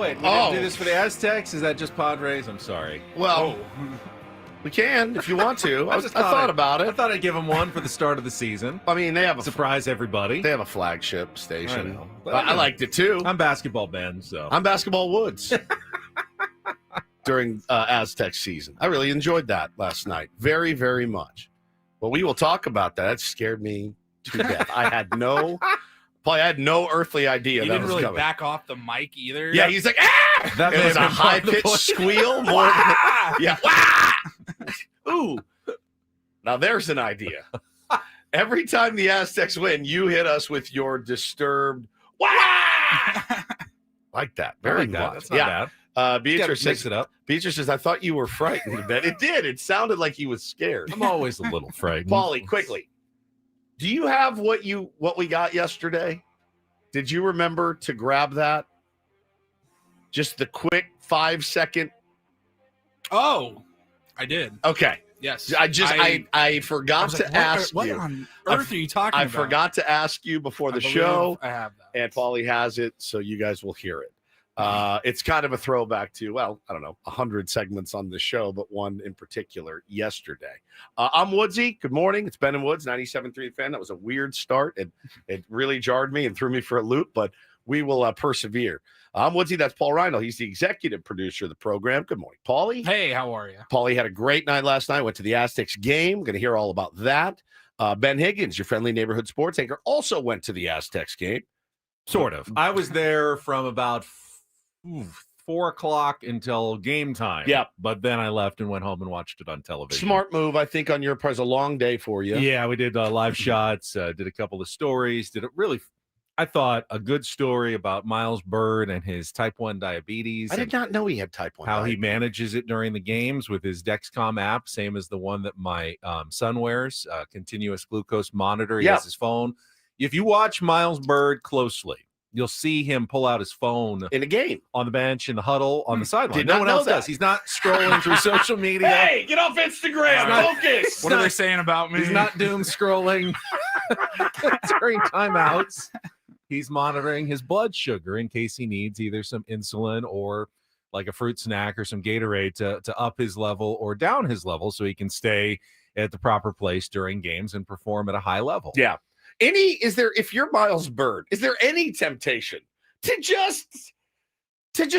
wait. We didn't do this for the Aztecs? Is that just Padres? I'm sorry. Well, we can if you want to. I thought about it. I thought I'd give them one for the start of the season. I mean, they have surprise everybody. They have a flagship station. I know. I liked it too. I'm basketball Ben, so I'm basketball Woods. During Aztec season, I really enjoyed that last night, very, very much. But we will talk about that. It scared me to death. I had no earthly idea He that didn't was really coming. Back off the mic either. Yeah, he's like, ah! That It was a high-pitched squeal. More than, yeah. Wah! Ooh. Now there's an idea. Every time the Aztecs win, you hit us with your disturbed wah! Like that. Very that. much. That's not bad. Beatrice Mix says, it up. Beatrice says, I thought you were frightened, Ben. It did. It sounded like he was scared. I'm always a little frightened. Paulie, quickly. Do you have what we got yesterday? Did you remember to grab that? Just the quick 5-second. Oh, I did. Okay. Yes. I forgot to ask what you. on earth are you talking about? I forgot to ask you before the believe show. I have that. And Paulie has it, so you guys will hear it. It's kind of a throwback to, well, I don't know, 100 segments on the show, but one in particular yesterday. I'm Woodsy. Good morning. It's Ben and Woods, 97.3 Fan. That was a weird start. It really jarred me and threw me for a loop, but we will persevere. I'm Woodsy. That's Paul Reinl. He's the executive producer of the program. Good morning, Paulie. Hey, how are you? Paulie had a great night last night. Went to the Aztecs game. Going to hear all about that. Ben Higgins, your friendly neighborhood sports anchor, also went to the Aztecs game. Sort of. I was there from about 4 o'clock until game time. Yep. But then I left and went home and watched it on television. Smart move, I think, on your part. It was a long day for you. Yeah, we did live shots, did a couple of stories, did it really, I thought, a good story about Miles Bird and his type 1 diabetes. I did not know he had type 1 how diabetes. he manages it during the games with his Dexcom app, same as the one that my son wears, continuous glucose monitor. He has his phone. If you watch Miles Bird closely, you'll see him pull out his phone in a game on the bench, in the huddle, on the sideline. No one else does. He's not scrolling through social media. Hey, get off Instagram. Focus. What are they saying about me? He's not doom scrolling during timeouts. He's monitoring his blood sugar in case he needs either some insulin or like a fruit snack or some Gatorade to up his level or down his level so he can stay at the proper place during games and perform at a high level. Yeah. If you're Miles Bird, is there any temptation to just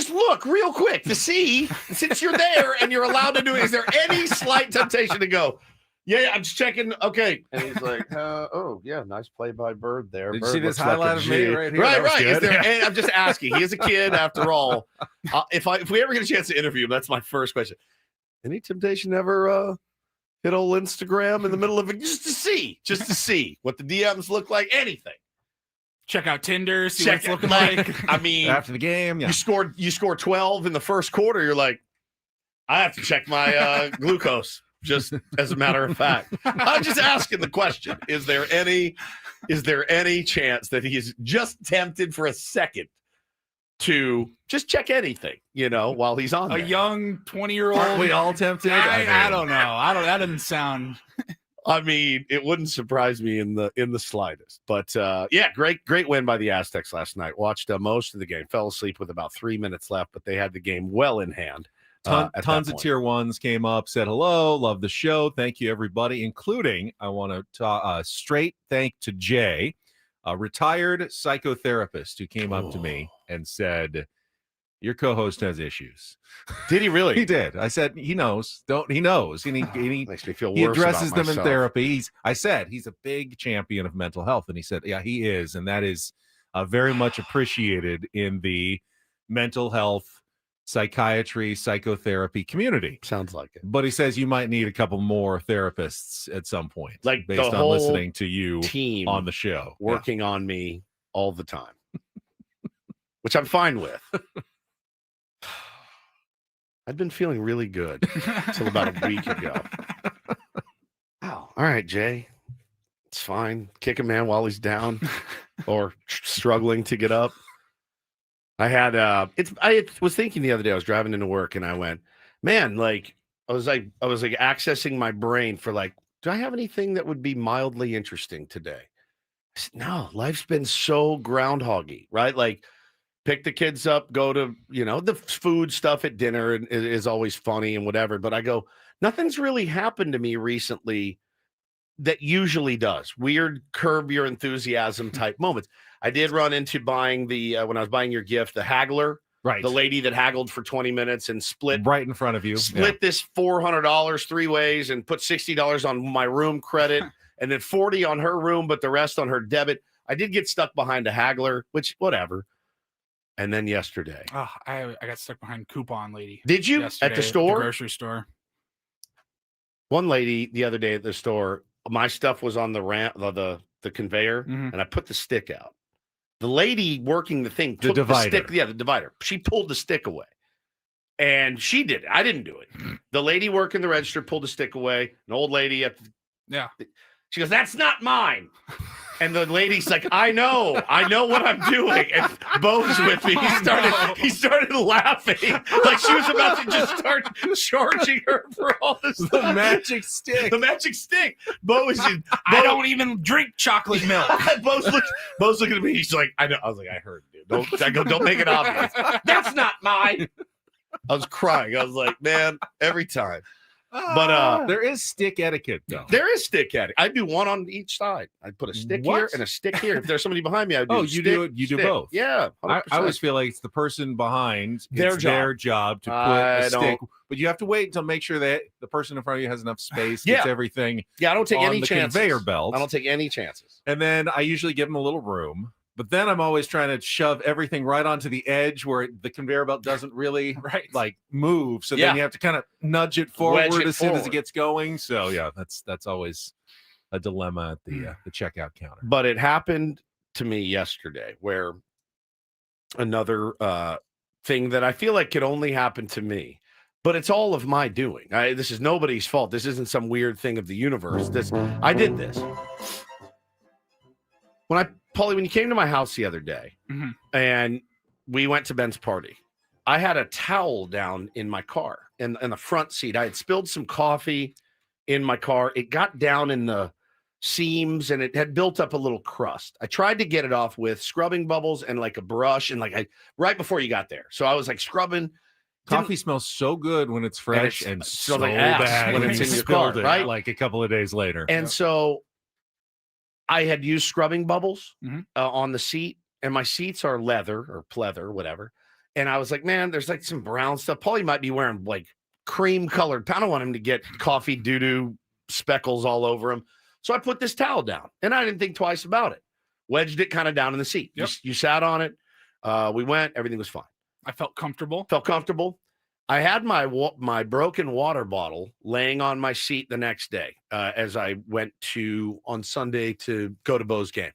look real quick to see, since you're there and you're allowed to do it, is there any slight temptation to go, yeah, I'm just checking. Okay. And he's like, oh, yeah, nice play by Bird there. Did Bird you see this looks like highlight a of me G. right here? Right. Is there, and I'm just asking. He is a kid after all. If we ever get a chance to interview him, that's my first question. Any temptation to ever hit old Instagram in the middle of it just to see what the DMs look like? Anything. Check out Tinder, see what it's looking like. I mean, after the game, yeah. You scored 12 in the first quarter. You're like, I have to check my glucose. Just as a matter of fact, I'm just asking the question: Is there any chance that he's just tempted for a second to just check anything, while he's on a there? young 20-year-old? Aren't we all tempted? I don't know. That doesn't sound. I mean, it wouldn't surprise me in the slightest. But yeah, great win by the Aztecs last night. Watched most of the game. Fell asleep with about 3 minutes left, but they had the game well in hand. Tons of tier ones came up, said hello, love the show. Thank you, everybody, including I want to talk straight thank to Jay, a retired psychotherapist who came up to me and said, your co-host has issues. Did he really? He did. I said, he knows. He knows. And he makes me feel worse. He addresses about them myself. in therapy. I said, he's a big champion of mental health. And he said, yeah, he is. And that is very much appreciated in the mental health, psychiatry, psychotherapy community. Sounds like it. But he says you might need a couple more therapists at some point, like based the on whole listening to you team on the show, working on me all the time, which I'm fine with. I'd been feeling really good until about a week ago. Wow. All right, Jay. It's fine. Kick a man while he's down or struggling to get up. I had I was thinking the other day, I was driving into work and I went, man, like I was accessing my brain for like, do I have anything that would be mildly interesting today? I said, no, life's been so groundhoggy, right? Like pick the kids up, go to, the food stuff at dinner and is always funny and whatever. But I go, nothing's really happened to me recently that usually does. Weird curb your enthusiasm type moments. I did run into buying when I was buying your gift, the haggler. Right. The lady that haggled for 20 minutes and split right in front of you. Split this $400 three ways and put $60 on my room credit and then 40 on her room, but the rest on her debit. I did get stuck behind a haggler, which whatever. And then yesterday. Oh, I got stuck behind coupon lady. Did you? At the store? At the grocery store. One lady the other day at the store, my stuff was on the ramp, the conveyor, and I put the stick out. The lady working the thing took the stick. Yeah, the divider. She pulled the stick away. And she did it. I didn't do it. The lady working the register pulled the stick away. An old lady she goes, "That's not mine." And the lady's like, I know what I'm doing. And Bo's with me. He started laughing like she was about to just start charging her for all this. The magic stick. The magic stick. Bo is. I don't even drink chocolate milk. Bo's looking at me. He's like, I know. I was like, I heard, dude. Don't make it obvious. That's not mine. I was crying. I was like, man, every time. But there is stick etiquette, though. There is stick etiquette. I do one on each side. I put a stick here and a stick here. If there's somebody behind me, I do. You do it. You do both. Yeah, I always feel like it's the person behind. Their job to put a stick. But you have to wait until make sure that the person in front of you has enough space. Gets everything. Yeah, I don't take on any the chances. Conveyor belt. I don't take any chances. And then I usually give them a little room. But then I'm always trying to shove everything right onto the edge where the conveyor belt doesn't really move. So then you have to kind of nudge it forward as soon as it gets going. So yeah, that's always a dilemma at the checkout counter. But it happened to me yesterday where another thing that I feel like could only happen to me, but it's all of my doing. This is nobody's fault. This isn't some weird thing of the universe. I did this. Paulie, when you came to my house the other day and we went to Ben's party, I had a towel down in my car in the front seat. I had spilled some coffee in my car. It got down in the seams and it had built up a little crust. I tried to get it off with scrubbing bubbles and like a brush and right before you got there. So I was like scrubbing. Coffee smells so good when it's fresh and so like bad when it's in your car, right? Like a couple of days later. And so I had used scrubbing bubbles on the seat, and my seats are leather or pleather, whatever. And I was like, man, there's like some brown stuff. Paulie might be wearing like cream colored. I don't want him to get coffee doo-doo speckles all over him. So I put this towel down, and I didn't think twice about it. Wedged it kind of down in the seat. Yep. You sat on it. We went. Everything was fine. I felt comfortable. I had my broken water bottle laying on my seat the next day as I went on Sunday to go to Bo's game.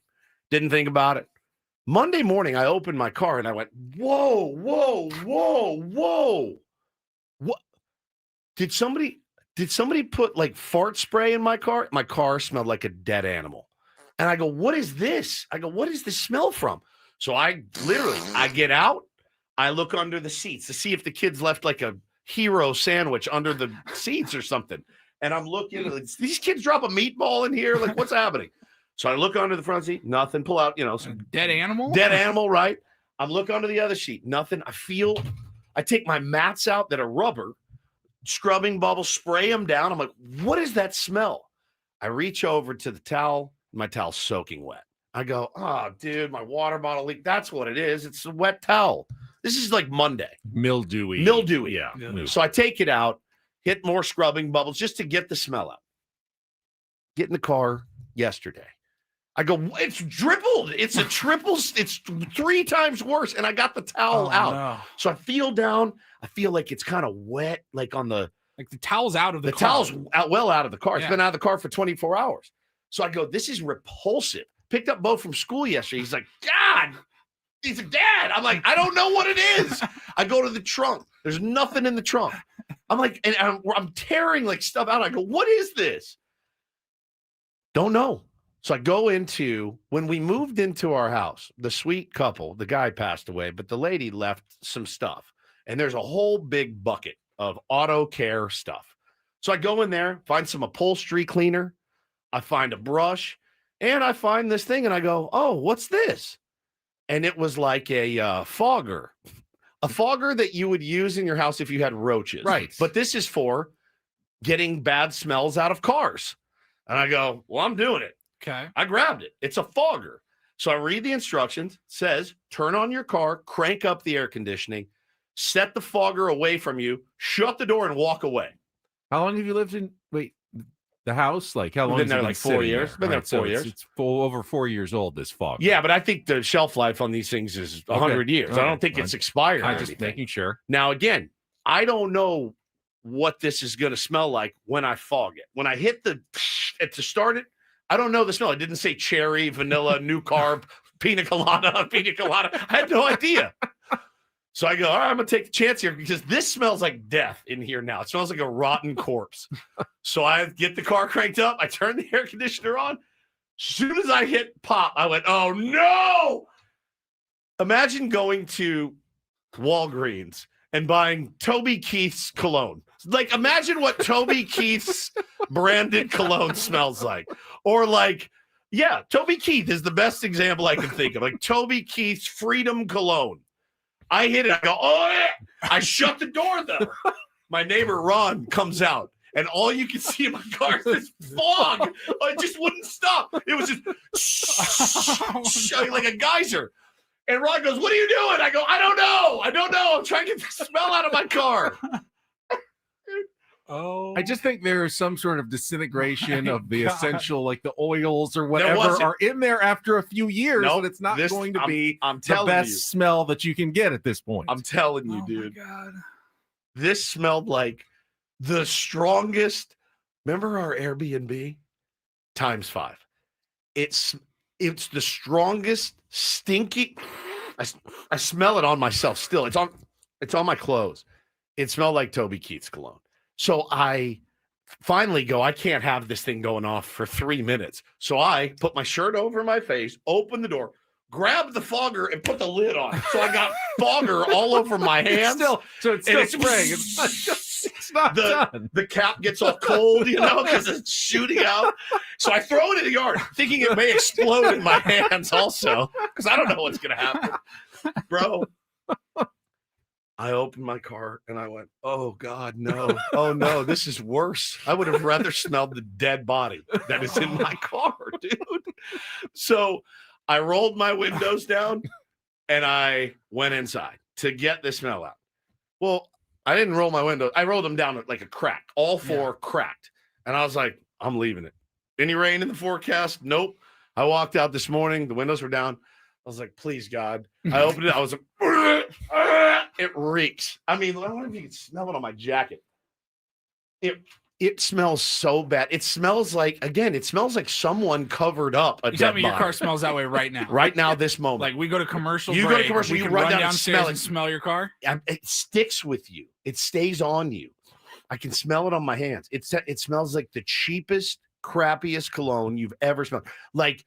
Didn't think about it. Monday morning, I opened my car and I went, whoa. What? Did somebody put like fart spray in my car? My car smelled like a dead animal. And I go, what is this? What is this smell from? So I get out. I look under the seats to see if the kids left like a hero sandwich under the seats or something. And I'm looking, these kids drop a meatball in here. Like, what's happening? So I look under the front seat, nothing. Pull out, some dead animal. Dead animal, right? I'm looking under the other seat, nothing. I take my mats out that are rubber, scrubbing bubbles, spray them down. I'm like, what is that smell? I reach over to the towel, my towel's soaking wet. I go, oh, dude, my water bottle leaked. That's what it is. It's a wet towel. This is like Monday. Mildewy. Yeah. So I take it out, hit more scrubbing bubbles just to get the smell out. Get in the car yesterday. I go, it's dribbled. It's a triple. It's 3 times worse. And I got the towel out. No. So I feel down. I feel like it's kind of wet, like on the. Like the towel's out of the car. The towel's out of the car. It's been out of the car for 24 hours. So I go, this is repulsive. Picked up Bo from school yesterday. He's like, God. He's like, Dad. I'm like, I don't know what it is. I go to the trunk. There's nothing in the trunk. I'm like, and I'm tearing like stuff out. I go, what is this? Don't know. So I go into, when we moved into our house, the sweet couple, the guy passed away, but the lady left some stuff. And there's a whole big bucket of auto care stuff. So I go in there, find some upholstery cleaner. I find a brush, and I find this thing, and I go, oh, what's this? and it was like a fogger that you would use in your house if you had roaches. Right. But this is for getting bad smells out of cars. And I go, well, I'm doing it. Okay. I grabbed it. It's a fogger. So I read the instructions. It says, turn on your car, crank up the air conditioning, set the fogger away from you, shut the door, and walk away. How long have you lived in the house? Like how long? Been has it there like 4 years. there? Been there Right, so 4 years. It's over 4 years old. This fog. Yeah, but I think the shelf life on these things is 100 years. All I right. don't think it's expired. I'm or just anything. making sure. Now, again, I don't know what this is going to smell like when I fog it. When I hit to start it, I don't know the smell. It didn't say cherry, vanilla, new carb, pina colada. I had no idea. So I go, all right, I'm going to take the chance here because this smells like death in here now. It smells like a rotten corpse. So I get the car cranked up. I turn the air conditioner on. As soon as I hit pop, I went, oh, no. Imagine going to Walgreens and buying Toby Keith's cologne. Like, imagine what Toby Keith's branded cologne smells like. Or like, yeah, Toby Keith is the best example I can think of. Like Toby Keith's Freedom Cologne. I hit it. I go, oh, yeah. I shut the door, though. My neighbor, Ron, comes out. And all you can see in my car is this fog. Oh, it just wouldn't stop. It was just like a geyser. And Ron goes, what are you doing? I go, I don't know. I'm trying to get the smell out of my car. Oh, I just think there is some sort of disintegration of the God. essential, like the oils or whatever are in there after a few years, Nope, and it's not going to be I'm the telling best you. smell that you can get at this point. I'm telling you, oh dude. my God. This smelled like the strongest. Remember our Airbnb? Times 5. It's the strongest stinky. I smell it on myself still. It's on my clothes. It smelled like Toby Keith's cologne. So I finally go, I can't have this thing going off for 3 minutes. So I put my shirt over my face, open the door, grab the fogger, and put the lid on. So I got fogger all over my hands. It's still spraying. It's not done. The cap gets all cold, because it's shooting out. So I throw it in the yard, thinking it may explode in my hands also, because I don't know what's going to happen. Bro, I opened my car and I went, oh, God, no. Oh, no, this is worse. I would have rather smelled the dead body that is in my car, dude. So I rolled my windows down and I went inside to get the smell out. Well, I didn't roll my windows. I rolled them down like a crack. All four cracked. And I was like, I'm leaving it. Any rain in the forecast? Nope. I walked out this morning. The windows were down. I was like, please, God. I opened it. I was like, it reeks. I mean, I wonder if you can smell it on my jacket. It smells so bad. It smells like someone covered up a You dead tell me your body. car smells that way right now. Right now, this moment. Like we go to commercial You go break, to commercial, we you can run run down and downstairs smell it. and smell your car. It sticks with you. It stays on you. I can smell it on my hands. It smells like the cheapest, crappiest cologne you've ever smelled. Like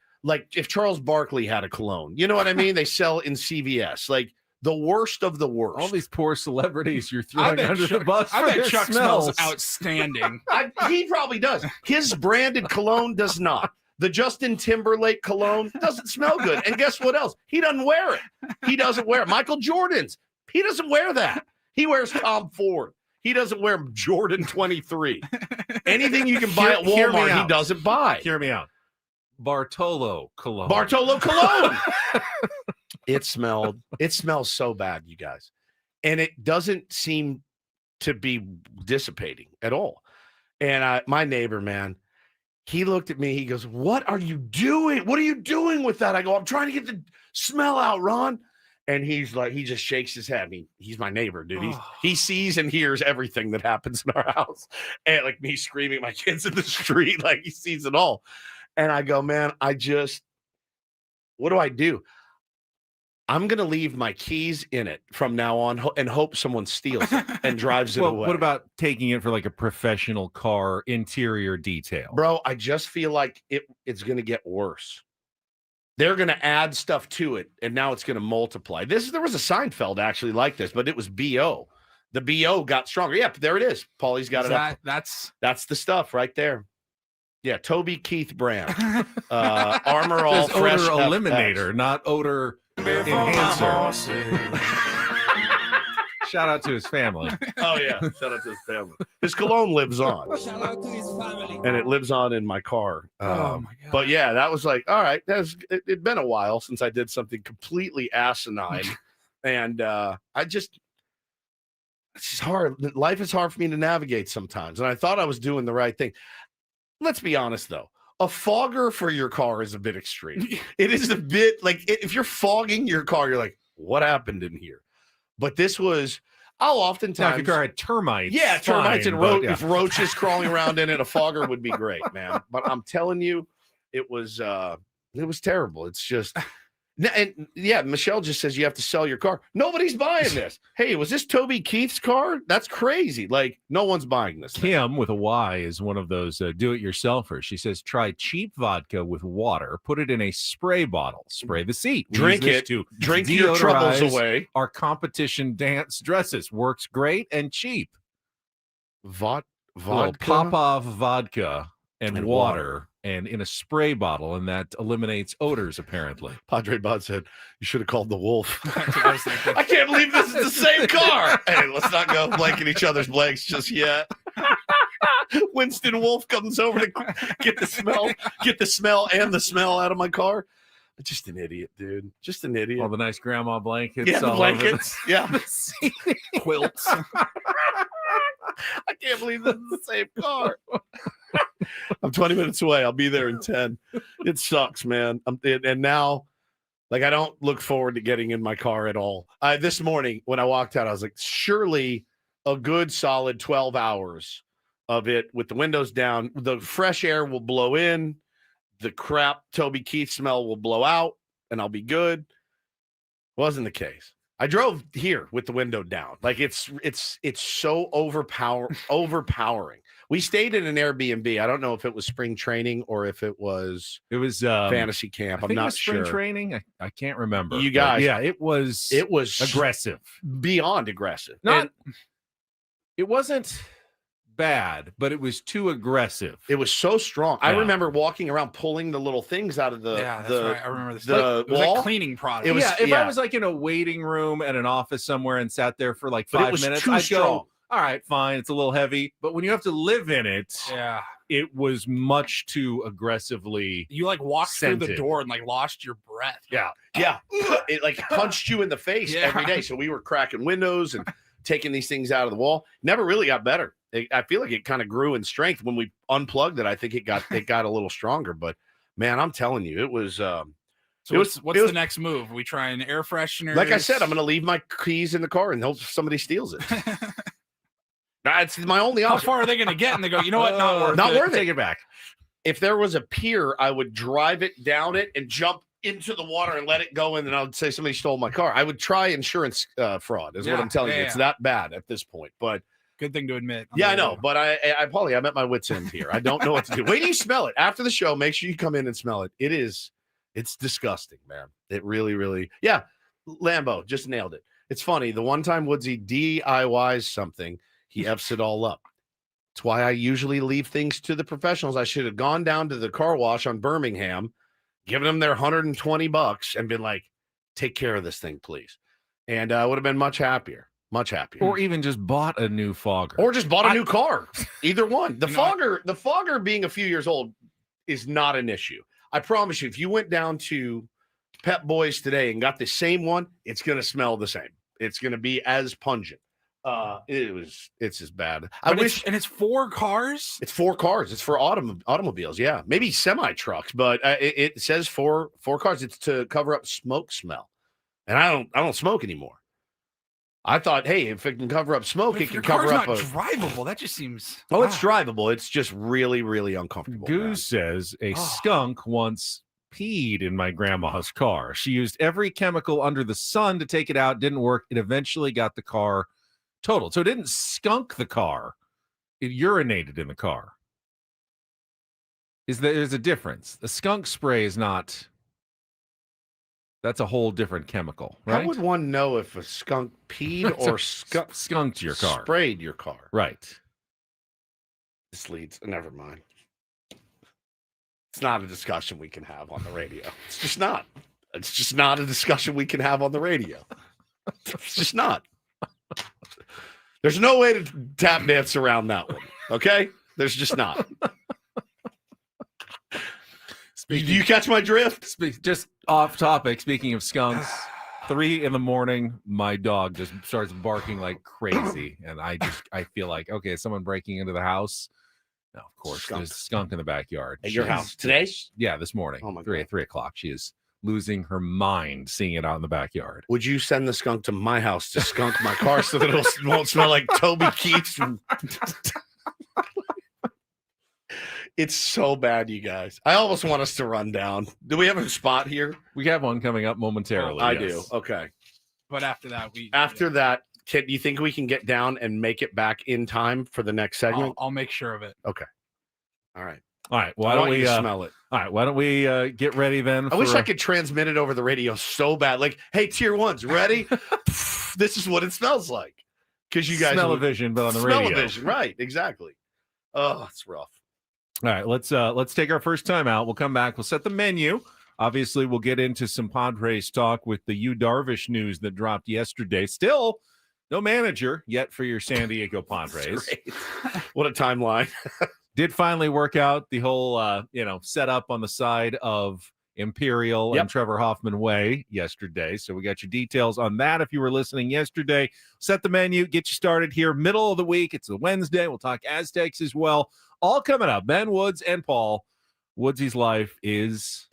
if Charles Barkley had a cologne. You know what I mean? They sell in CVS. Like the worst of the worst. All these poor celebrities you're I throwing bet under Chuck, the bus. I for bet their Chuck smells. smells outstanding. He probably does. His branded cologne does not. The Justin Timberlake cologne doesn't smell good. And guess what else? He doesn't wear it. Michael Jordan's. He doesn't wear that. He wears Tom Ford. He doesn't wear Jordan 23. Anything you can buy at Hear me Walmart, he out. doesn't buy. Hear me out. Bartolo cologne. Bartolo cologne. It smells so bad, you guys. And it doesn't seem to be dissipating at all. And my neighbor, man, he looked at me. He goes, what are you doing? What are you doing with that? I go, I'm trying to get the smell out, Ron. And he's like, he just shakes his head. I mean, he's my neighbor, dude. He sees and hears everything that happens in our house. And like me screaming at my kids in the street, like he sees it all. And I go, man, what do I do? I'm going to leave my keys in it from now on and hope someone steals it and drives it away. What about taking it for like a professional car interior detail? Bro, I just feel like it's going to get worse. They're going to add stuff to it, and now it's going to multiply. There was a Seinfeld actually like this, but it was BO. The BO got stronger. Yeah, there it is. Paulie's got it up. That's the stuff right there. Yeah, Toby Keith brand. Armor All Says Fresh odor FX. eliminator, not odor enhancer. Shout out to his family. Oh yeah, shout out to his family. His cologne lives on. Shout out to his family. And it lives on in my car. Oh my God. But yeah, that was like, all right. It'd been a while since I did something completely asinine, and it's just hard. Life is hard for me to navigate sometimes, and I thought I was doing the right thing. Let's be honest, though. A fogger for your car is a bit extreme. It is a bit like if you're fogging your car, you're like, what happened in here? But this was, I'll oftentimes. Now, if your car had termites. Yeah, termites fine, and but, if roaches crawling around in it, a fogger would be great, man. But I'm telling you, it was terrible. It's just. And yeah, Michelle just says you have to sell your car. Nobody's buying this. Hey, was this Toby Keith's car? That's crazy. Like, no one's buying this thing. Kim with a Y is one of those do-it-yourselfers. She says, try cheap vodka with water, put it in a spray bottle, spray the seat. We Drink use this it, to drink your troubles deodorize away. Our competition dance dresses. Works great and cheap. Vodka? Popov vodka and And water and in a spray bottle, and that eliminates odors, apparently. Padre Bud said, you should have called the wolf. That's what I was thinking. I can't believe this is the same car. Hey, let's not go blanking each other's blanks just yet. Winston Wolf comes over to get the smell and the smell out of my car. Just an idiot, dude. Just an idiot. All the nice grandma blankets. Yeah, the all over blankets. Yeah. the seat. Quilts. I can't believe this is the same car. I'm 20 minutes away. I'll be there in 10. It sucks, man. And now, like, I don't look forward to getting in my car at all. This morning when I walked out, I was like, surely a good solid 12 hours of it with the windows down. The fresh air will blow in. The crap Toby Keith smell will blow out, and I'll be good. Wasn't the case. I drove here with the window down. Like it's so overpowering. We stayed in an Airbnb. I don't know if it was spring training or if it was fantasy camp. I I'm think it not was spring sure. training. I can't remember. You But guys, yeah, it was aggressive. beyond aggressive. It wasn't bad, but it was too aggressive. It was so strong. I Yeah. remember walking around pulling the little things out of the That's right. I remember this. the It was wall. like cleaning product. It was- If yeah. I was like in a waiting room at an office somewhere and sat there for like But it 5 was minutes, too I'd strong. go, all right, fine, it's a little heavy. But when you have to live in it, Yeah. it was much too aggressively. You like walked through the Scented. door and like lost your breath. Yeah. Yeah, it like punched you in the face Yeah. every day. So we were cracking windows and taking these things out of the wall. Never really got better. I feel like it kind of grew in strength when we unplugged it. I think it got a little stronger. But man, I'm telling you, it was. So It was- what's it was- the next move? We try an air freshener. Like I said, I'm going to leave my keys in the car and hope somebody steals it. That's my only How option. far are they going to get? And they go, you know what? Not worth not it. worth it. Take it back. If there was a pier, I would drive it down it and jump into the water and let it go in. And I would say somebody stole my car. I would try insurance fraud. Is what Yeah, I'm telling you. yeah, It's yeah. that bad at this point. But Good thing to admit. yeah, I know. But I'm at my wit's end here. I don't know what to do. Wait till you smell it after the show. Make sure you come in and smell it. It's disgusting, man. It really, really. Yeah, Lambo just nailed it. It's funny. The one time Woodsy DIYs something, he F's it all up. That's why I usually leave things to the professionals. I should have gone down to the car wash on Birmingham, given them their $120 and been like, take care of this thing, please. And I would have been much happier. Much happier. Or even just bought a new fogger. Or just bought a new car. Either one. The fogger being a few years old is not an issue. I promise you, if you went down to Pep Boys today and got the same one, it's going to smell the same. It's going to be as pungent. It's as bad. It's 4 cars. It's 4 cars. It's for automobiles. Yeah, maybe semi trucks, but it says 4 cars. It's to cover up smoke smell, and I don't smoke anymore. I thought, hey, if it can cover up smoke, But it if can your cover car's up not a. drivable. That just seems. Oh, it's drivable. It's just really, really uncomfortable. man. Goose says a skunk once peed in my grandma's car. She used every chemical under the sun to take it out. Didn't work. It eventually got the car totaled. So it didn't skunk the car. It urinated in the car. There's a difference. The skunk spray is not. That's a whole different chemical, right? How would one know if a skunk peed or skunked your car? Sprayed your car. Right. This leads. Never mind. It's not a discussion we can have on the radio. It's just not. It's just not a discussion we can have on the radio. It's just not. There's no way to tap dance around that one. Okay? There's just not. Do you catch my drift? Just off topic, speaking of skunks, 3 a.m, my dog just starts barking like crazy. And I feel like, okay, is someone breaking into the house? No, of course. There's a skunk in the backyard. At your house today? Yeah, this morning. Oh my 3 o'clock. She is losing her mind seeing it out in the backyard. Would you send the skunk to my house to skunk my car so that it won't smell like Toby Keith's? It's so bad, you guys. I almost want us to run down. Do we have a spot here? We have one coming up momentarily. I yes. do. Okay. But after that, that, do you think we can get down and make it back in time for the next segment? I'll make sure of it. Okay. All right. All right. Why don't we smell it? All right. Why don't we get ready then? I wish I could transmit it over the radio so bad. Like, hey, tier ones, ready? This is what it smells like. Because you guys smell-o-vision, but on the radio. Smell-o-vision, right? Exactly. Oh, it's rough. All right, let's take our first time out. We'll come back. We'll set the menu. Obviously, we'll get into some Padres talk with the Darvish news that dropped yesterday. Still, no manager yet for your San Diego Padres. What a timeline. Did finally work out the whole, setup on the side of Imperial and Trevor Hoffman Way yesterday. So we got your details on that. If you were listening yesterday, set the menu, get you started here. Middle of the week. It's a Wednesday. We'll talk Aztecs as well. All coming up. Ben Woods and Paul. Woodsy's life is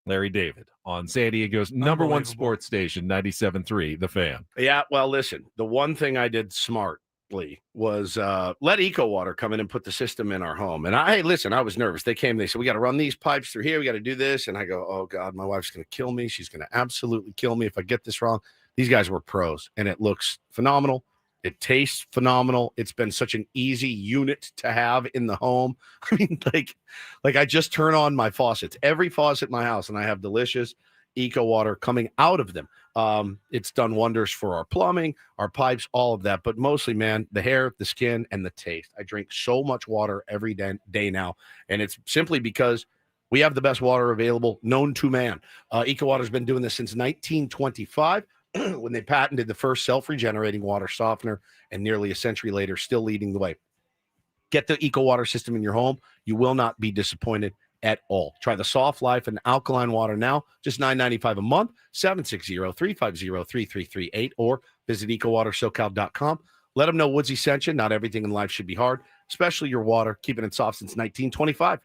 Larry David on San Diego's number one sports station, 97.3, The Fan. Yeah, well, listen, the one thing I did smartly was let EcoWater come in and put the system in our home. And I was nervous. They came, they said, we got to run these pipes through here. We got to do this. And I go, oh, God, my wife's going to kill me. She's going to absolutely kill me if I get this wrong. These guys were pros, and it looks phenomenal. It tastes phenomenal. It's been such an easy unit to have in the home. I mean, like I just turn on my faucets, every faucet in my house, and I have delicious EcoWater coming out of them. It's done wonders for our plumbing, our pipes, all of that. But mostly, man, the hair, the skin, and the taste. I drink so much water every day now, and it's simply because we have the best water available known to man. EcoWater's been doing this since 1925. When they patented the first self-regenerating water softener, and nearly a century later, still leading the way. Get the EcoWater system in your home. You will not be disappointed at all. Try the Soft Life and alkaline water now, just $9.95 a month, 760-350-3338, or visit EcoWaterSoCal.com. Let them know Woodsy sent you. Not everything in life should be hard, especially your water, keeping it soft since 1925.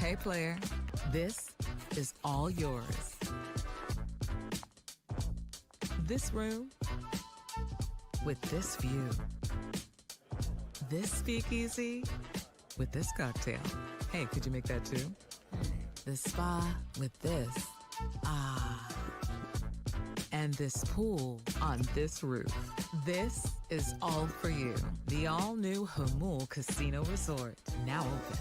Hey, player, this is all yours. This room with this view. This speakeasy with this cocktail. Hey, could you make that too? The spa with this. Ah. And this pool on this roof. This is all for you. The all-new Hamul Casino Resort, now open.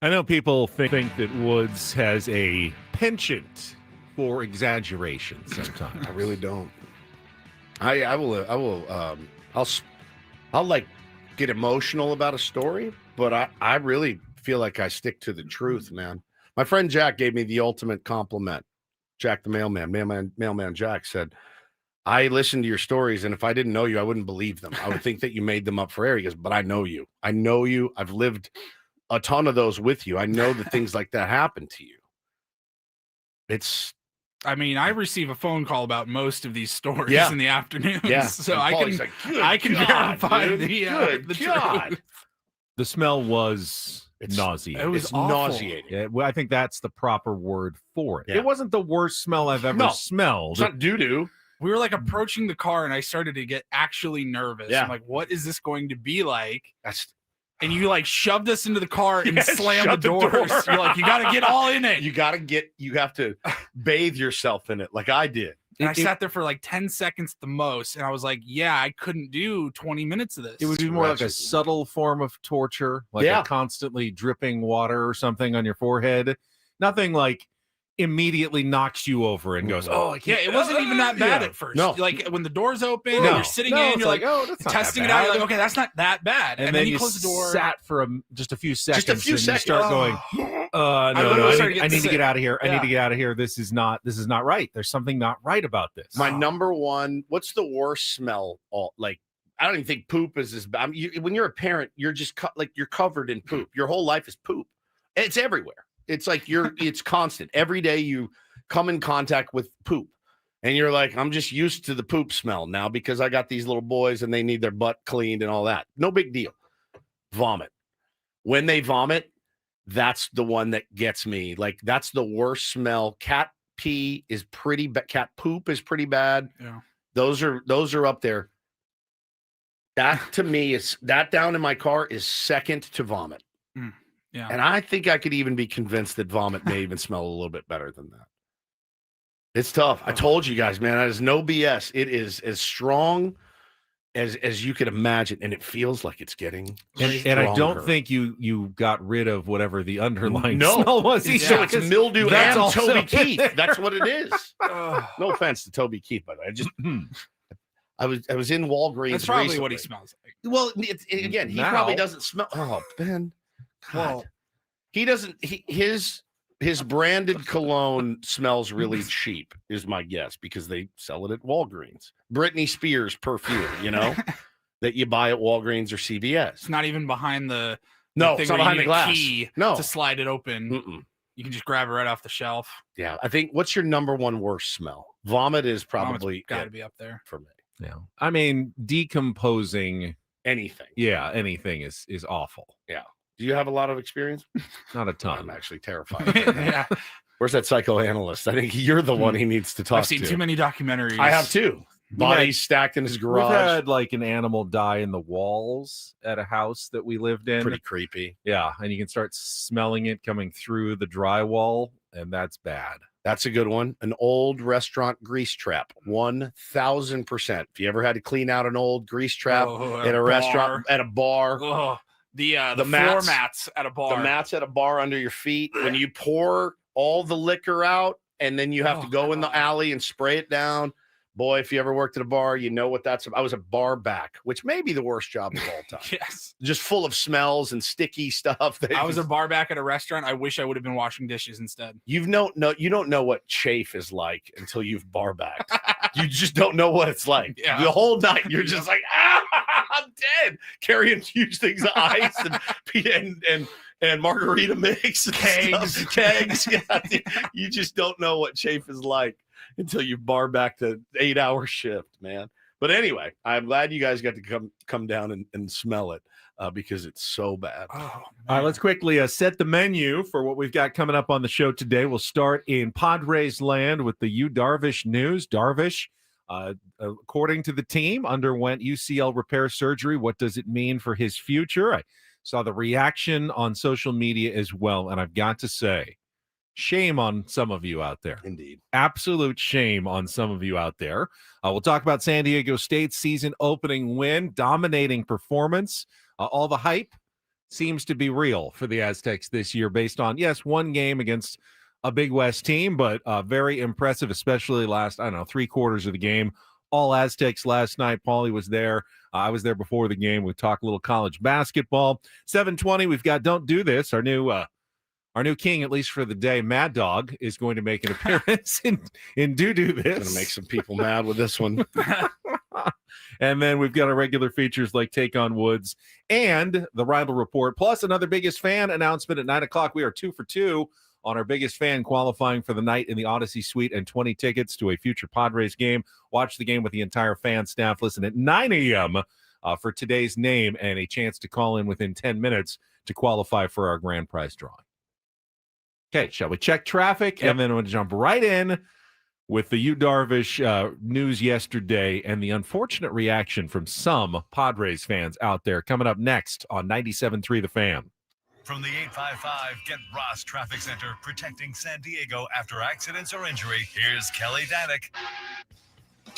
I know people think that Woods has a penchant for exaggeration sometimes. I really don't. I'll like get emotional about a story, but I really feel like I stick to the truth, man. My friend Jack gave me the ultimate compliment. Jack the mailman Jack said, I listen to your stories, and if I didn't know you, I wouldn't believe them. I would think that you made them up for air. He goes, but I know you. I know you. I've lived a ton of those with you. I know that things like that happen to you. I mean, I receive a phone call about most of these stories in the afternoons. Yeah. So I can verify the truth. The smell was nauseating. It was it's awful. nauseating. Yeah, well, I think that's the proper word for it. Yeah. It wasn't the worst smell I've ever smelled. It's not doo-doo. We were like approaching the car, and I started to get actually nervous. Yeah. I'm like, what is this going to be like? That's And you like shoved us into the car and slammed the shut the doors. door. You're like, you got to get all in it. you have to bathe yourself in it like I did. And I sat there for like 10 seconds at the most. And I was like, yeah, I couldn't do 20 minutes of this. It would be more like a subtle form of torture, like a constantly dripping water or something on your forehead. Nothing like immediately knocks you over and goes, "Oh, I Yeah, can't." it wasn't even that bad Yeah. at first. No. Like when the door's open and No. you're sitting No, in, it's you're like, "Oh, that's not that testing it out. You're bad." like, okay, that's not that bad. And then you you close the door. sat for just a few seconds. Just a few and seconds. You start going, no, literally started I getting need to sick. get out of here. I need Yeah. to get out of here. This is not right. There's something not right about this. My number one, what's the worst smell? Like, I don't even think poop is as bad. When you're a parent, you're just you're covered in poop. Your whole life is poop. It's everywhere. It's like it's constant. Every day you come in contact with poop. And you're like, I'm just used to the poop smell now because I got these little boys and they need their butt cleaned and all that. No big deal. Vomit. When they vomit, that's the one that gets me. Like, that's the worst smell. Cat pee is pretty bad. Cat poop is pretty bad. Yeah. Those are up there. That to me is that down in my car is second to vomit. Yeah. And I think I could even be convinced that vomit may even smell a little bit better than that. It's tough. I told you guys, man, that is no BS. It is as strong as you could imagine, and it feels like it's getting and I don't stronger. think you got rid of whatever the underlying No. smell was. So either, it's 'cause mildew that's and also Toby in Keith. there. That's what it is. Ugh. No offense to Toby Keith, by the way. I was in Walgreens. That's probably what he recently. smells like. Well, again, he Now- probably doesn't smell. Oh, Ben. God. Well, He doesn't. His branded cologne smells really cheap, is my guess, because they sell it at Walgreens. Britney Spears perfume, that you buy at Walgreens or CVS. it's not even behind the No, thing it's not where you behind the need a glass. key No. to slide it open. Mm-mm. You can just grab it right off the shelf. Yeah, I think. What's your number one worst smell? Vomit is probably got to it be up there. for me. Yeah. I mean, decomposing. Anything. Yeah, anything is awful. Do you have a lot of experience? Not a I'm ton. actually terrified. right now. Yeah, Where's that psychoanalyst? I think you're the one he needs to talk I've seen to. too many documentaries. I have too. Bodies stacked in his We've garage. had like an animal die in the walls at a house that we lived in. Pretty creepy. Yeah, and you can start smelling it coming through the drywall, and that's bad. That's a good one. An old restaurant grease trap. 1,000%. If you ever had to clean out an old grease trap Oh, at a restaurant, at a bar, Oh, the The floor mats. mats at a bar. the mats at a bar under your feet, when you pour all the liquor out and then you have to Oh, go in the God. alley and spray it down. Boy, if you ever worked at a bar, you know what that's about. I was a bar back, which may be the worst job of all time. Yes, Just full of smells and sticky stuff. I was a bar back at a restaurant. I wish I would have been washing dishes instead. You don't know what chafe is like until you've bar backed. You just don't know what it's like. Yeah. The whole night you're just like, I'm dead. Carrying huge things of ice and margarita mix and Kegs. stuff. Kegs. Yeah. You just don't know what chafe is like until you bar back the 8-hour shift, man. But anyway, I'm glad you guys got to come down and smell it because it's so bad. Oh, All right, let's quickly set the menu for what we've got coming up on the show today. We'll start in Padres land with the Darvish news. Darvish, according to the team, underwent UCL repair surgery. What does it mean for his future? I saw the reaction on social media as well, and I've got to say, shame on some of you out there. Indeed. Absolute shame on some of you out there. We'll talk about San Diego State's season opening win, dominating performance. All the hype seems to be real for the Aztecs this year based on, yes, one game against a Big West team, but very impressive, especially last, 3 quarters of the game. All Aztecs last night. Paulie was there. I was there before the game. We talked a little college basketball. 7:20, we've got Don't Do This, our new king, at least for the day. Mad Dog is going to make an appearance in Do This. Going to make some people mad with this one. And then we've got our regular features like Take on Woods and the Rival Report, plus another Biggest Fan announcement at 9 o'clock. We are 2 for 2 on our Biggest Fan qualifying for the night in the Odyssey Suite and 20 tickets to a future Padres game. Watch the game with the entire fan staff. Listen at 9 a.m. For today's name and a chance to call in within 10 minutes to qualify for our grand prize drawing. Okay, shall we check traffic? Yep. And then we'll jump right in with the Darvish news yesterday and the unfortunate reaction from some Padres fans out there. Coming up next on 97.3 The Fan. From the 855 Get Ross Traffic Center, protecting San Diego after accidents or injury, here's Kelly Danick.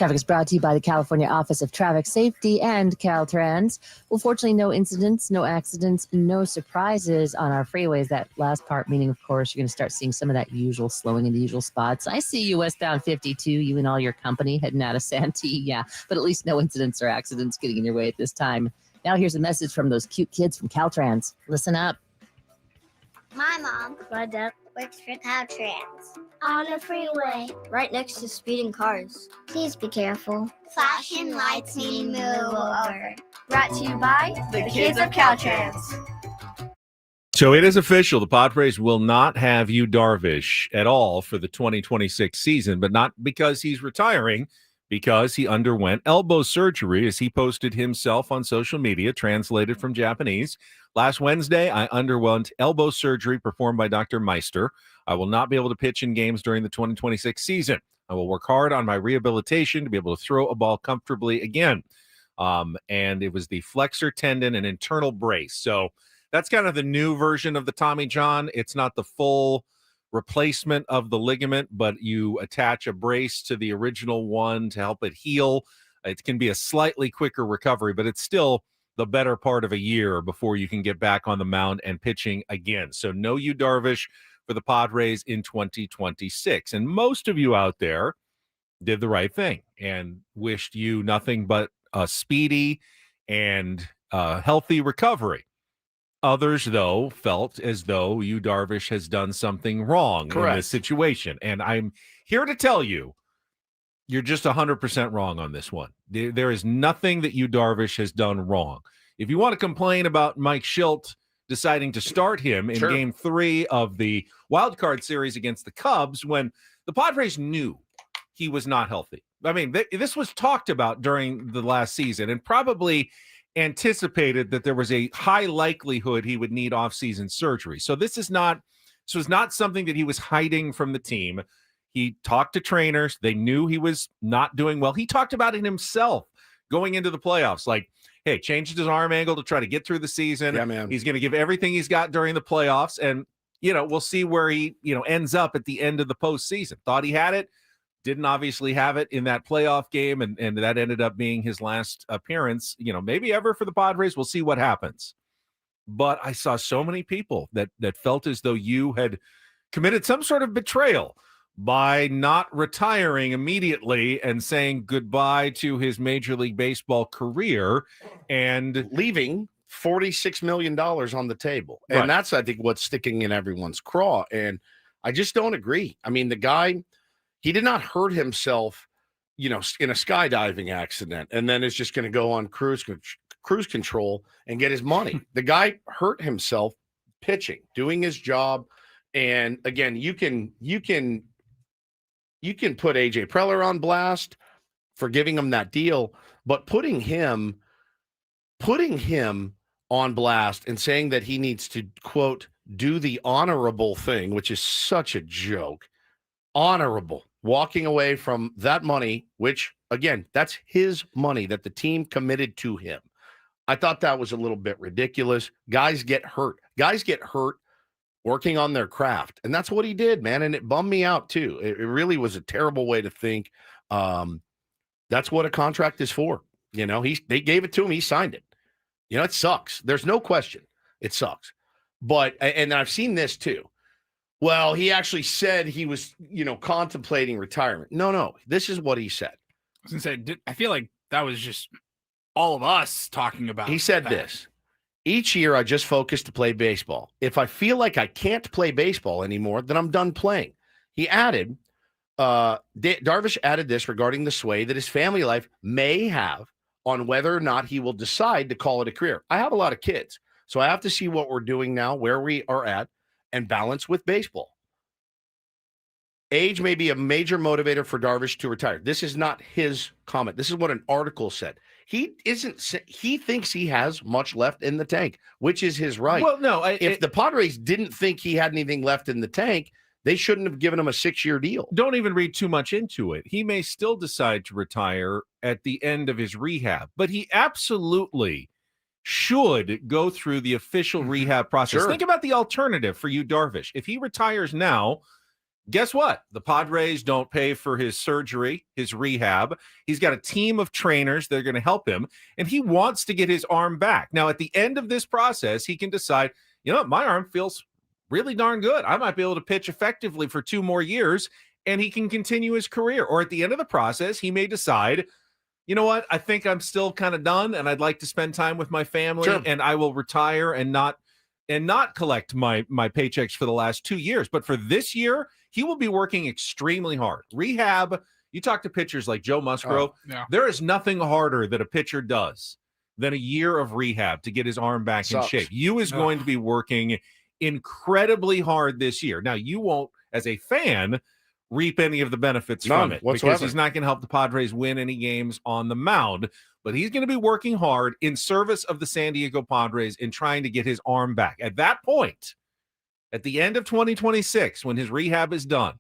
Traffic is brought to you by the California Office of Traffic Safety and Caltrans. Well, fortunately, no incidents, no accidents, no surprises on our freeways. That last part meaning, of course, you're going to start seeing some of that usual slowing in the usual spots. I see you westbound 52, you and all your company heading out of Santee. Yeah, but at least no incidents or accidents getting in your way at this time. Now here's a message from those cute kids from Caltrans. Listen up. My mom, my dad, works for Caltrans. On the freeway. Right next to speeding cars. Please be careful. Flashing lights mean move over. Brought to you by the kids of Caltrans. So it is official. The Padres will not have Yu Darvish at all for the 2026 season, but not because he's retiring, because he underwent elbow surgery, as he posted himself on social media, translated from Japanese. Last Wednesday, I underwent elbow surgery performed by Dr. Meister. I will not be able to pitch in games during the 2026 season. I will work hard on my rehabilitation to be able to throw a ball comfortably again. And it was the flexor tendon and internal brace. So that's kind of the new version of the Tommy John. It's not the full replacement of the ligament, but you attach a brace to the original one to help it heal. It can be a slightly quicker recovery, but it's still the better part of a year before you can get back on the mound and pitching again. So no Yu Darvish for the Padres in 2026. And most of you out there did the right thing and wished you nothing but a speedy and healthy recovery. Others, though, felt as though Yu Darvish has done something wrong in this situation. And I'm here to tell you, you're just 100% wrong on this one. There is nothing that Yu Darvish has done wrong. If you want to complain about Mike Schilt deciding to start him in Game 3 of the wild card series against the Cubs, when the Padres knew he was not healthy. I mean, this was talked about during the last season and probably anticipated that there was a high likelihood he would need off-season surgery. So this was not something that he was hiding from the team. He talked to trainers. They knew he was not doing well. He talked about it himself going into the playoffs. Like, hey, changed his arm angle to try to get through the season. Yeah, man. He's going to give everything he's got during the playoffs. And, we'll see where he, ends up at the end of the postseason. Thought he had it. Didn't obviously have it in that playoff game, and that ended up being his last appearance, maybe ever for the Padres. We'll see what happens. But I saw so many people that felt as though you had committed some sort of betrayal by not retiring immediately and saying goodbye to his Major League Baseball career and leaving $46 million on the table. Right. And that's, I think, what's sticking in everyone's craw. And I just don't agree. I mean, the guy, he did not hurt himself, in a skydiving accident and then is just going to go on cruise control and get his money. The guy hurt himself pitching, doing his job. And again, you can put AJ Preller on blast for giving him that deal, but putting him on blast and saying that he needs to, quote, do the honorable thing, which is such a joke. Honorable. Walking away from that money, which, again, that's his money that the team committed to him. I thought that was a little bit ridiculous. Guys get hurt. Guys get hurt working on their craft. And that's what he did, man. And it bummed me out, too. It really was a terrible way to think. That's what a contract is for. They gave it to him. He signed it. It sucks. There's no question. It sucks. But, and I've seen this, too. Well, he actually said he was, contemplating retirement. No. This is what he said. I was going to say, I feel like that was just all of us talking about He said this. Each year, I just focus to play baseball. If I feel like I can't play baseball anymore, then I'm done playing. He added, Darvish added this regarding the sway that his family life may have on whether or not he will decide to call it a career. I have a lot of kids, so I have to see what we're doing now, where we are at, and balance with baseball. Age may be a major motivator for Darvish to retire. This is not his comment. This is what an article said. He thinks he has much left in the tank, which is his right. Well, no. If the Padres didn't think he had anything left in the tank, they shouldn't have given him a 6-year deal. Don't even read too much into it. He may still decide to retire at the end of his rehab, but he absolutely should go through the official rehab process. Sure. Think about the alternative for Yu Darvish. If he retires now, Guess what? The Padres don't pay for his surgery, his rehab. He's got a team of trainers that are going to help him, and he wants to get his arm back. Now, at the end of this process, he can decide, you know what, my arm feels really darn good. I might be able to pitch effectively for 2 more years, and he can continue his career. Or at the end of the process, he may decide, you know what, I think I'm still kind of done, and I'd like to spend time with my family, and I will retire and not collect my paychecks for the last 2 years. But for this year, he will be working extremely hard. Rehab, you talk to pitchers like Joe Musgrove, there is nothing harder that a pitcher does than a year of rehab to get his arm back in shape. You is going to be working incredibly hard this year. Now, you won't, as a fan, reap any of the benefits from it whatsoever. because he's not going to help the Padres win any games on the mound. But he's going to be working hard in service of the San Diego Padres in trying to get his arm back. At that point, at the end of 2026, when his rehab is done,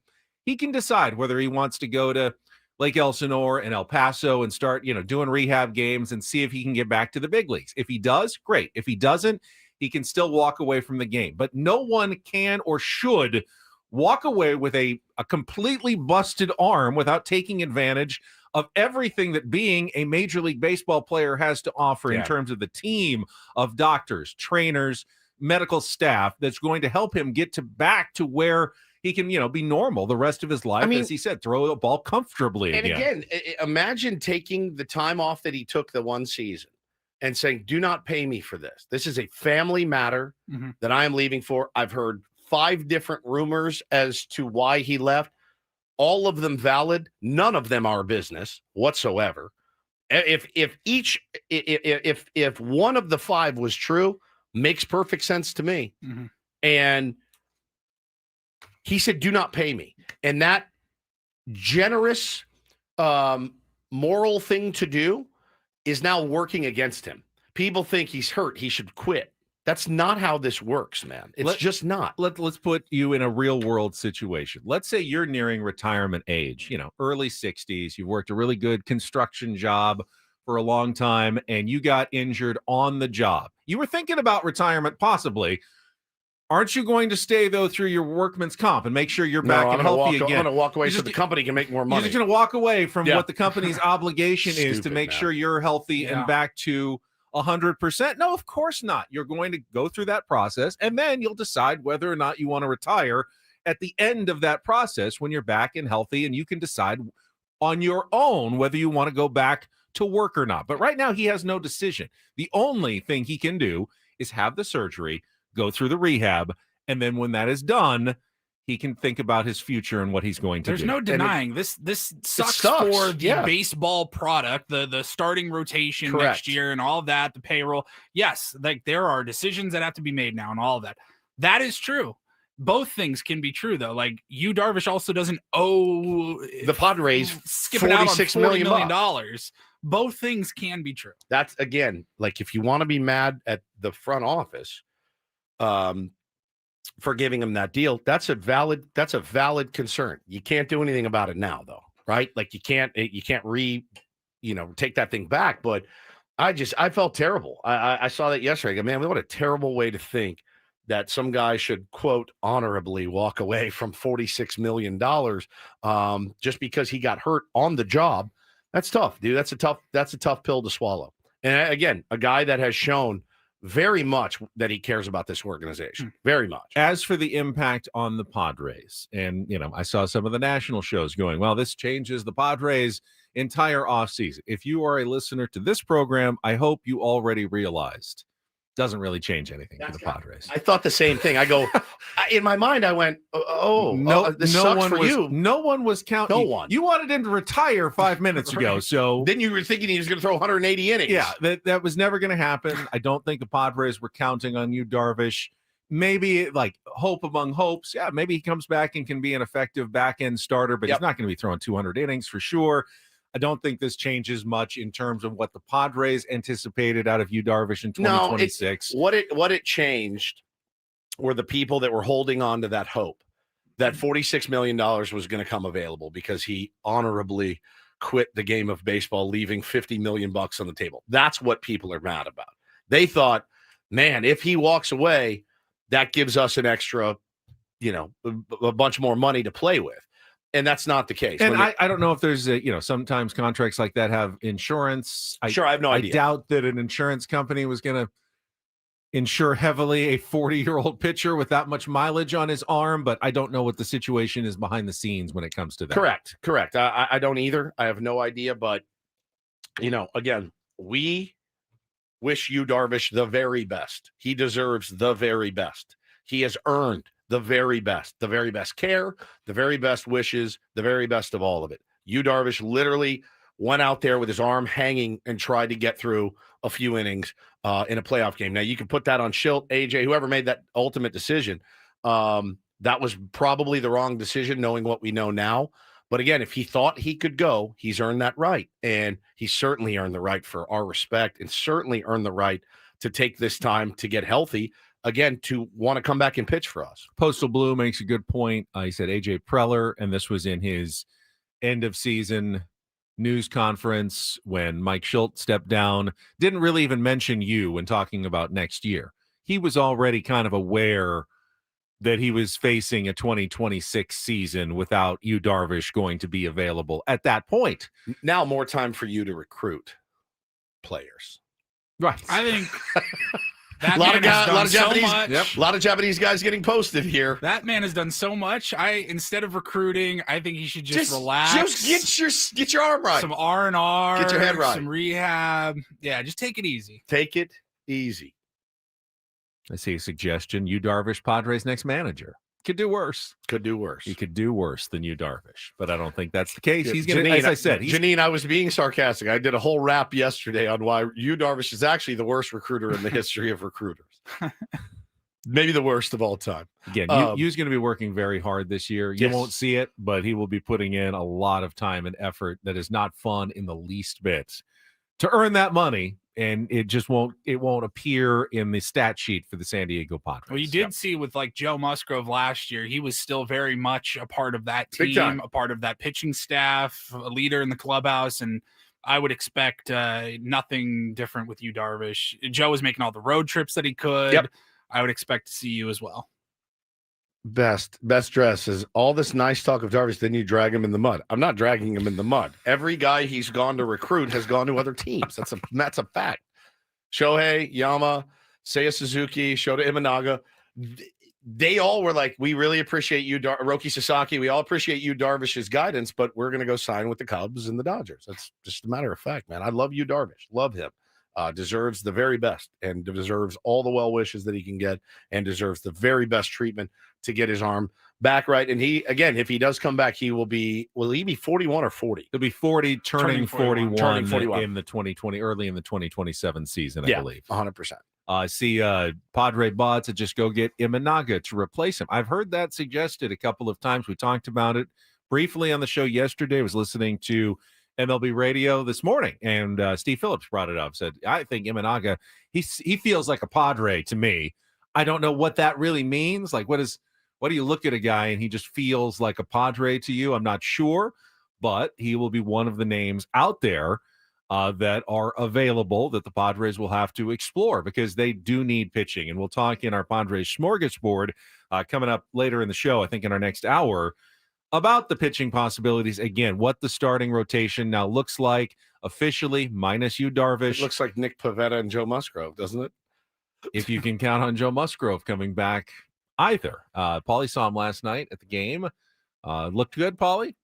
he can decide whether he wants to go to Lake Elsinore and El Paso and start, doing rehab games and see if he can get back to the big leagues. If he does, great. If he doesn't, he can still walk away from the game. But no one can or should walk away with a completely busted arm without taking advantage of everything that being a Major League Baseball player has to offer in terms of the team of doctors, trainers, medical staff that's going to help him get back to where he can, be normal the rest of his life. As he said, throw the ball comfortably and again. Imagine taking the time off that he took the one season and saying, do not pay me for this. This is a family matter that I am leaving for. I've heard 5 different rumors as to why he left. All of them valid. None of them are business whatsoever. If one of the 5 was true, makes perfect sense to me. And he said, do not pay me. And that generous, moral thing to do is now working against him. People think he's hurt. He should quit. That's not how this works, man. It's just not. Let's put you in a real world situation. Let's say you're nearing retirement age, early 60s. You've worked a really good construction job for a long time, and you got injured on the job. You were thinking about retirement, possibly. Aren't you going to stay, though, through your workman's comp and make sure you're back and healthy again? I'm going to walk away so the company can make more money. You're just going to walk away from what the company's obligation is to make sure you're healthy and back to 100%? No, of course not. You're going to go through that process, and then you'll decide whether or not you want to retire at the end of that process when you're back and healthy, and you can decide on your own whether you want to go back to work or not. But right now, he has no decision. The only thing he can do is have the surgery, go through the rehab, and then when that is done, he can think about his future and what he's going to do. There's no denying this sucks for the baseball product, the starting rotation next year and all of that, the payroll. Yes, like there are decisions that have to be made now and all of that. That is true. Both things can be true, though. Like Darvish also doesn't owe the Padres $46 million. Both things can be true. That's, again, like if you want to be mad at the front office, for giving him that deal, that's a valid concern. You can't do anything about it now, though, right? Like you can't take that thing back. But I felt terrible. I saw that yesterday. I go, man, what a terrible way to think that some guy should, quote, honorably walk away from $46 million just because he got hurt on the job. That's tough, dude. That's a tough pill to swallow. And again, a guy that has shown very much that he cares about this organization. Very much. As for the impact on the Padres, and, I saw some of the national shows going, well, this changes the Padres' entire offseason. If you are a listener to this program, I hope you already realized doesn't really change anything for the Padres. I thought the same thing. I go, in my mind, I went, this sucks for you. No one was counting. No one. You wanted him to retire 5 minutes ago. So then you were thinking he was going to throw 180 innings. Yeah, that was never going to happen. I don't think the Padres were counting on you, Darvish. Maybe like hope among hopes. Yeah, maybe he comes back and can be an effective back-end starter, but he's not going to be throwing 200 innings for sure. I don't think this changes much in terms of what the Padres anticipated out of you, Darvish, in 2026. No, what it changed were the people that were holding on to that hope that $46 million was going to come available because he honorably quit the game of baseball, leaving $50 million on the table. That's what people are mad about. They thought, man, if he walks away, that gives us an extra a bunch more money to play with. And that's not the case. And I don't know if there's sometimes contracts like that have insurance. I have no idea. I doubt that an insurance company was going to insure heavily a 40-year-old pitcher with that much mileage on his arm, but I don't know what the situation is behind the scenes when it comes to that. Correct. I don't either. I have no idea, but again, we wish Yu Darvish the very best. He deserves the very best. He has earned the very best care, the very best wishes, the very best of all of it. Yu Darvish literally went out there with his arm hanging and tried to get through a few innings in a playoff game. Now, you can put that on Schilt, AJ, whoever made that ultimate decision. That was probably the wrong decision, knowing what we know now. But again, if he thought he could go, he's earned that right. And he certainly earned the right for our respect and certainly earned the right to take this time to get healthy, again, to want to come back and pitch for us. Postal Blue makes a good point. He said AJ Preller, and this was in his end of season news conference when Mike Schilt stepped down, didn't really even mention you when talking about next year. He was already kind of aware that he was facing a 2026 season without Yu Darvish going to be available at that point. Now more time for you to recruit players. Right. I think a lot of Japanese guys getting posted here. That man has done so much. Instead of recruiting, I think he should just relax. Just get your arm right. Some R&R. Get your head right. Some rehab. Yeah, just take it easy. Take it easy. I see a suggestion. Yu Darvish, Padres' next manager. Could do worse. He could do worse than Yu Darvish, but I don't think that's the case. He's going to, as I said, Janine, I was being sarcastic. I did a whole rap yesterday on why Yu Darvish is actually the worst recruiter in the history of recruiters. Maybe the worst of all time. Again, Yu's going to be working very hard this year. You won't see it, but he will be putting in a lot of time and effort that is not fun in the least bit to earn that money. And it won't appear in the stat sheet for the San Diego Padres. Well, you did see with like Joe Musgrove last year, he was still very much a part of that team, a part of that pitching staff, a leader in the clubhouse. And I would expect nothing different with Yu Darvish. Joe was making all the road trips that he could. Yep. I would expect to see you as well. Best dress is all this nice talk of Darvish, then you drag him in the mud. I'm not dragging him in the mud. Every guy he's gone to recruit has gone to other teams. That's a fact. Shohei, Yama, Seiya Suzuki, Shota Imanaga, they all were like, we really appreciate you, Roki Sasaki. We all appreciate Yu Darvish's guidance, but we're going to go sign with the Cubs and the Dodgers. That's just a matter of fact, man. I love Yu Darvish. Love him. Deserves the very best and deserves all the well wishes that he can get and deserves the very best treatment to get his arm back right. And he, again, if he does come back, will he be 41 or 40? He'll be 40, turning 41 in the 2020, early in the 2027 season, I believe. 100%. See Padre Bot to just go get Imanaga to replace him. I've heard that suggested a couple of times. We talked about it briefly on the show yesterday. I was listening to MLB Radio this morning, and Steve Phillips brought it up. Said, I think Imanaga, he feels like a Padre to me. I don't know what that really means. Like, what do you look at a guy and he just feels like a Padre to you? I'm not sure, but he will be one of the names out there that are available that the Padres will have to explore because they do need pitching. And we'll talk in our Padres smorgasbord coming up later in the show, I think in our next hour, about the pitching possibilities. Again, what the starting rotation now looks like officially, minus Yu Darvish. It looks like Nick Pivetta and Joe Musgrove, doesn't it? If you can count on Joe Musgrove coming back either. Paulie saw him last night at the game. Looked good, Paulie?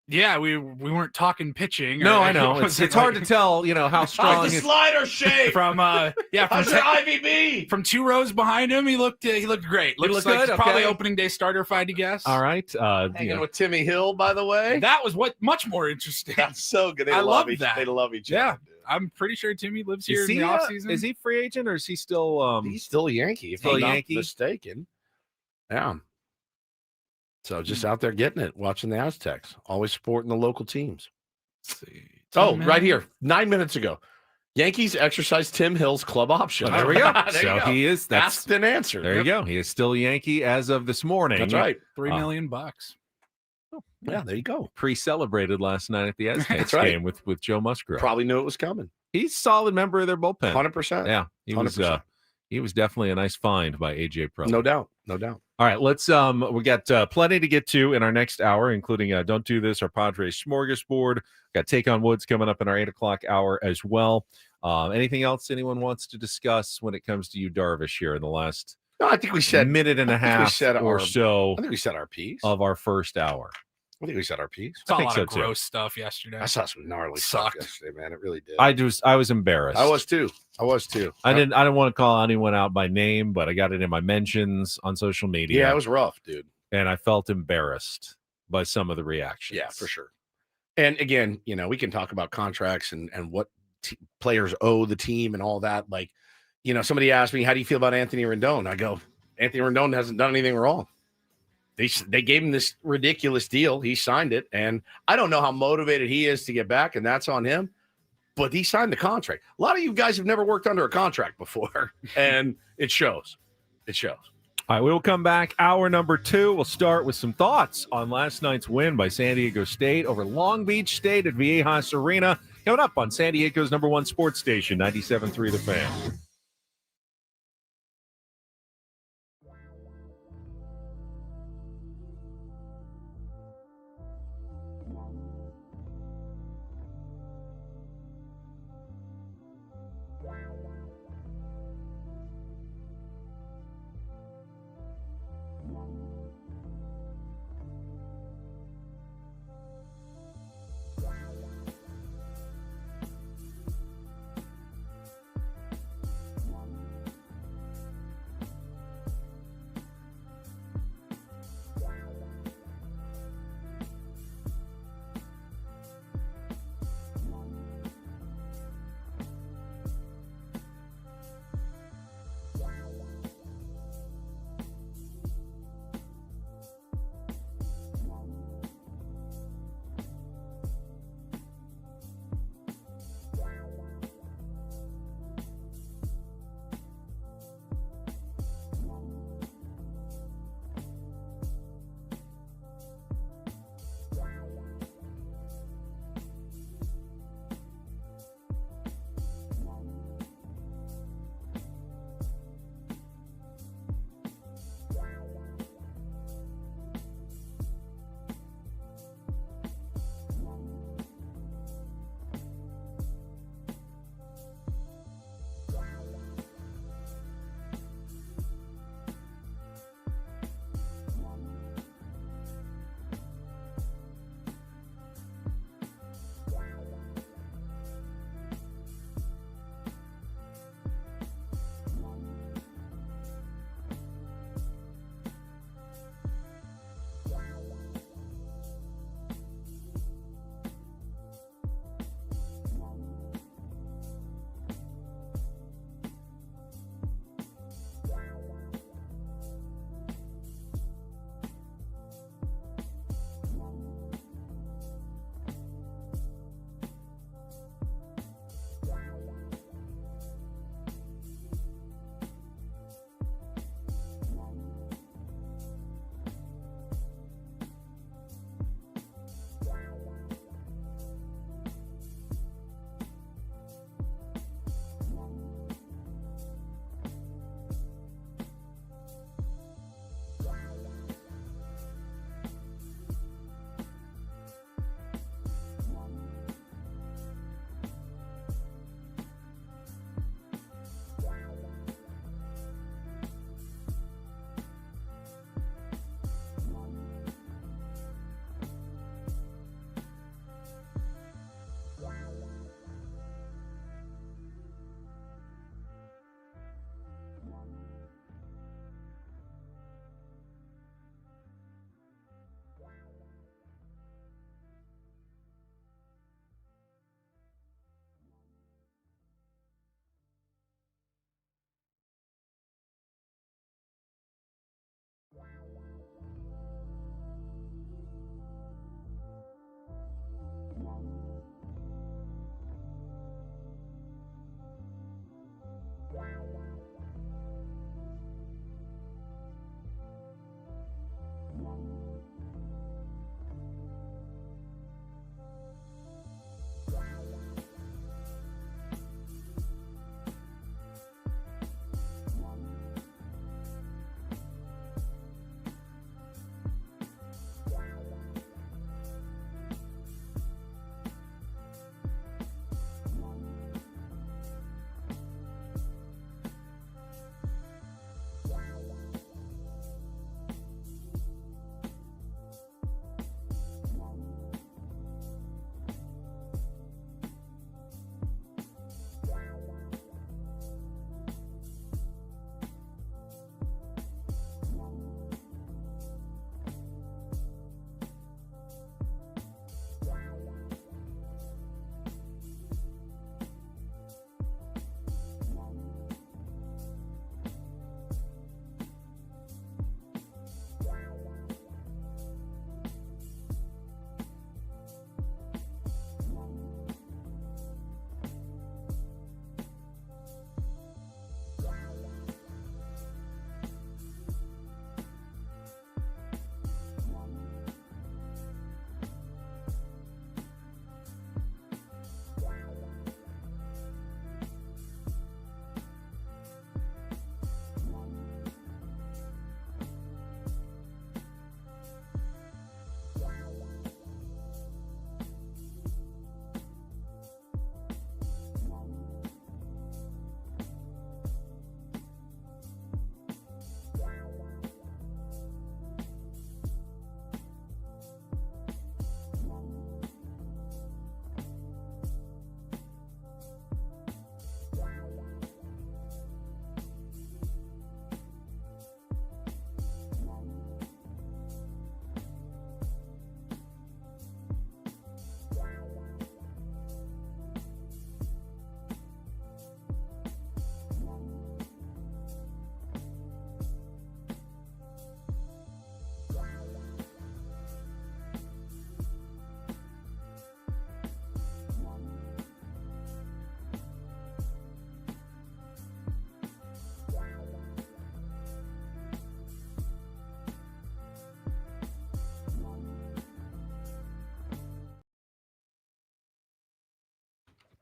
Yeah, we weren't talking pitching. No, I know. It's hard to tell, how strong. How's the slider shape? From how's your IVB? From 2 rows behind him, he looked great. Looks like good? Probably opening day starter, if I had to guess. All right. Hanging with Timmy Hill, by the way. That was much more interesting. That's so good. I love that. They love each other. Yeah, I'm pretty sure Timmy lives here in the offseason. Is he free agent or is he still? He's still a Yankee, if I'm not mistaken. Yeah. So just out there getting it, watching the Aztecs, always supporting the local teams. Let's see. Right here, 9 minutes ago, Yankees exercised Tim Hill's club option. There we go. So he is. That's asked and answered. There you go. He is still a Yankee as of this morning. That's right. $3 million. Yeah, there you go. Pre-celebrated last night at the Aztecs game with Joe Musgrove. Probably knew it was coming. He's a solid member of their bullpen. 100%. Yeah, he 100%. He was definitely a nice find by AJ Preller. No doubt. No doubt. All right, let's we got plenty to get to in our next hour, including Don't Do This, our Padres smorgasbord. Got Take on Woods coming up in our 8 o'clock hour as well. Anything else anyone wants to discuss when it comes to you, Darvish, here in the last I think we said minute and a half or so I think we said our piece of our first hour? I think we said our piece. Saw I think a lot so of gross stuff yesterday. I saw some gnarly stuff yesterday, man. It really did. I was embarrassed. I was too. I didn't want to call anyone out by name, but I got it in my mentions on social media. Yeah, it was rough, dude. And I felt embarrassed by some of the reactions. Yeah, for sure. And again, we can talk about contracts and what players owe the team and all that. Like, somebody asked me, how do you feel about Anthony Rendon? I go, Anthony Rendon hasn't done anything wrong. They gave him this ridiculous deal. He signed it. And I don't know how motivated he is to get back, and that's on him. But he signed the contract. A lot of you guys have never worked under a contract before, and it shows. It shows. All right, we will come back. Hour number 2. We'll start with some thoughts on last night's win by San Diego State over Long Beach State at Viejas Arena. Coming up on San Diego's #1 sports station, 97.3 The Fan.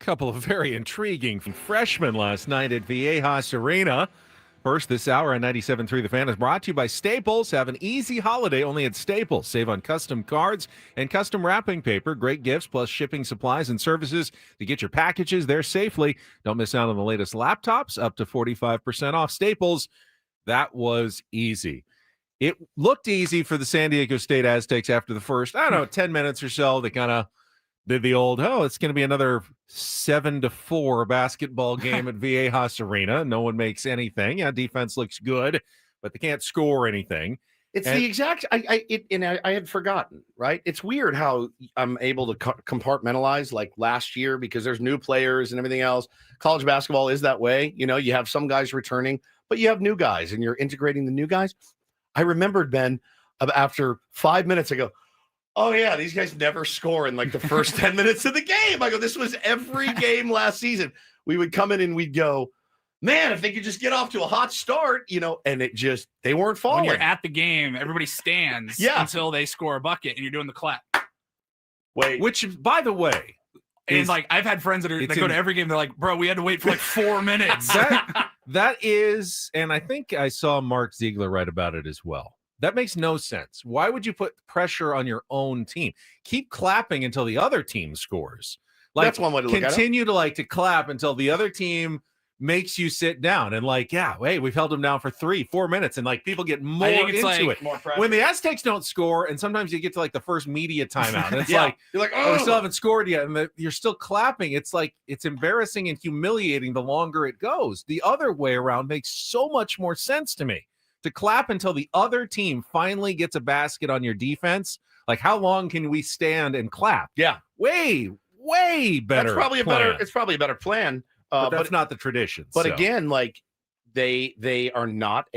Couple of very intriguing freshmen last night at Viejas Arena. First this hour on 97.3 The Fan is brought to you by Staples. Have an easy holiday only at Staples. Save on custom cards and custom wrapping paper. Great gifts plus shipping supplies and services to get your packages there safely. Don't miss out on the latest laptops, up to 45% off. Staples, that was easy. It looked easy for the San Diego State Aztecs after the first, 10 minutes or so. They kind of did the old, it's going to be another 7-4 basketball game at Viejas Arena. No one makes anything. Yeah, defense looks good, but they can't score anything. It's the exact. I had forgotten. Right? It's weird how I'm able to compartmentalize like last year because there's new players and everything else. College basketball is that way. You know, you have some guys returning, but you have new guys, and you're integrating the new guys. I remembered, Ben, after 5 minutes ago. Oh, yeah, these guys never score in like the first 10 minutes of the game. I go, this was every game last season. We would come in and we'd go, man, if they could just get off to a hot start, and they weren't falling. When you're at the game, everybody stands until they score a bucket and you're doing the clap. Wait. Which, by the way, and like I've had friends that go to every game. They're like, bro, we had to wait for like 4 minutes. That is, and I think I saw Mark Ziegler write about it as well. That makes no sense. Why would you put pressure on your own team? Keep clapping until the other team scores. Like, that's one way to look at it. Continue to clap until the other team makes you sit down and hey, we've held them down for 3-4 minutes, and people get more into it. When the Aztecs don't score, and sometimes you get to the first media timeout, and it's you're like, oh, we still haven't scored yet, and you're still clapping. It's it's embarrassing and humiliating the longer it goes. The other way around makes so much more sense to me. To clap until the other team finally gets a basket on your defense. How long can we stand and clap? Yeah. Way better. That's probably plan. It's probably a better plan. But that's not the tradition. But again, they are not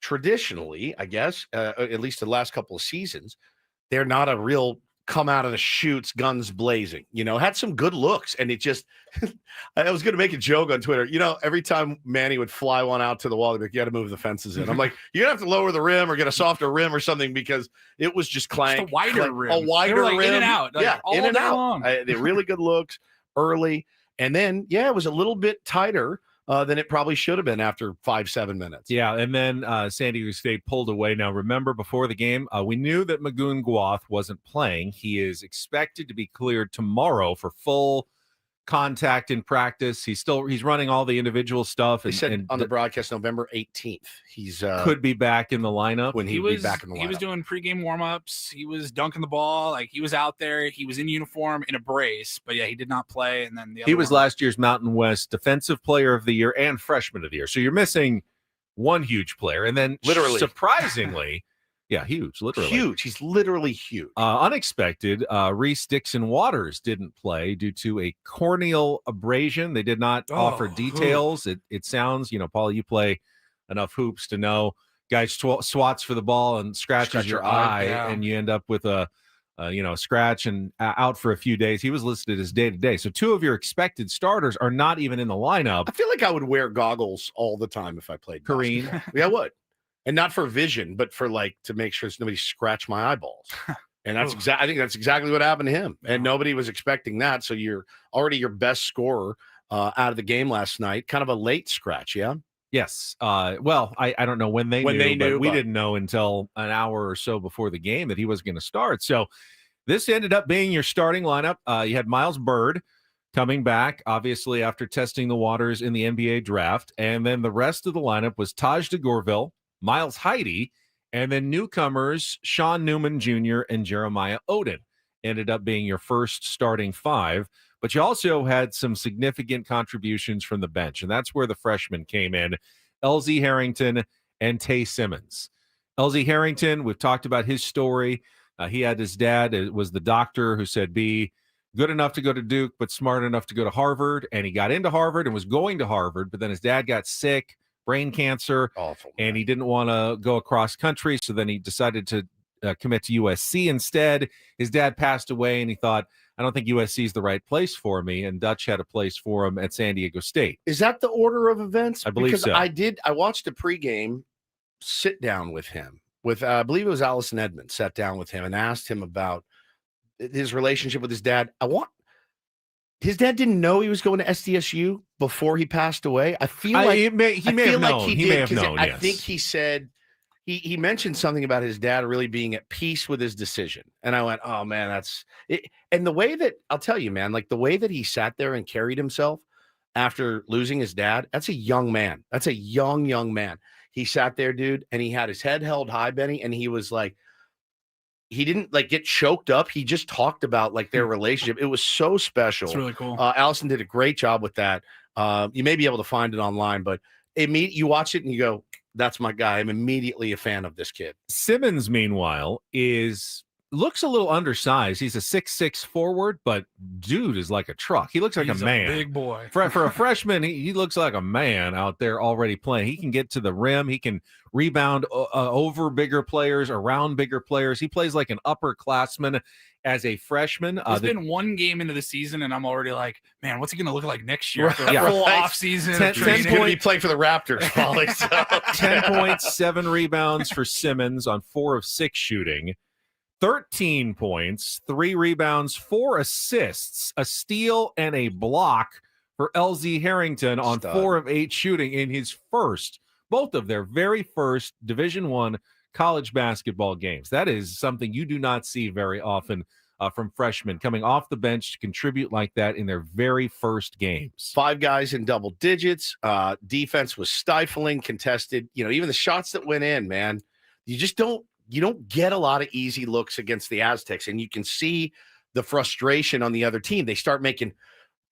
traditionally, I guess, at least the last couple of seasons, they're not a real come out of the chutes, guns blazing, had some good looks. And it just, I was going to make a joke on Twitter. Every time Manny would fly one out to the wall, you got to move the fences in. I'm like, you're going to have to lower the rim or get a softer rim or something because it was just clank. Just a wider rim. A wider rim. In and out. In and out. They're really good looks early. And then, it was a little bit tighter than it probably should have been after 5-7 minutes. Yeah, and then San Diego State pulled away. Now, remember, before the game, we knew that Magoon Guath wasn't playing. He is expected to be cleared tomorrow for full contact in practice. He's running all the individual stuff. He said on the broadcast November 18th. He's could be back in the lineup. When he was back in the lineup. He was doing pregame warm-ups. He was dunking the ball. He was out there. He was in uniform in a brace. But, he did not play. And then he was last year's Mountain West Defensive Player of the Year and Freshman of the Year. So you're missing one huge player. And then literally, surprisingly, huge, literally. Huge. He's literally huge. Unexpected, Reese Dixon Waters didn't play due to a corneal abrasion. They did not offer details. It sounds, Paul, you play enough hoops to know guy swats for the ball and scratches your eye, and you end up with a scratch and out for a few days. He was listed as day-to-day. So 2 of your expected starters are not even in the lineup. I feel like I would wear goggles all the time if I played Kareem. Yeah, I would. And not for vision, but for to make sure nobody scratch my eyeballs. And that's I think that's exactly what happened to him. And nobody was expecting that. So you're already your best scorer out of the game last night. Kind of a late scratch, yeah? Yes. Well, I don't know when they knew, but we didn't know until an hour or so before the game that he was going to start. So this ended up being your starting lineup. You had Miles Byrd coming back, obviously, after testing the waters in the NBA draft. And then the rest of the lineup was Taj DeGorville, Miles Heide, and then newcomers Sean Newman Jr. and Jeremiah Oden ended up being your first starting 5. But you also had some significant contributions from the bench, and that's where the freshmen came in, LZ Harrington and Tay Simmons. LZ Harrington, we've talked about his story. He had his dad, was the doctor who said, be good enough to go to Duke, but smart enough to go to Harvard. And he got into Harvard and was going to Harvard, but then his dad got sick, brain cancer. Awful, and he didn't want to go across country. So then he decided to commit to USC instead. His dad passed away, and he thought, I don't think USC is the right place for me. And Dutch had a place for him at San Diego State. Is that the order of events? I believe so. I watched a pregame sit down with him. I believe it was Allison Edmonds sat down with him and asked him about his relationship with his dad. his dad didn't know he was going to SDSU before he passed away. I feel like he may have known. He may have known. I think he said he mentioned something about his dad really being at peace with his decision, and I went, "Oh man, that's it." And the way that I'll tell you, man, like the way that he sat there and carried himself after losing his dad, that's a young man. That's a young man. He sat there, dude, and he had his head held high, Benny, and he was like. He didn't like get choked up. He just talked about like their relationship. It was so special. It's really cool. Allison did a great job with that. You may be able to find it online, but you watch it and you go, that's my guy. I'm immediately a fan of this kid. Simmons, meanwhile, looks a little undersized. He's a 6'6" forward, but dude is like a truck. He looks like He's a man. Big boy. For a freshman, he looks like a man out there already playing. He can get to the rim. He can rebound over bigger players, around bigger players. He plays like an upperclassman as a freshman. There's been one game into the season, and I'm already like, man, what's he going to look like next year? Right, full right. off season. 10 points. He's going to be playing for the Raptors, probably. So. 10 points, 7 rebounds for Simmons on 4 of 6 shooting. 13 points, 3 rebounds, 4 assists, a steal, and a block for LZ Harrington on 4 of 8 shooting in his both of their very first Division I college basketball games. That is something you do not see very often from freshmen coming off the bench to contribute like that in their very first games. 5 guys in double digits. Defense was stifling, contested. Even the shots that went in, man, you don't get a lot of easy looks against the Aztecs, and you can see the frustration on the other team. They start making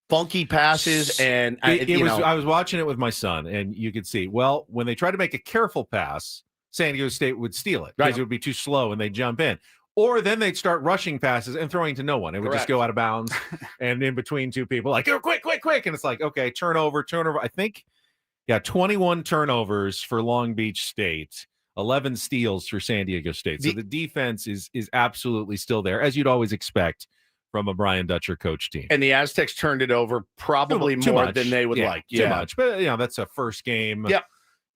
funky passes, and I was watching it with my son, and you could see, well, when they try to make a careful pass, San Diego State would steal it because it would be too slow and they'd jump in. Or then they'd start rushing passes and throwing to no one. It would just go out of bounds and in between two people, like, oh, quick. And it's like, okay, turnover. I think, 21 turnovers for Long Beach State. 11 steals for San Diego State. So the defense is absolutely still there, as you'd always expect from a Brian Dutcher coach team. And the Aztecs turned it over probably too more much. than they would like. Too much. But, that's a first game. Yep.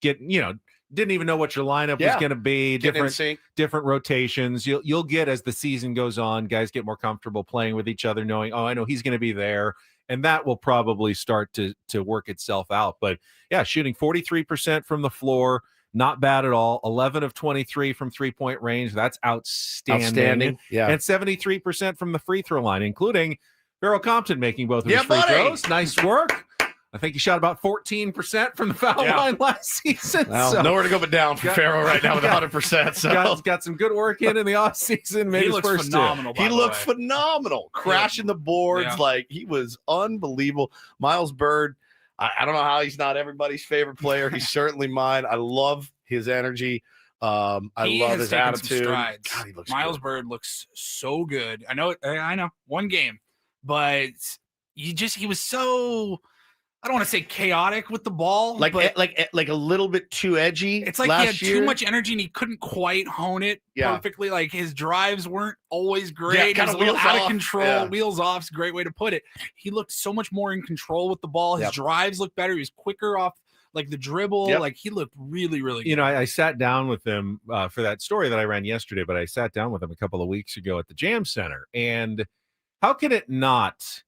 Didn't even know what your lineup was going to be. Different rotations. You'll get, as the season goes on, guys get more comfortable playing with each other, knowing, I know he's going to be there. And that will probably start to work itself out. But, shooting 43% from the floor. Not bad at all. 11 of 23 from three-point range. That's outstanding. Yeah. And 73% from the free throw line, including Farrell Compton making both of his free throws. Nice work. I think he shot about 14% from the foul line last season. Well, nowhere to go but down for Farrell right now with 100%. So got some good work in the offseason. He looks phenomenal. He looked phenomenal. Crashing the boards. Like, he was unbelievable. Miles Bird, I don't know how he's not everybody's favorite player. He's certainly mine. I love his energy. I love his attitude. God, he looks Miles good. Bird looks so good. I know. One game, but he was so. I don't want to say chaotic with the ball, like a little bit too edgy. It's like he had too much energy and he couldn't quite hone it perfectly. Like, his drives weren't always great. Kind of of wheels out off. of control. Yeah. Wheels off is a great way to put it. He looked so much more in control with the ball. His drives looked better. He was quicker off like the dribble. Like, he looked really, really good. I sat down with him for that story that I ran yesterday, but I sat down with him a couple of weeks ago at the Jam Center. And how can it not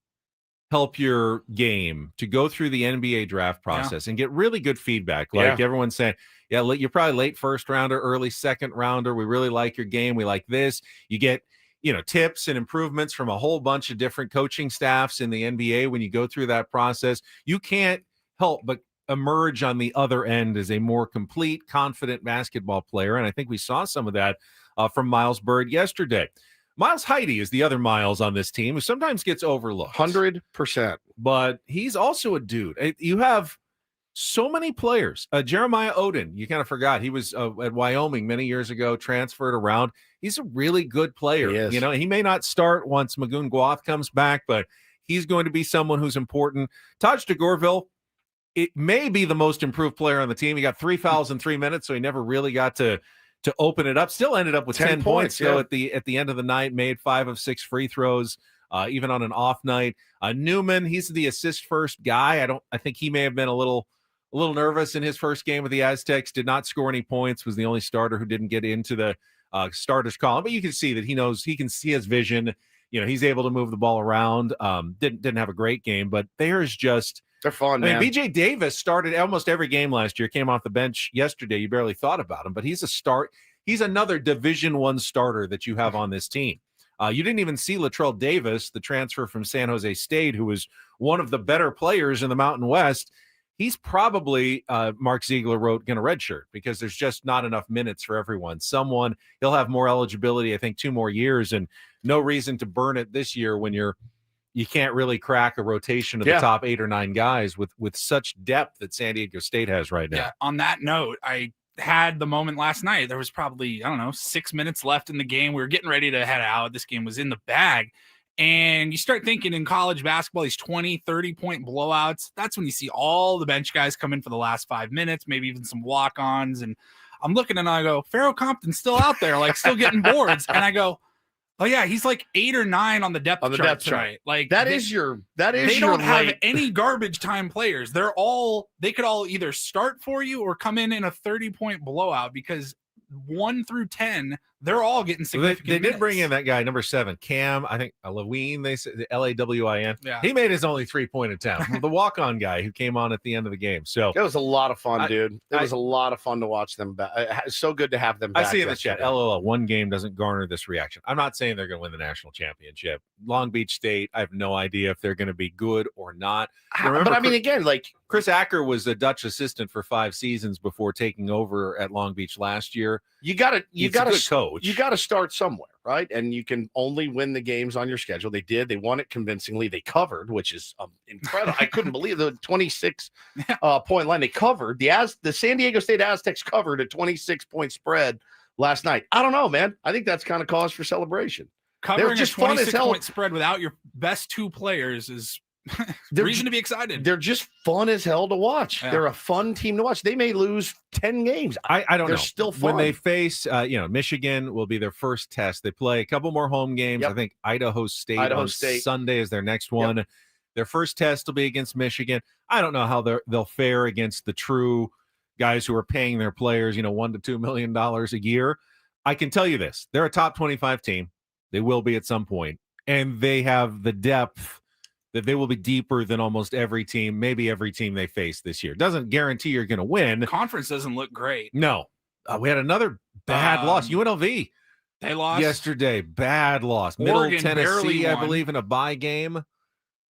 help your game to go through the NBA draft process and get really good feedback? Like, everyone's saying, you're probably late first rounder, early second rounder. We really like your game. We like this. You get, tips and improvements from a whole bunch of different coaching staffs in the NBA. When you go through that process, you can't help but emerge on the other end as a more complete, confident basketball player. And I think we saw some of that from Miles Bird yesterday. Miles Heide is the other Miles on this team who sometimes gets overlooked. 100%. But he's also a dude. You have so many players. Jeremiah Oden, you kind of forgot. He was at Wyoming many years ago, transferred around. He's a really good player. He is. He may not start once Magoon Guath comes back, but he's going to be someone who's important. Taj DeGorville, it may be the most improved player on the team. He got 3 fouls in 3 minutes, so he never really got to open it up. Still ended up with 10 points though at the end of the night, made 5 of 6 free throws, even on an off night. Newman, he's the assist first guy. I think he may have been a little nervous in his first game with the Aztecs, did not score any points, was the only starter who didn't get into the starters column. But you can see that he knows, he can see his vision. he's able to move the ball around. Didn't have a great game, but they're fun, I man. mean, BJ Davis started almost every game last year, came off the bench yesterday. You barely thought about him, but he's a start. He's another Division I starter that you have on this team. You didn't even see Latrell Davis, the transfer from San Jose State, who was one of the better players in the Mountain West. He's probably, Mark Ziegler wrote, going to redshirt because there's just not enough minutes for everyone. He'll have more eligibility, I think 2 more years, and no reason to burn it this year when you can't really crack a rotation of the top 8 or 9 guys with such depth that San Diego State has right now. Yeah, on that note, I had the moment last night. There was probably, 6 minutes left in the game. We were getting ready to head out. This game was in the bag. And you start thinking in college basketball, these 20, 30-point blowouts, that's when you see all the bench guys come in for the last 5 minutes, maybe even some walk-ons. And I'm looking and I go, Pharaoh Compton's still out there, like still getting boards. And I go, oh yeah, he's like 8 or 9 on the depth chart tonight. Like they don't have any garbage time players. They could all either start for you or come in a 30-point blowout because 1 through 10, they're all getting significant. They did bring in that guy, number 7, Cam. I think Lewin. They said the Lawin. Yeah, he made his only 3-point attempt. The walk-on guy who came on at the end of the game. So it was a lot of fun, dude. It was a lot of fun to watch them back. It's so good to have them back. I see in the chat, LOL, one game doesn't garner this reaction. I'm not saying they're going to win the national championship. Long Beach State, I have no idea if they're going to be good or not. But I mean, again, like Chris Acker was a Dutch assistant for 5 seasons before taking over at Long Beach last year. You got to coach. You got to start somewhere, right? And you can only win the games on your schedule. They did. They won it convincingly. They covered, which is incredible. I couldn't believe the 26 point line they covered. The San Diego State Aztecs covered a 26-point spread last night. I don't know, man. I think that's kind of cause for celebration. Covering just a 26-point spread without your best 2 players is reason to be excited. They're just fun as hell to watch. Yeah. They're a fun team to watch. They may lose 10 games. I don't know. They're still fun. When they face, Michigan will be their first test. They play a couple more home games. Yep. I think Idaho State Sunday is their next one. Yep. Their first test will be against Michigan. I don't know how they'll fare against the true guys who are paying their players, $1 to $2 million a year. I can tell you this. They're a top 25 team. They will be at some point. And they have the depth that they will be deeper than almost every team, maybe every team they face this year. Doesn't guarantee you're going to win. The conference doesn't look great. No. We had another bad loss. UNLV. They lost yesterday. Bad loss. Oregon Middle Tennessee, I won. believe, in a bye game.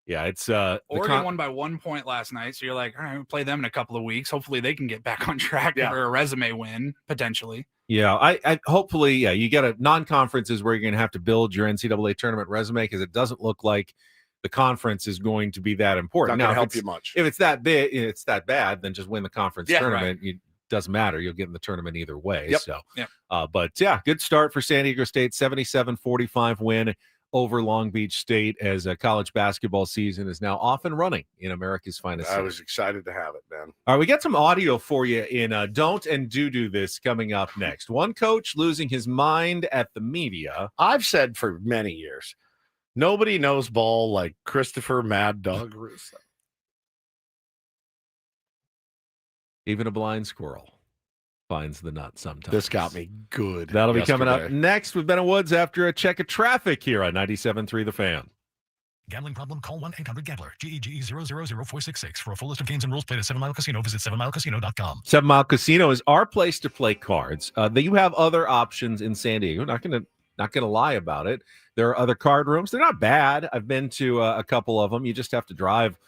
Yeah, it's Oregon won by 1 point last night. So you're like, all right, we'll play them in a couple of weeks. Hopefully they can get back on track for a resume win, potentially. Yeah, I hopefully, you get a non-conferences where you're going to have to build your NCAA tournament resume because it doesn't look like the conference is going to be that important. Not going to help you much. If it's that big, it's that bad, then just win the conference tournament. Right. It doesn't matter. You'll get in the tournament either way. Yep. So, yep. But yeah, good start for San Diego State. 77-45 win over Long Beach State as a college basketball season is now off and running in America's finest city. I was excited to have it, man. All right, we got some audio for you in Don't and Do This coming up next. One coach losing his mind at the media. I've said for many years, nobody knows ball like Christopher Mad Dog Russo. Even a blind squirrel finds the nut sometimes. This got me good. That'll be coming up next with Ben Woods after a check of traffic here on 97.3 The Fan. Gambling problem? Call 1-800-GAMBLER. GEGE 0000466. For a full list of games and rules, play at 7 Mile Casino. Visit 7milecasino.com. 7 Mile Casino is our place to play cards. You have other options in San Diego. Not gonna lie about it. There are other card rooms. They're not bad. I've been to a couple of them. You just have to drive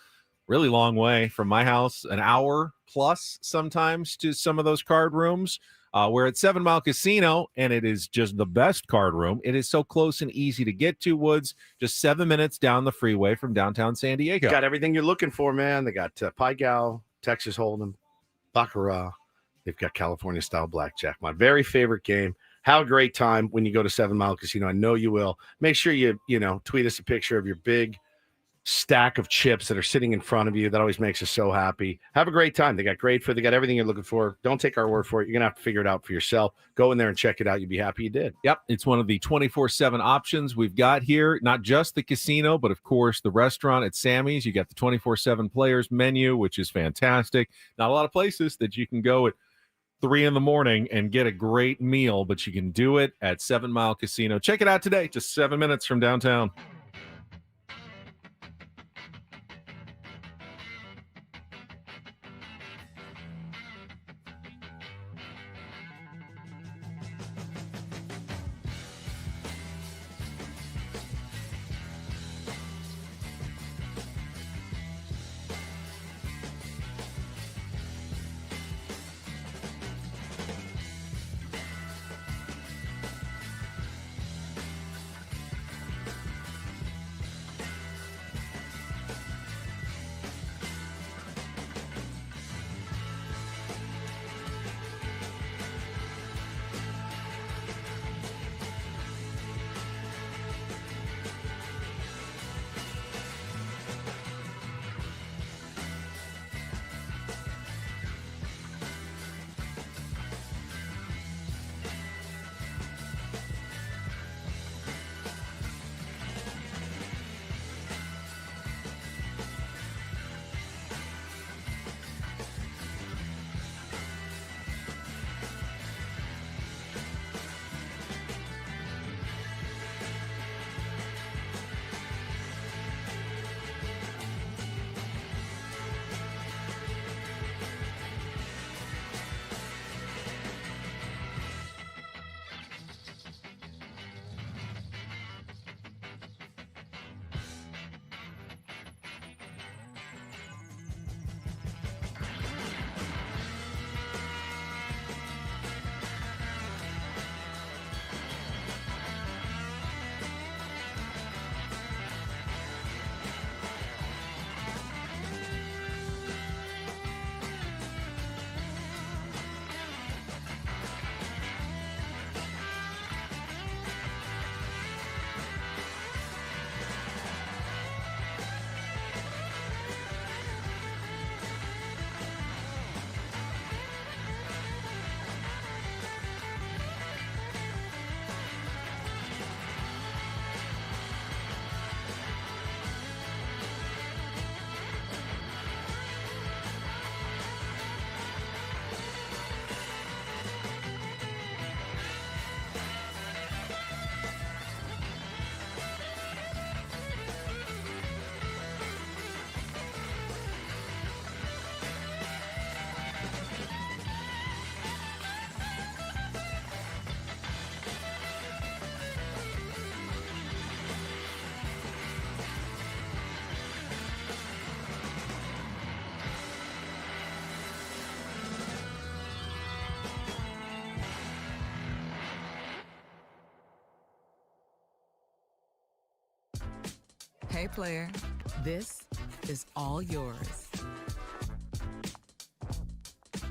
really long way from my house, an hour plus sometimes to some of those card rooms. We're at 7 Mile Casino, and it is just the best card room. It is so close and easy to get to, Woods, just 7 minutes down the freeway from downtown San Diego. Got everything you're looking for, man. They got Pai Gow, Texas Hold'em, Baccarat. They've got California-style blackjack. My very favorite game. Have a great time when you go to 7 Mile Casino. I know you will. Make sure you tweet us a picture of your big stack of chips that are sitting in front of you. That always makes us so happy. Have a great time. They got great food. They got everything you're looking for. Don't take our word for it. You're going to have to figure it out for yourself. Go in there and check it out. You'll be happy you did. Yep. It's one of the 24/7 options we've got here. Not just the casino, but of course the restaurant at Sammy's. You got the 24/7 players menu, which is fantastic. Not a lot of places that you can go at 3 in the morning and get a great meal, but you can do it at 7 Mile Casino. Check it out today, just 7 minutes from downtown. Hey, player, this is all yours.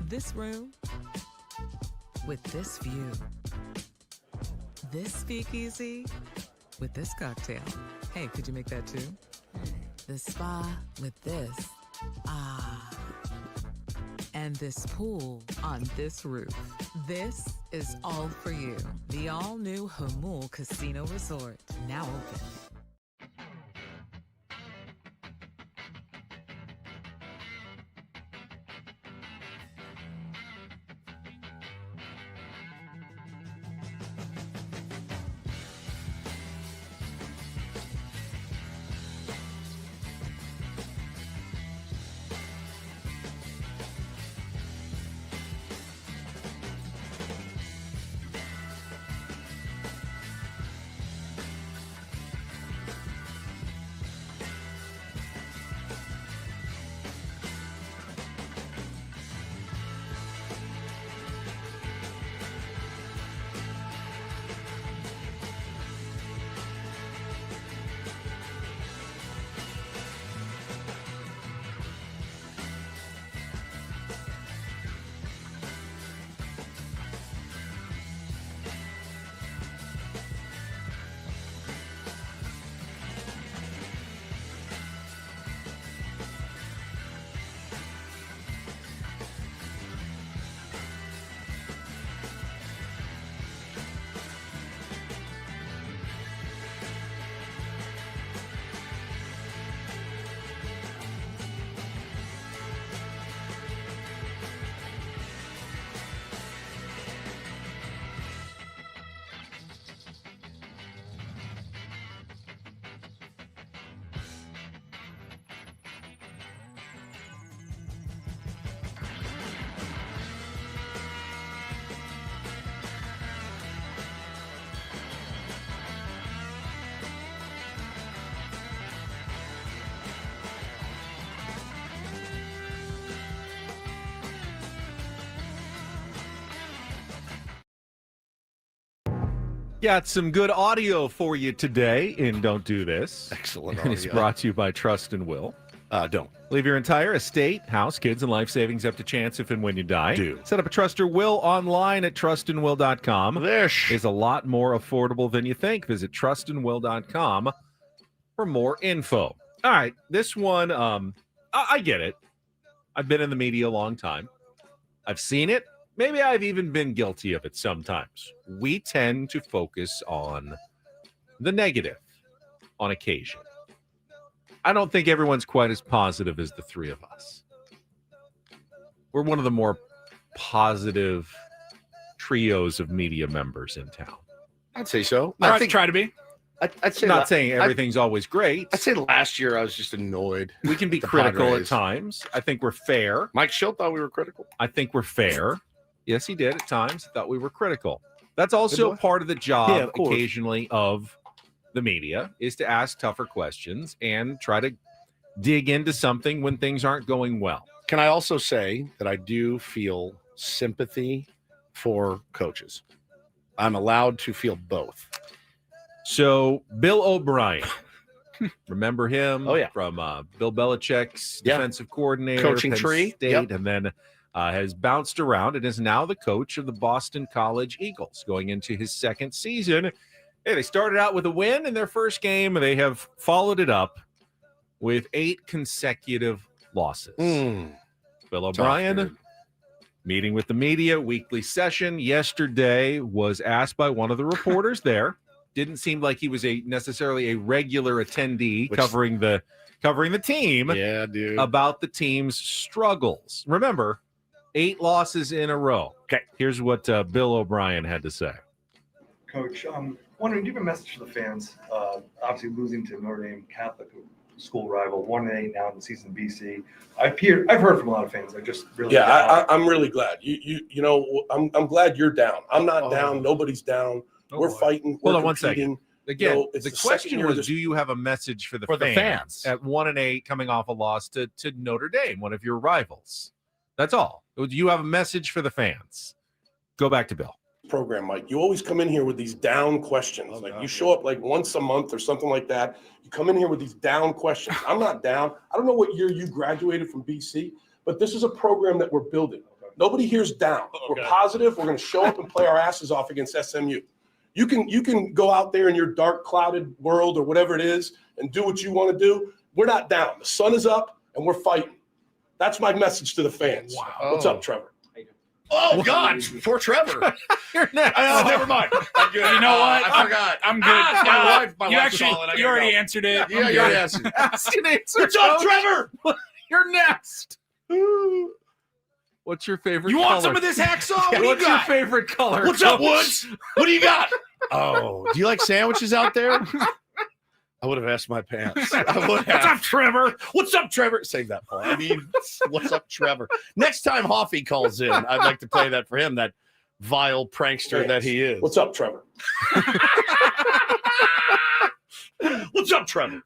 This room with this view. This speakeasy with this cocktail. Hey, could you make that too? The spa with this. Ah. And this pool on this roof. This is all for you. The all-new Hamul Casino Resort, now open. Got some good audio for you today in Don't Do This. Excellent And it's brought to you by Trust and Will. Don't. Leave your entire estate, house, kids, and life savings up to chance if and when you die. Do. Set up a Trust or Will online at trustandwill.com. This is a lot more affordable than you think. Visit trustandwill.com for more info. All right, this one, I get it. I've been in the media a long time. I've seen it. Maybe I've even been guilty of it sometimes. We tend to focus on the negative on occasion. I don't think everyone's quite as positive as the three of us. We're one of the more positive trios of media members in town. I'd say so. I think try to be. I'd say not saying everything's always great. I'd say last year I was just annoyed. We can be critical at times. I think we're fair. Mike Schill thought we were critical. I think we're fair. Yes, he did at times. Thought we were critical. That's also part of the job occasionally of the media is to ask tougher questions and try to dig into something when things aren't going well. Can I also say that I do feel sympathy for coaches? I'm allowed to feel both. So Bill O'Brien, remember him? Oh, yeah. From Bill Belichick's defensive coordinator, coaching Penn tree, State, and then has bounced around and is now the coach of the Boston College Eagles going into his second season. Hey, they started out with a win in their first game, and they have followed it up with 8 consecutive losses. Bill O'Brien, meeting with the media, weekly session yesterday, was asked by one of the reporters there. Didn't seem like he was necessarily a regular attendee covering the team. Yeah, dude. About the team's struggles. Remember, 8 losses in a row. Okay, here's what Bill O'Brien had to say. Coach, wondering, do you have a message to the fans? Obviously, losing to Notre Dame Catholic school rival, 1-8 now in the season in BC. I've heard from a lot of fans. I just really I'm really glad. You know, I'm glad you're down. I'm not down. Nobody's down. We're fighting. Hold on competing. 1 second. Again, You know, the question was, do you have a message for the fans at 1-8 coming off a loss to Notre Dame, one of your rivals? That's all. Do you have a message for the fans? Go back to Bill. Program, Mike. You always come in here with these down questions. You show up like once a month or something like that. You come in here with these down questions. I'm not down. I don't know what year you graduated from BC, but this is a program that we're building. Nobody here's down. We're positive. We're going to show up and play our asses off against SMU. You can go out there in your dark, clouded world or whatever it is and do what you want to do. We're not down. The sun is up and we're fighting. That's my message to the fans. Wow. What's up, Trevor? Oh, God, poor Trevor. You're next. Never mind. I'm good. You know what? I forgot. I'm good. My You wife actually, calling. I you gotta already go. answered it. Yeah, you already answered. Ask and answer. What's up, Trevor? You're next. What's your favorite You color? want some of this hacksaw? What do you What's your got? favorite color? What's up, Woods? What do you got? Oh, do you like sandwiches out there? I would have asked my pants. I would have. What's up, Trevor? What's up, Trevor? Save that part. I mean, what's up, Trevor? Next time Hoffy calls in, I'd like to play that for him, that vile prankster that he is. What's up, Trevor? What's up, Trevor?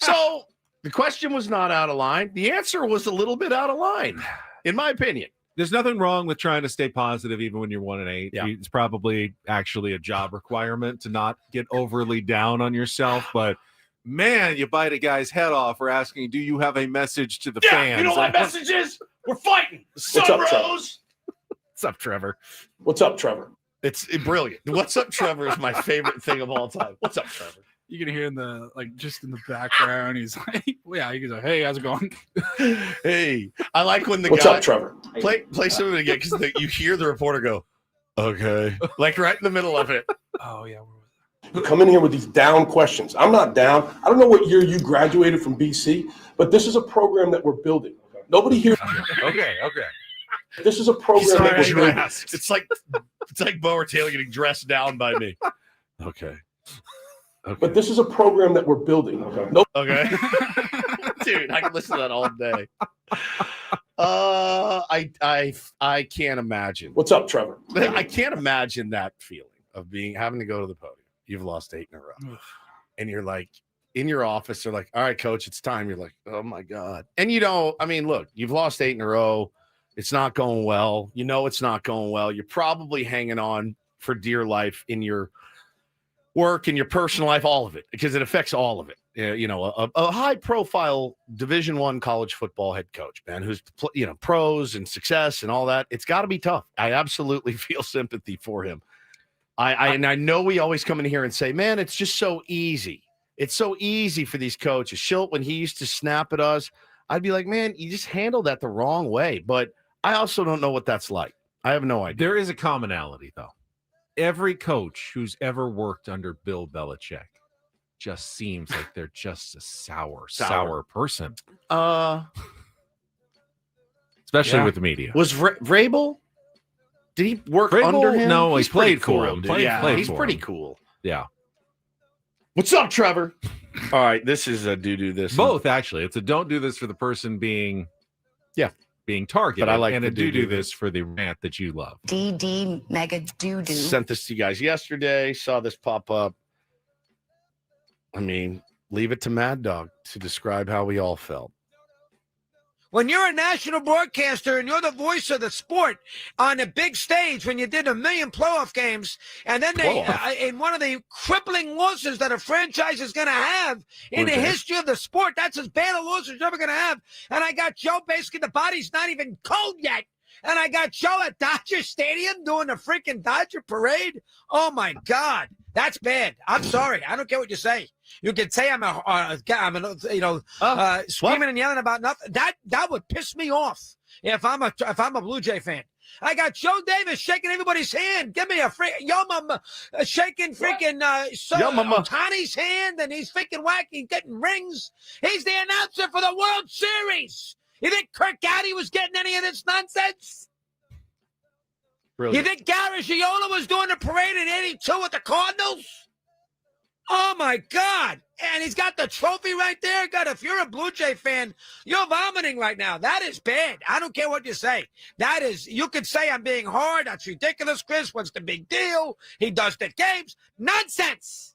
So the question was not out of line. The answer was a little bit out of line, in my opinion. There's nothing wrong with trying to stay positive even when you're 1-8. Yeah. It's probably actually a job requirement to not get overly down on yourself. But man, you bite a guy's head off for asking, do you have a message to the fans? You know what my message is? We're fighting. The sun What's up, Trevor? rose. What's up, Trevor? What's up, Trevor? It's brilliant. What's up, Trevor is my favorite thing of all time. What's up, Trevor? You can hear in the just in the background. He's like, yeah. He goes, like, hey, how's it going? Hey, I like when the What's guy up, Trevor? play some of it again because you hear the reporter go, okay, like right in the middle of it. Oh yeah. You come in here with these down questions. I'm not down. I don't know what year you graduated from BC, but this is a program that we're building. Nobody here. Okay. This is a program that we're building. It's like Bo or Taylor getting dressed down by me. Okay. But this is a program that we're building. Okay. Dude, I can listen to that all day. I can't imagine. What's up, Trevor? I can't imagine that feeling of having to go to the podium. You've lost 8 in a row. And you're like in your office, they're like, all right, coach, it's time. You're like, oh my God. And look, you've lost 8 in a row. It's not going well. You know it's not going well. You're probably hanging on for dear life in your work and your personal life, all of it, because it affects all of it. A high-profile Division I college football head coach, man, who's pros and success and all that. It's got to be tough. I absolutely feel sympathy for him. I know we always come in here and say, man, it's just so easy. It's so easy for these coaches. Schilt, when he used to snap at us, I'd be like, man, you just handled that the wrong way. But I also don't know what that's like. I have no idea. There is a commonality, though. Every coach who's ever worked under Bill Belichick just seems like they're just a sour person. Especially with the media. Was Vrabel? Did he work under him? No, he played for him. He's pretty cool. Yeah. What's up, Trevor? All right, this is a do this. Both, actually. It's a don't do this for the person being targeted. But I like and the a do this for the rant that you love. DD mega doo-doo. Sent this to you guys yesterday. Saw this pop up. I mean, leave it to Mad Dog to describe how we all felt. When you're a national broadcaster and you're the voice of the sport on a big stage, when you did 1 million playoff games, and then in one of the crippling losses that a franchise is going to have in the history of the sport, that's as bad a loss as you're ever going to have. And I got Joe, basically the body's not even cold yet. And I got Joe at Dodger Stadium doing the freaking Dodger parade. Oh my God, that's bad. I'm sorry. I don't care what you say. You can say I'm screaming and yelling about nothing. That would piss me off if I'm a Blue Jay fan. I got Joe Davis shaking everybody's hand. Give me a shaking freaking Otani's hand, and he's freaking wacky, getting rings. He's the announcer for the World Series. You think Kirk Gowdy was getting any of this nonsense? Brilliant. You think Garagiola was doing the parade in '82 with the Cardinals? Oh, my God. And he's got the trophy right there. God, if you're a Blue Jay fan, you're vomiting right now. That is bad. I don't care what you say. That is, you could say I'm being hard. That's ridiculous, Chris. What's the big deal? He does the games. Nonsense.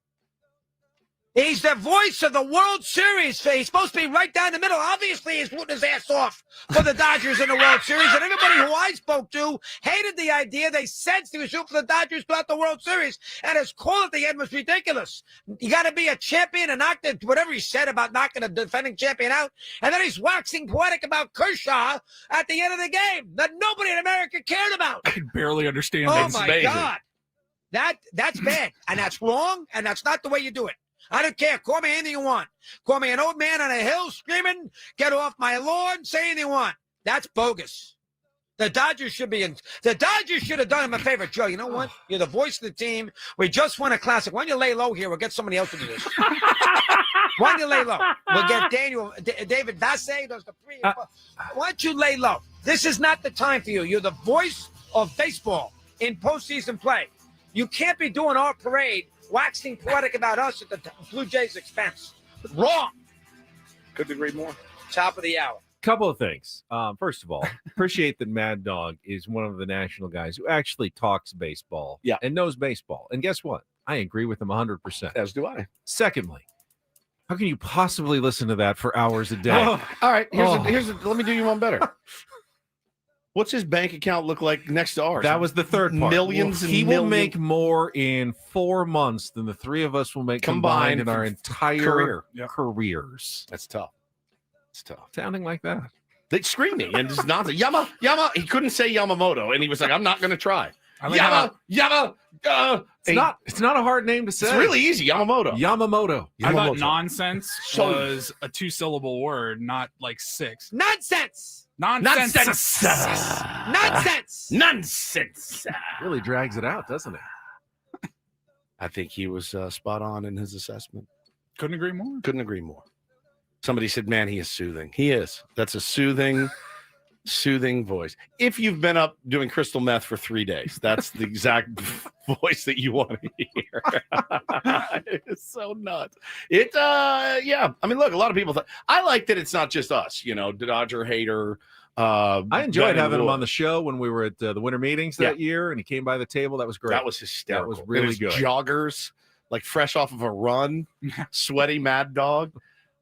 He's the voice of the World Series. He's supposed to be right down the middle. Obviously, he's putting his ass off for the Dodgers in the World Series. And everybody who I spoke to hated the idea. They said he was shooting for the Dodgers throughout the World Series. And his call at the end was ridiculous. You got to be a champion and knock whatever he said about knocking a defending champion out. And then he's waxing poetic about Kershaw at the end of the game that nobody in America cared about. I can barely understand that. Oh, my amazing. God. That's bad. And that's wrong. And that's not the way you do it. I don't care. Call me anything you want. Call me an old man on a hill screaming, get off my lawn, say anything you want. That's bogus. The Dodgers should have done him a favor. Joe, you know what? You're the voice of the team. We just won a classic. Why don't you lay low here? We'll get somebody else to do this. Why don't you lay low? We'll get David Vassay does the pre. Why don't you lay low? This is not the time for you. You're the voice of baseball in postseason play. You can't be doing our parade waxing poetic about us at the Blue Jays' expense. Wrong. Couldn't agree more. Top of the hour. Couple of things. First of all, appreciate that Mad Dog is one of the national guys who actually talks baseball and knows baseball. And guess what? I agree with him 100%. As do I. Secondly, how can you possibly listen to that for hours a day? All right. Let me do you one better. What's his bank account look like next to ours? That was the third part. Millions and he will make more in 4 months than the three of us will make combined in our entire careers. That's tough. It's tough. Sounding like that. They screaming and just nonsense. Yama. He couldn't say Yamamoto, and he was like, "I'm not going to try." Yama. It's not a hard name to say. It's really easy. Yamamoto. I thought nonsense was a 2-syllable word, not like 6. Nonsense. Nonsense. Really drags it out, doesn't it? I think he was spot on in his assessment. Couldn't agree more. Somebody said, man, he is soothing. He is. That's a soothing voice. If you've been up doing crystal meth for 3 days, that's the exact voice that you want to hear. It's so nuts. I mean, look, a lot of people thought, I like that it's not just us, Dodger hater. I enjoyed having him on the show when we were at the winter meetings that year, and he came by the table. That was great. That was hysterical. That was really good. Joggers, like fresh off of a run, sweaty Mad Dog.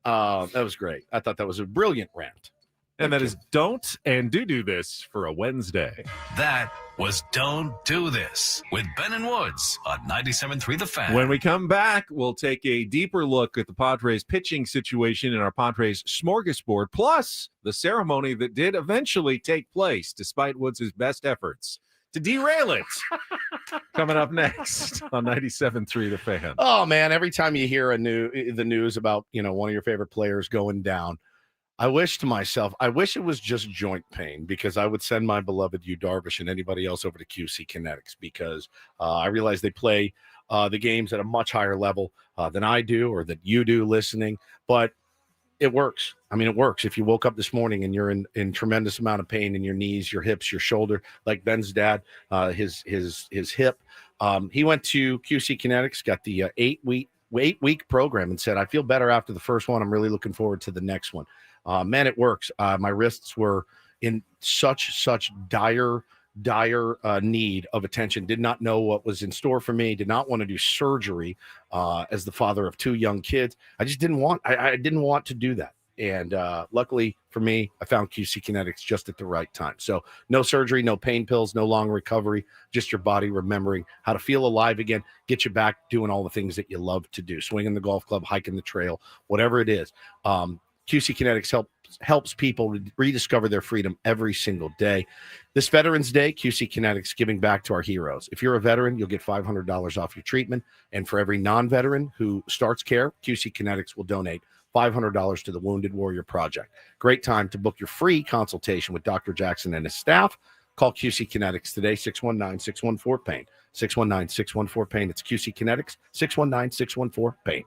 That was great. I thought that was a brilliant rant. And that is Don't and Do This for a Wednesday. That was Don't Do This with Ben and Woods on 97.3 The Fan. When we come back, we'll take a deeper look at the Padres pitching situation in our Padres smorgasbord, plus the ceremony that did eventually take place despite Woods' best efforts to derail it. Coming up next on 97.3 The Fan. Oh, man, every time you hear the news about, one of your favorite players going down, I wish to myself, I wish it was just joint pain, because I would send my beloved Darvish and anybody else over to QC Kinetics, because I realize they play the games at a much higher level than I do or that you do listening, but it works. I mean, it works. If you woke up this morning and you're in tremendous amount of pain in your knees, your hips, your shoulder, like Ben's dad, his hip, he went to QC Kinetics, got the 8-week program, and said, I feel better after the first one. I'm really looking forward to the next one. Man, it works. My wrists were in such dire need of attention. Did not know what was in store for me. Did not want to do surgery as the father of 2 young kids. I just didn't want. I didn't want to do that. And luckily for me, I found QC Kinetics just at the right time. So no surgery, no pain pills, no long recovery, just your body remembering how to feel alive again, get you back doing all the things that you love to do, swinging the golf club, hiking the trail, whatever it is. QC Kinetics helps people rediscover their freedom every single day. This Veterans Day, QC Kinetics giving back to our heroes. If you're a veteran, you'll get $500 off your treatment. And for every non-veteran who starts care, QC Kinetics will donate $500 to the Wounded Warrior Project. Great time to book your free consultation with Dr. Jackson and his staff. Call QC Kinetics today, 619-614-PAIN. 619-614-PAIN. It's QC Kinetics, 619-614-PAIN.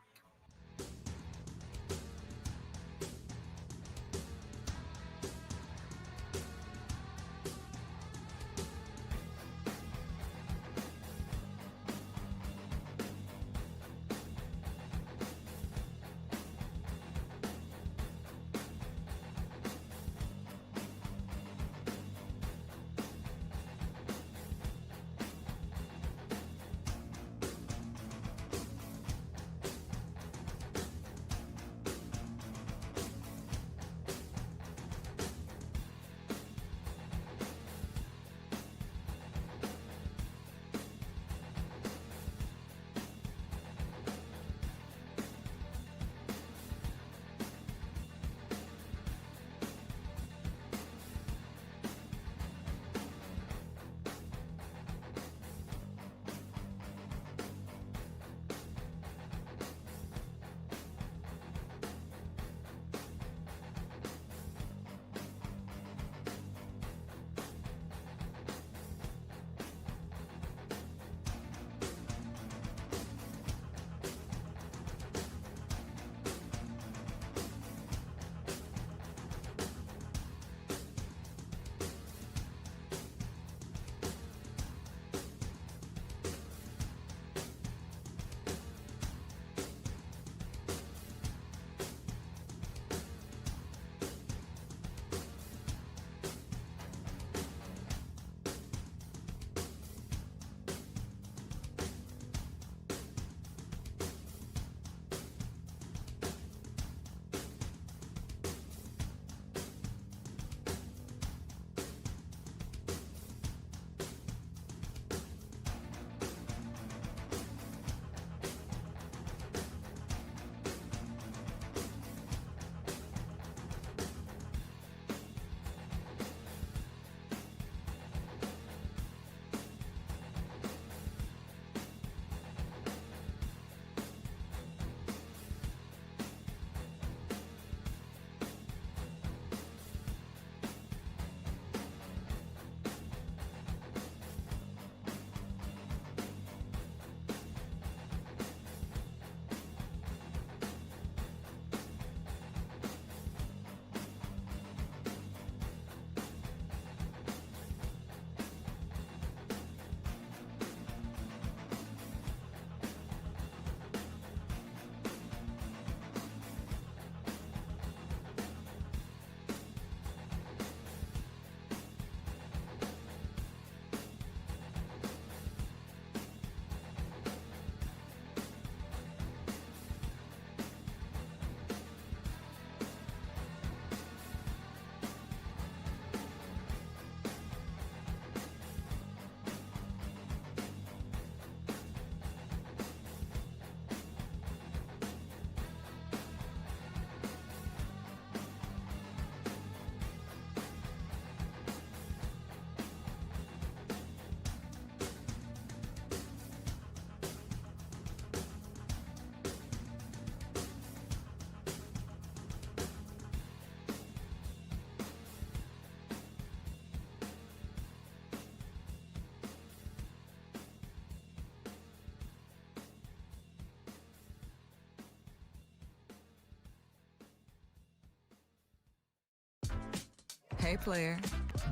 Okay, player,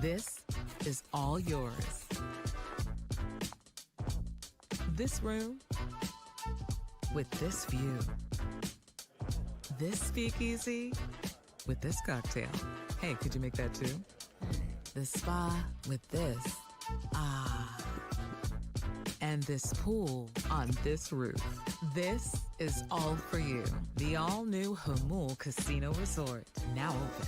this is all yours. This room with this view. This speakeasy with this cocktail. Hey, could you make that too? The spa with this. Ah. And this pool on this roof. This is all for you. The all-new Hamul Casino Resort, now open.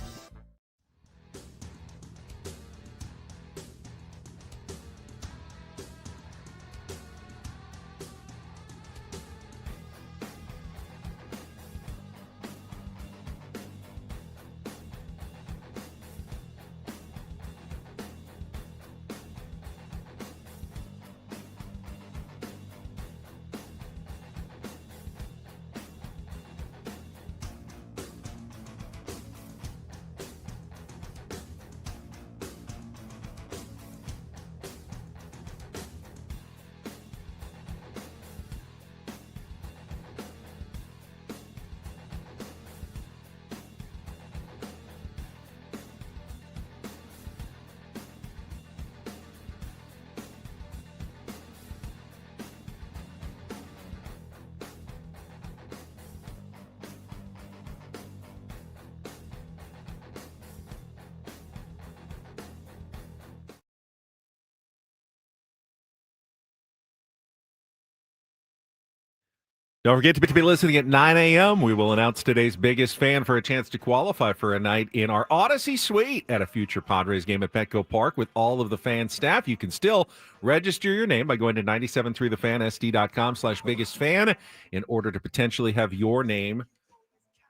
Don't forget to be listening at 9 a.m. We will announce today's biggest fan for a chance to qualify for a night in our Odyssey Suite at a future Padres game at Petco Park with all of the fan staff. You can still register your name by going to 973thefansd.com/biggest fan in order to potentially have your name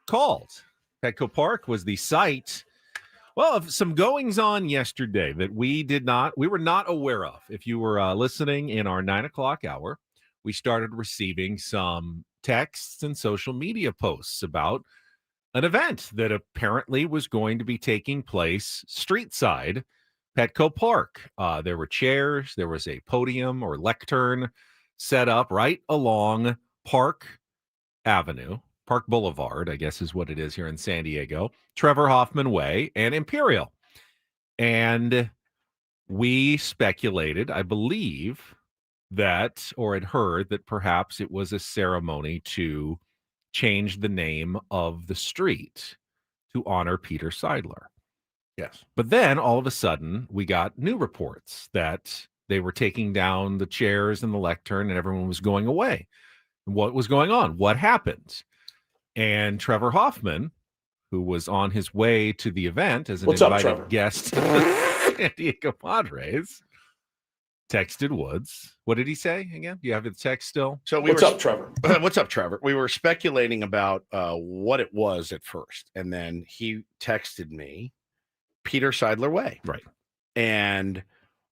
called. Petco Park was the site, well, of some goings on yesterday that we were not aware of. If you were listening in our 9 o'clock hour, we started receiving some texts and social media posts about an event that apparently was going to be taking place street side Petco Park. There were chairs, there was a podium or lectern set up right along Park Boulevard, I guess is what it is here in San Diego, Trevor Hoffman Way, and Imperial. And we speculated, I believe, that, or had heard that perhaps it was a ceremony to change the name of the street to honor Peter Seidler. Yes. But then all of a sudden we got new reports that they were taking down the chairs and the lectern and everyone was going away. What was going on? What happened? And Trevor Hoffman, who was on his way to the event as an invited guest of the San Diego Padres, texted Woods. What did he say again? Do you have the text still? So What's up, Trevor? What's up, Trevor? We were speculating about what it was at first, and then he texted me, Peter Seidler Way. Right. And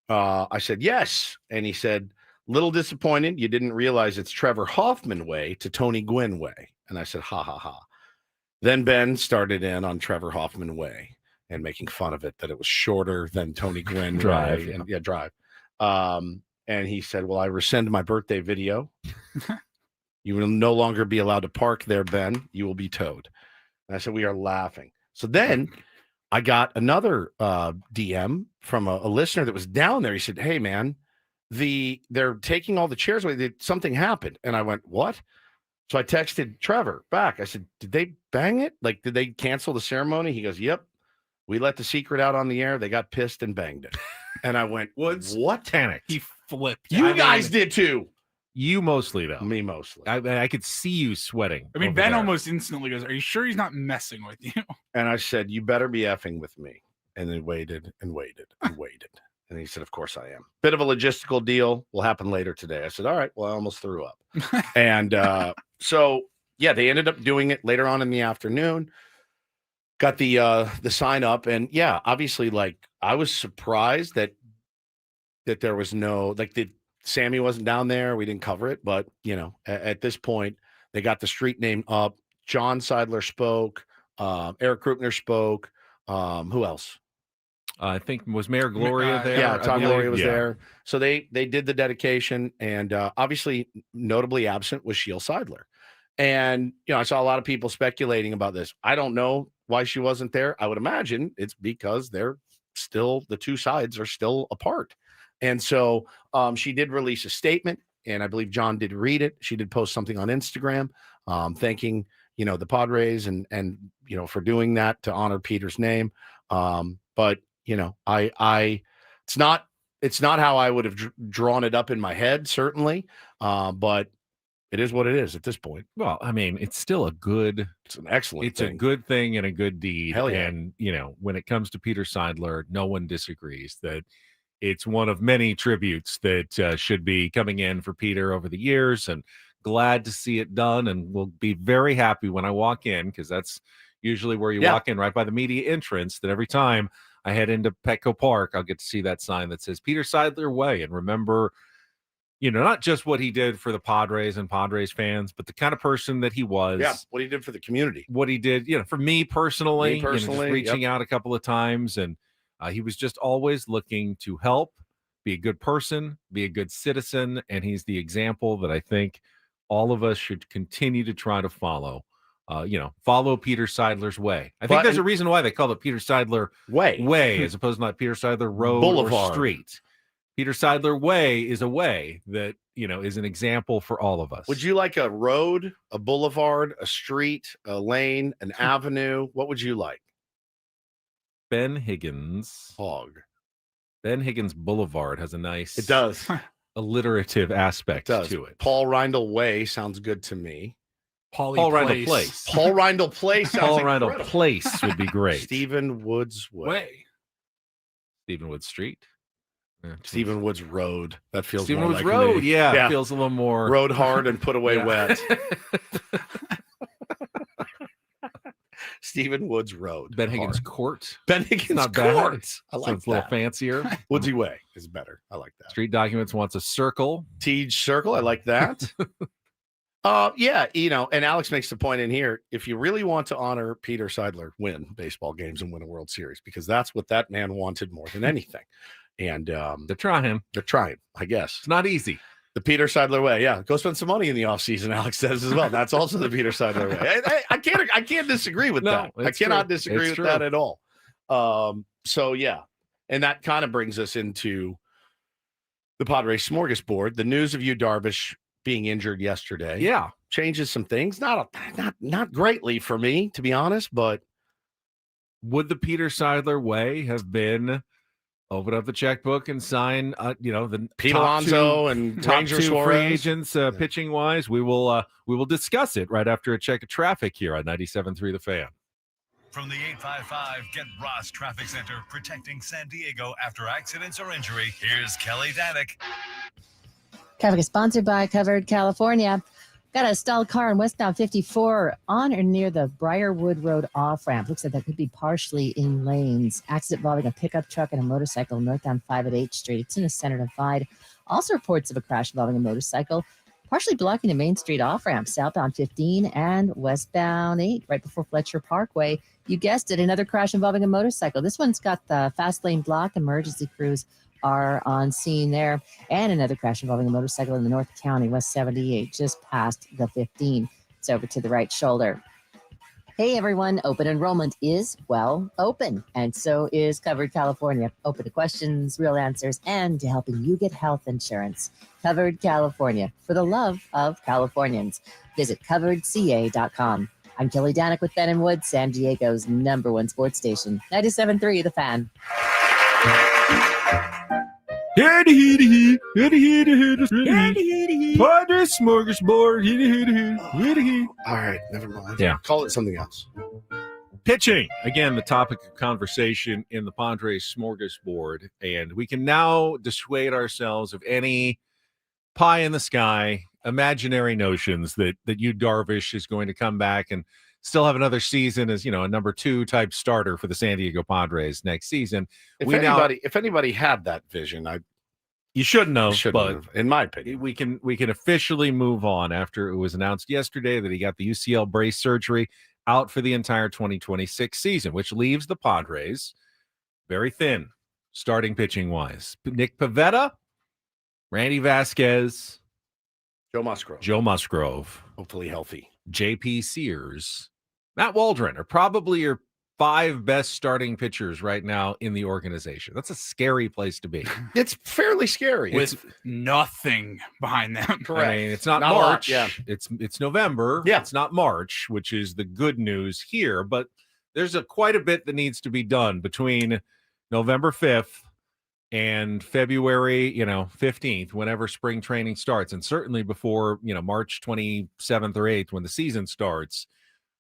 I said, yes. And he said, little disappointed. You didn't realize it's Trevor Hoffman Way to Tony Gwynn Way. And I said, ha, ha, ha. Then Ben started in on Trevor Hoffman Way and making fun of it, that it was shorter than Tony Gwynn Drive. Way. And, Drive. And he said, well, I rescind my birthday video. You will no longer be allowed to park there, Ben. You will be towed. And I said, we are laughing. So then I got another DM from a listener that was down there. He said, hey, man, they're taking all the chairs away. Something happened. And I went, what? So I texted Trevor back. I said, did they bang it? Like, did they cancel the ceremony? He goes, yep. We let the secret out on the air. They got pissed and banged it. And I went, Woods, what? Panicked. He flipped. You guys did too. You mostly, though. Me mostly. I could see you sweating. I mean, over Ben there. almost instantly goes, are you sure he's not messing with you? And I said, you better be effing with me. And they waited and waited and waited. And he said, of course I am. Bit of a logistical deal will happen later today. I said, all right, well, I almost threw up. And so, yeah, they ended up doing it later on in the afternoon. Got the sign up. And yeah, obviously, like, I was surprised that there was no, like, Sammy wasn't down there. We didn't cover it. But, you know, at this point, they got the street name up. John Seidler spoke. Eric Krupner spoke. Who else? I think was Mayor Gloria there. Yeah, Todd Gloria was there. So they did the dedication, and obviously notably absent was Sheila Seidler. And, you know, I saw a lot of people speculating about this. I don't know why she wasn't there. I would imagine it's because they're still, the two sides are still apart. And so she did release a statement, and I believe John did read it. She did post something on Instagram thanking, the Padres and for doing that to honor Peter's name. But, it's not how I would have drawn it up in my head, certainly. But it is what it is at this point. Well, I mean, it's still it's an excellent thing. A good thing and a good deed. Hell yeah. And, when it comes to Peter Seidler, no one disagrees that it's one of many tributes that should be coming in for Peter over the years, and glad to see it done. And we'll be very happy when I walk in, because that's usually where you walk in, right by the media entrance, that every time I head into Petco Park, I'll get to see that sign that says Peter Seidler Way, and remember, not just what he did for the Padres and Padres fans, but the kind of person that he was. Yeah, what he did for the community. What he did, for me personally, just reaching out a couple of times. And he was just always looking to help, be a good person, be a good citizen. And he's the example that I think all of us should continue to try to follow. Follow Peter Seidler's way. I think there's a reason why they call it Peter Seidler Way as opposed to not Peter Seidler Road Boulevard. Or Street. Peter Seidler Way is a way that, is an example for all of us. Would you like a road, a boulevard, a street, a lane, an avenue? What would you like? Ben Higgins. Ben Higgins Boulevard has a nice... It does. alliterative aspect to it. Paul Reindl Way sounds good to me. Paul Reindl Place. Paul Reindl Place sounds Paul incredible. Reindl Place would be great. Stephen Woods Way. Stephen Woods Street. Yeah, Stephen Woods Road. That feels Stephen more Woods like Road. me. Yeah, it feels a little more road hard and put away wet. Stephen Woods Road. Ben Higgins Court. Ben Higgins Not Court. Bad. I like it's a little fancier. Woodsy Way is better. I like that. Street Documents wants a circle. Teej Circle. I like that. And Alex makes the point in here. If you really want to honor Peter Seidler, win baseball games and win a World Series, because that's what that man wanted more than anything. And they're trying, I guess. It's not easy. The Peter Seidler way. Yeah. Go spend some money in the offseason, Alex says as well. That's also the Peter Seidler way. I can't disagree with that. I cannot disagree with that at all. So yeah. And that kind of brings us into the Padres smorgasbord. The news of Darvish being injured yesterday. Yeah. Changes some things. Not greatly for me, to be honest, but would the Peter Seidler way have been open up the checkbook and sign, the Pete Alonso and top Ranger two Suarez free agents pitching wise? We will discuss it right after a check of traffic here on 97.3 The Fan. From the 855 Get Ross Traffic Center, protecting San Diego after accidents or injury, here's Kelly Danick. Traffic is sponsored by Covered California. Got a stalled car in westbound 54 on or near the Briarwood Road off-ramp. Looks like that could be partially in lanes. Accident involving a pickup truck and a motorcycle northbound 5 at 8th Street. It's in a center divide. Also reports of a crash involving a motorcycle, partially blocking the Main Street off-ramp, southbound 15 and westbound 8, right before Fletcher Parkway. You guessed it, another crash involving a motorcycle. This one's got the fast lane block. Emergency crews are on scene there. And another crash involving a motorcycle in the North County, West 78, just past the 15. It's over to the right shoulder. Hey, everyone. Open enrollment is, open. And so is Covered California. Open to questions, real answers, and to helping you get health insurance. Covered California, for the love of Californians. Visit coveredca.com. I'm Kelly Danick with Ben and Wood, San Diego's #1 sports station. 97.3 The Fan. Padres smorgasbord. All right, never mind. Yeah. Call it something else. Pitching, again, the topic of conversation in the Padres smorgasbord, and we can now dissuade ourselves of any pie in the sky, imaginary notions that Darvish is going to come back and still have another season as, a number 2 type starter for the San Diego Padres next season. If anybody had that vision, you shouldn't have, but in my opinion, we can officially move on after it was announced yesterday that he got the UCL brace surgery, out for the entire 2026 season, which leaves the Padres very thin, starting pitching wise. Nick Pivetta, Randy Vasquez, Joe Musgrove, hopefully healthy, JP Sears, Matt Waldron are probably your 5 best starting pitchers right now in the organization. That's a scary place to be. It's fairly scary. With nothing behind them. Correct. I mean, it's not, Not a lot, March. yeah. It's November. Yeah. It's not March, which is the good news here. But there's quite a bit that needs to be done between November 5th and February, 15th, whenever spring training starts, and certainly before, March 27th or 8th when the season starts,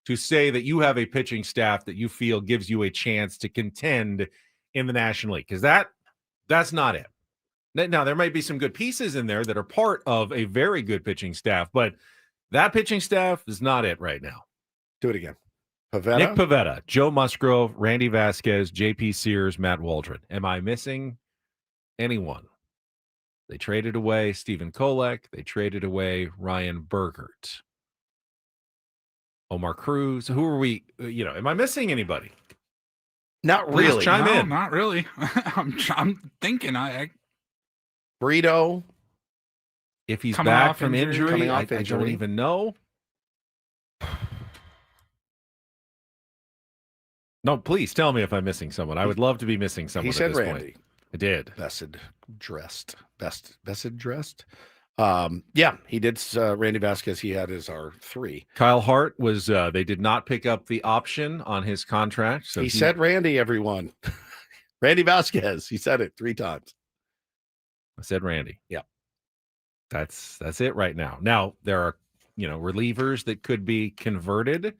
to say that you have a pitching staff that you feel gives you a chance to contend in the National League, because that's not it. Now, there might be some good pieces in there that are part of a very good pitching staff, but that pitching staff is not it right now. Do it again. Pivetta? Nick Pivetta, Joe Musgrove, Randy Vasquez, J.P. Sears, Matt Waldron. Am I missing anyone? They traded away Stephen Kolek. They traded away Ryan Bergert. Omar Cruz. Who are we? Am I missing anybody? Not Please really. chime No, in. not really. I'm thinking. Burrito. If he's Coming back off from injury. injury, Coming off I don't injury. even know. No, please tell me if I'm missing someone. I would love to be missing someone. He said at this Randy. point. I did. Best dressed. Yeah, he did. Randy Vasquez, he had as our 3. Kyle Hart was, they did not pick up the option on his contract. So he said Randy, everyone. Randy Vasquez. He said it 3 times. I said Randy. Yeah. That's it right now. Now, there are, relievers that could be converted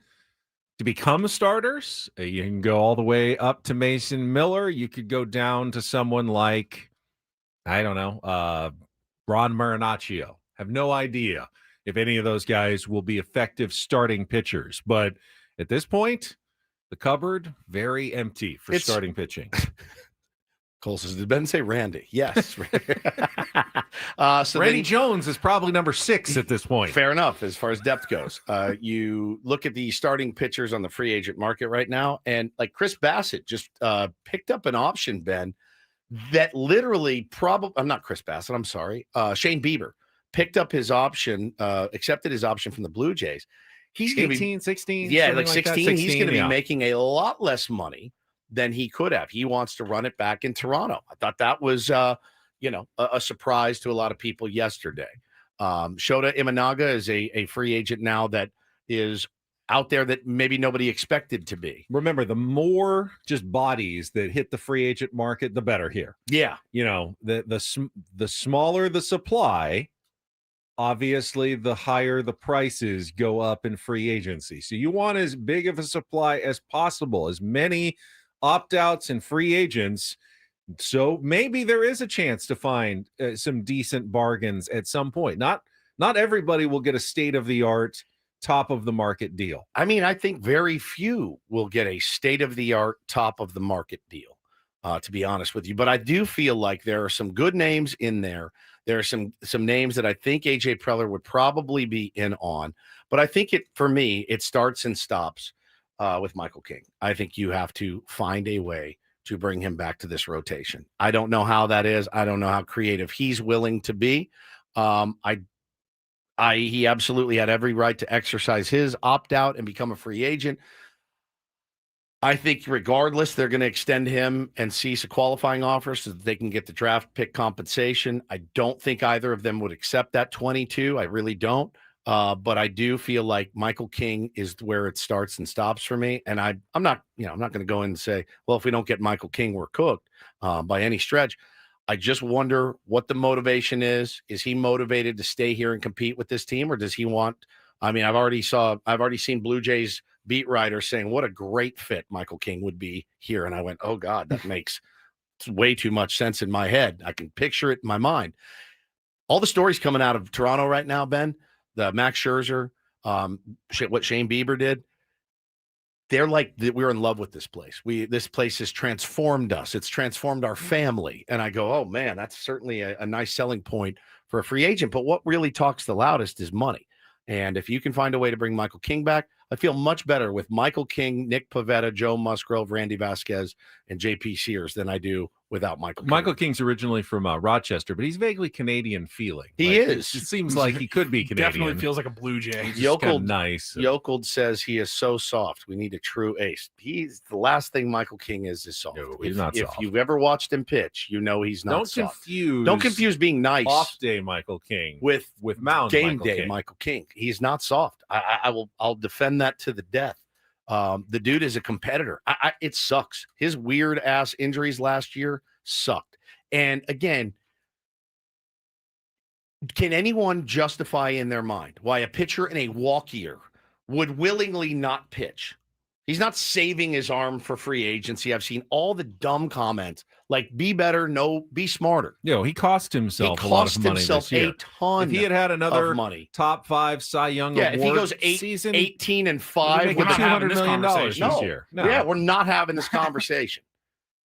to become starters. You can go all the way up to Mason Miller. You could go down to someone like, I don't know, Ron Marinaccio. Have no idea if any of those guys will be effective starting pitchers. But at this point, the cupboard very empty for starting pitching. Cole says, did Ben say Randy? Yes. So Randy Jones is probably number 6 at this point. Fair enough as far as depth goes. You look at the starting pitchers on the free agent market right now, and like Chris Bassett just picked up an option, Ben, that literally I'm not Chris Bassett, I'm sorry. Shane Bieber picked up his option, accepted his option from the Blue Jays. He's going to be 18, 16. Yeah, like something 16. that. He's going to yeah. be making a lot less money than he could have. He wants to run it back in Toronto. I thought that was, a surprise to a lot of people yesterday. Shota Imanaga is a free agent now that is out there that maybe nobody expected to be. Remember, the more just bodies that hit the free agent market, the better here. Yeah. The smaller the supply, obviously, the higher the prices go up in free agency. So you want as big of a supply as possible, as many opt-outs and free agents. So maybe there is a chance to find some decent bargains at some point. Not everybody will get a state-of-the-art, top-of-the-market deal. I mean, I think very few will get a state-of-the-art, top-of-the-market deal, to be honest with you. But I do feel like there are some good names in there. There are some names that I think A.J. Preller would probably be in on. But I think for me, it starts and stops with Michael King. I think you have to find a way to bring him back to this rotation. I don't know how that is. I don't know how creative he's willing to be. He absolutely had every right to exercise his opt-out and become a free agent. I think regardless, they're going to extend him and cease a qualifying offer so that they can get the draft pick compensation. I don't think either of them would accept that 22. I really don't. But I do feel like Michael King is where it starts and stops for me. And I'm not going to go in and say, well, if we don't get Michael King, we're cooked by any stretch. I just wonder what the motivation is. Is he motivated to stay here and compete with this team, or does he want? I mean, I've already seen Blue Jays beat writers saying what a great fit Michael King would be here, and I went, oh God, that makes way too much sense in my head. I can picture it in my mind. All the stories coming out of Toronto right now, Ben, the Max Scherzer, what Shane Bieber did. They're like, we're in love with this place. This place has transformed us. It's transformed our family. And I go, oh man, that's certainly a nice selling point for a free agent. But what really talks the loudest is money. And if you can find a way to bring Michael King back, I feel much better with Michael King, Nick Pivetta, Joe Musgrove, Randy Vasquez, and J.P. Sears than I do without Michael King. Michael King's originally from Rochester, but he's vaguely Canadian feeling. He is. It seems like he could be Canadian. Definitely feels like a Blue Jay. He's just kinda nice. Yokeled says he is so soft. We need a true ace. He's the last thing Michael King is soft. No, he's not soft. If you've ever watched him pitch, you know he's not soft. Don't confuse being nice off day Michael King with mound game Michael day King. Michael King. He's not soft. I'll defend that to the death. The dude is a competitor. It sucks. His weird ass injuries last year sucked. And again, can anyone justify in their mind why a pitcher in a walk year would willingly not pitch? He's not saving his arm for free agency. I've seen all the dumb comments like be better, no, be smarter. He cost himself He a lot cost of money himself this year. a ton If he had another of money. top 5 Cy Young award If he goes season, 18-5, we're not having $200 million this year. No. Yeah, we're not having this conversation.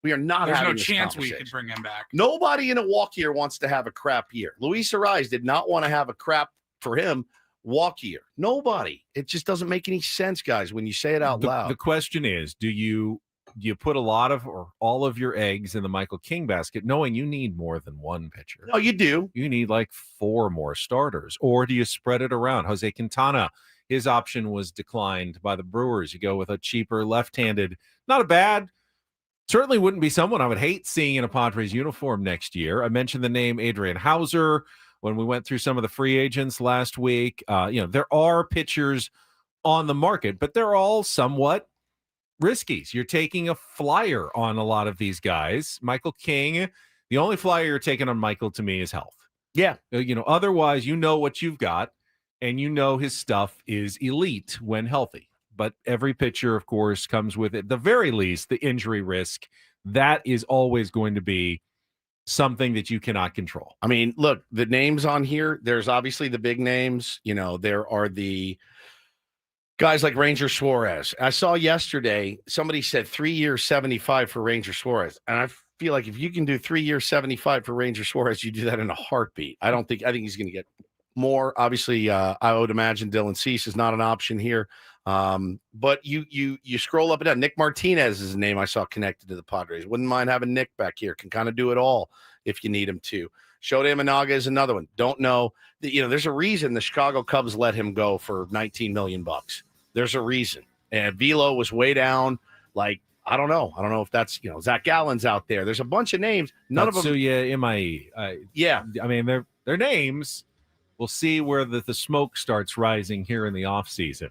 We are not There's having no this chance we conversation. could bring him back. Nobody in a walk year wants to have a crap year. Luis Ariz did not want to have a crap for him walk year. Nobody. It just doesn't make any sense, guys, when you say it out loud. The question is, do you put a lot of or all of your eggs in the Michael King basket, knowing you need more than one pitcher? No, you do. You need like 4 more starters. Or do you spread it around? Jose Quintana, his option was declined by the Brewers. You go with a cheaper left-handed, not a bad, certainly wouldn't be someone I would hate seeing in a Padres uniform next year. I mentioned the name Adrian Hauser when we went through some of the free agents last week. There are pitchers on the market, but they're all somewhat risky. You're taking a flyer on a lot of these guys. Michael King, the only flyer you're taking on Michael to me is health. Yeah. Otherwise, you know what you've got, and you know his stuff is elite when healthy. But every pitcher, of course, comes with, at the very least, the injury risk. That is always going to be something that you cannot control. I mean, look, the names on here, there's obviously the big names. There are the guys like Ranger Suarez. I saw yesterday, somebody said 3 years, 75 for Ranger Suarez. And I feel like if you can do 3 years, 75 for Ranger Suarez, you do that in a heartbeat. I think he's going to get more. Obviously, I would imagine Dylan Cease is not an option here. But you scroll up and down. Nick Martinez is a name I saw connected to the Padres. Wouldn't mind having Nick back here. Can kind of do it all if you need him to. Shota Imanaga is another one. Don't know. There's a reason the Chicago Cubs let him go for $19 million. There's a reason. And Velo was way down. Like, I don't know. I don't know if that's, Zach Gallen's out there. There's a bunch of names. None of them. Tatsuya Imai. Yeah. I mean, they're names. We'll see where the smoke starts rising here in the offseason.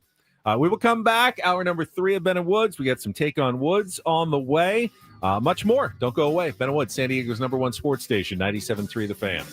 We will come back. Hour number 3 of Ben and Woods. We got some Take on Woods on the way. Much more. Don't go away. Ben and Woods, San Diego's #1 sports station, 97.3 The Fan.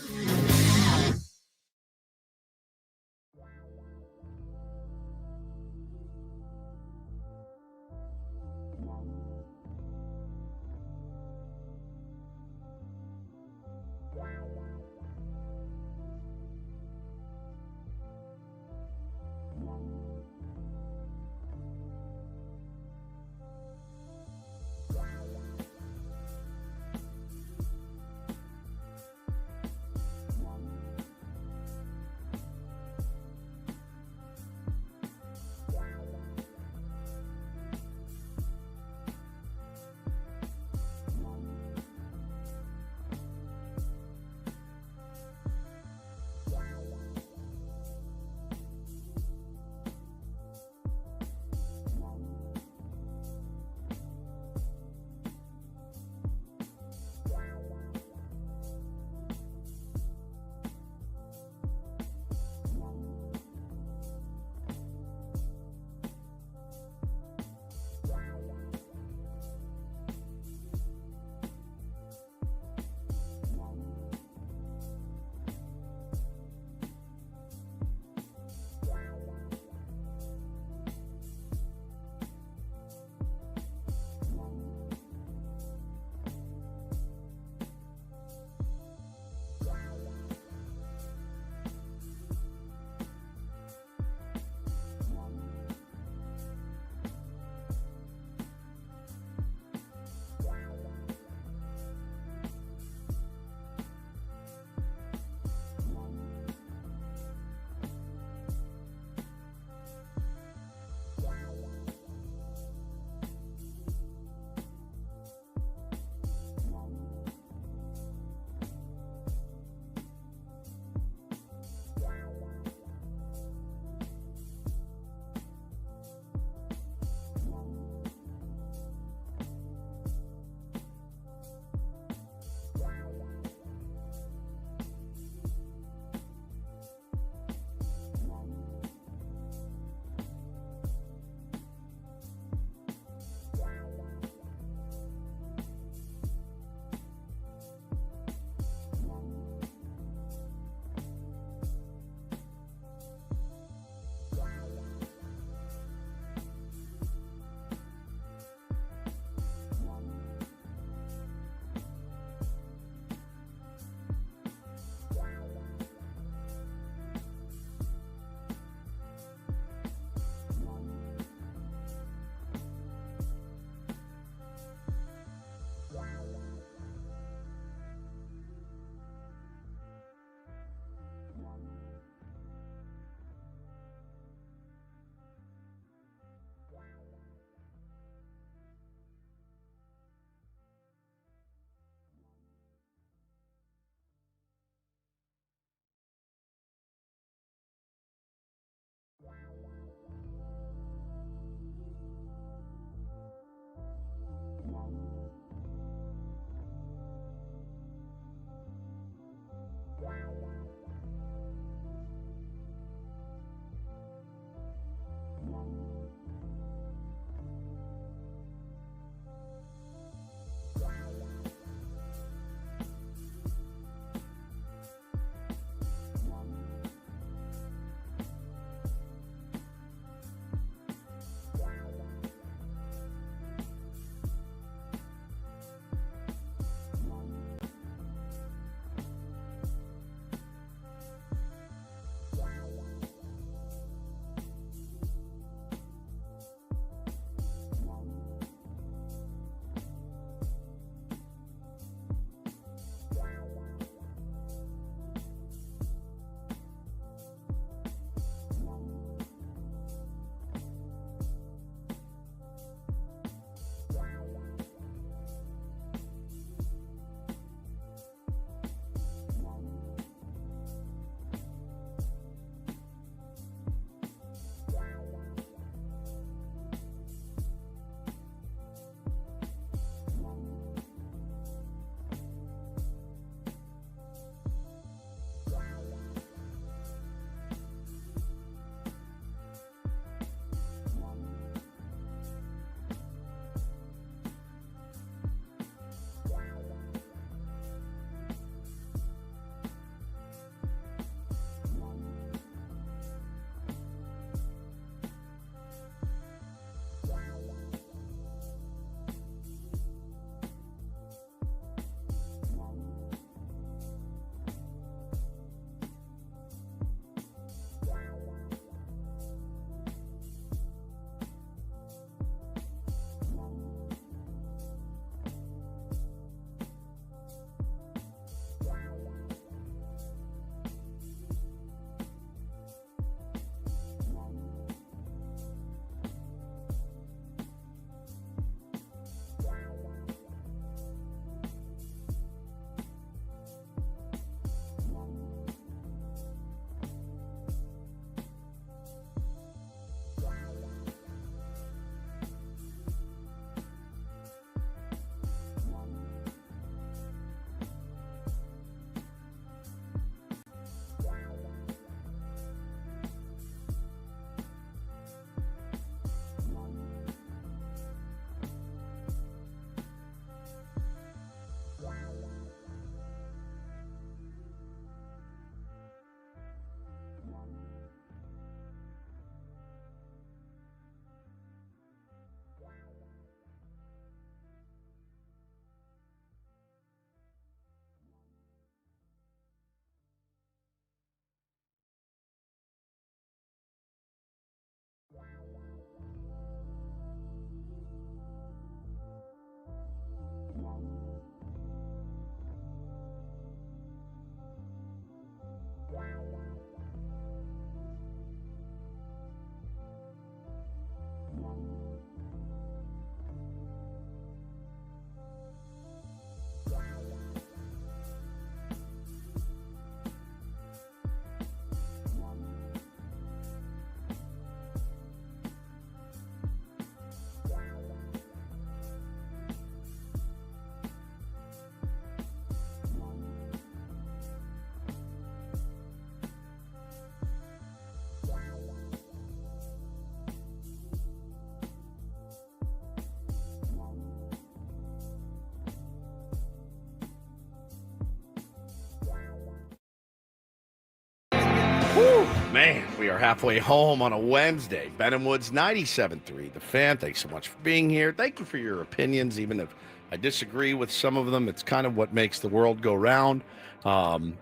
Man, we are halfway home on a Wednesday. Benham Woods 97.3. The Fan, thanks so much for being here. Thank you for your opinions, even if I disagree with some of them. It's kind of what makes the world go round. And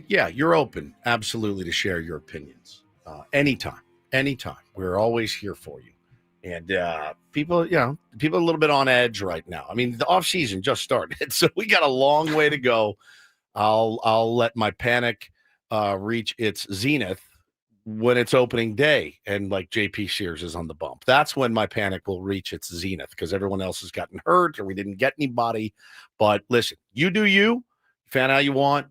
yeah, you're open, absolutely, to share your opinions. Anytime. We're always here for you. And people a little bit on edge right now. I mean, the offseason just started, so we got a long way to go. I'll let my panic reach its zenith when it's opening day and like JP Sears is on the bump. That's when my panic will reach its zenith because everyone else has gotten hurt or we didn't get anybody. But listen, you do you. Fan how you want.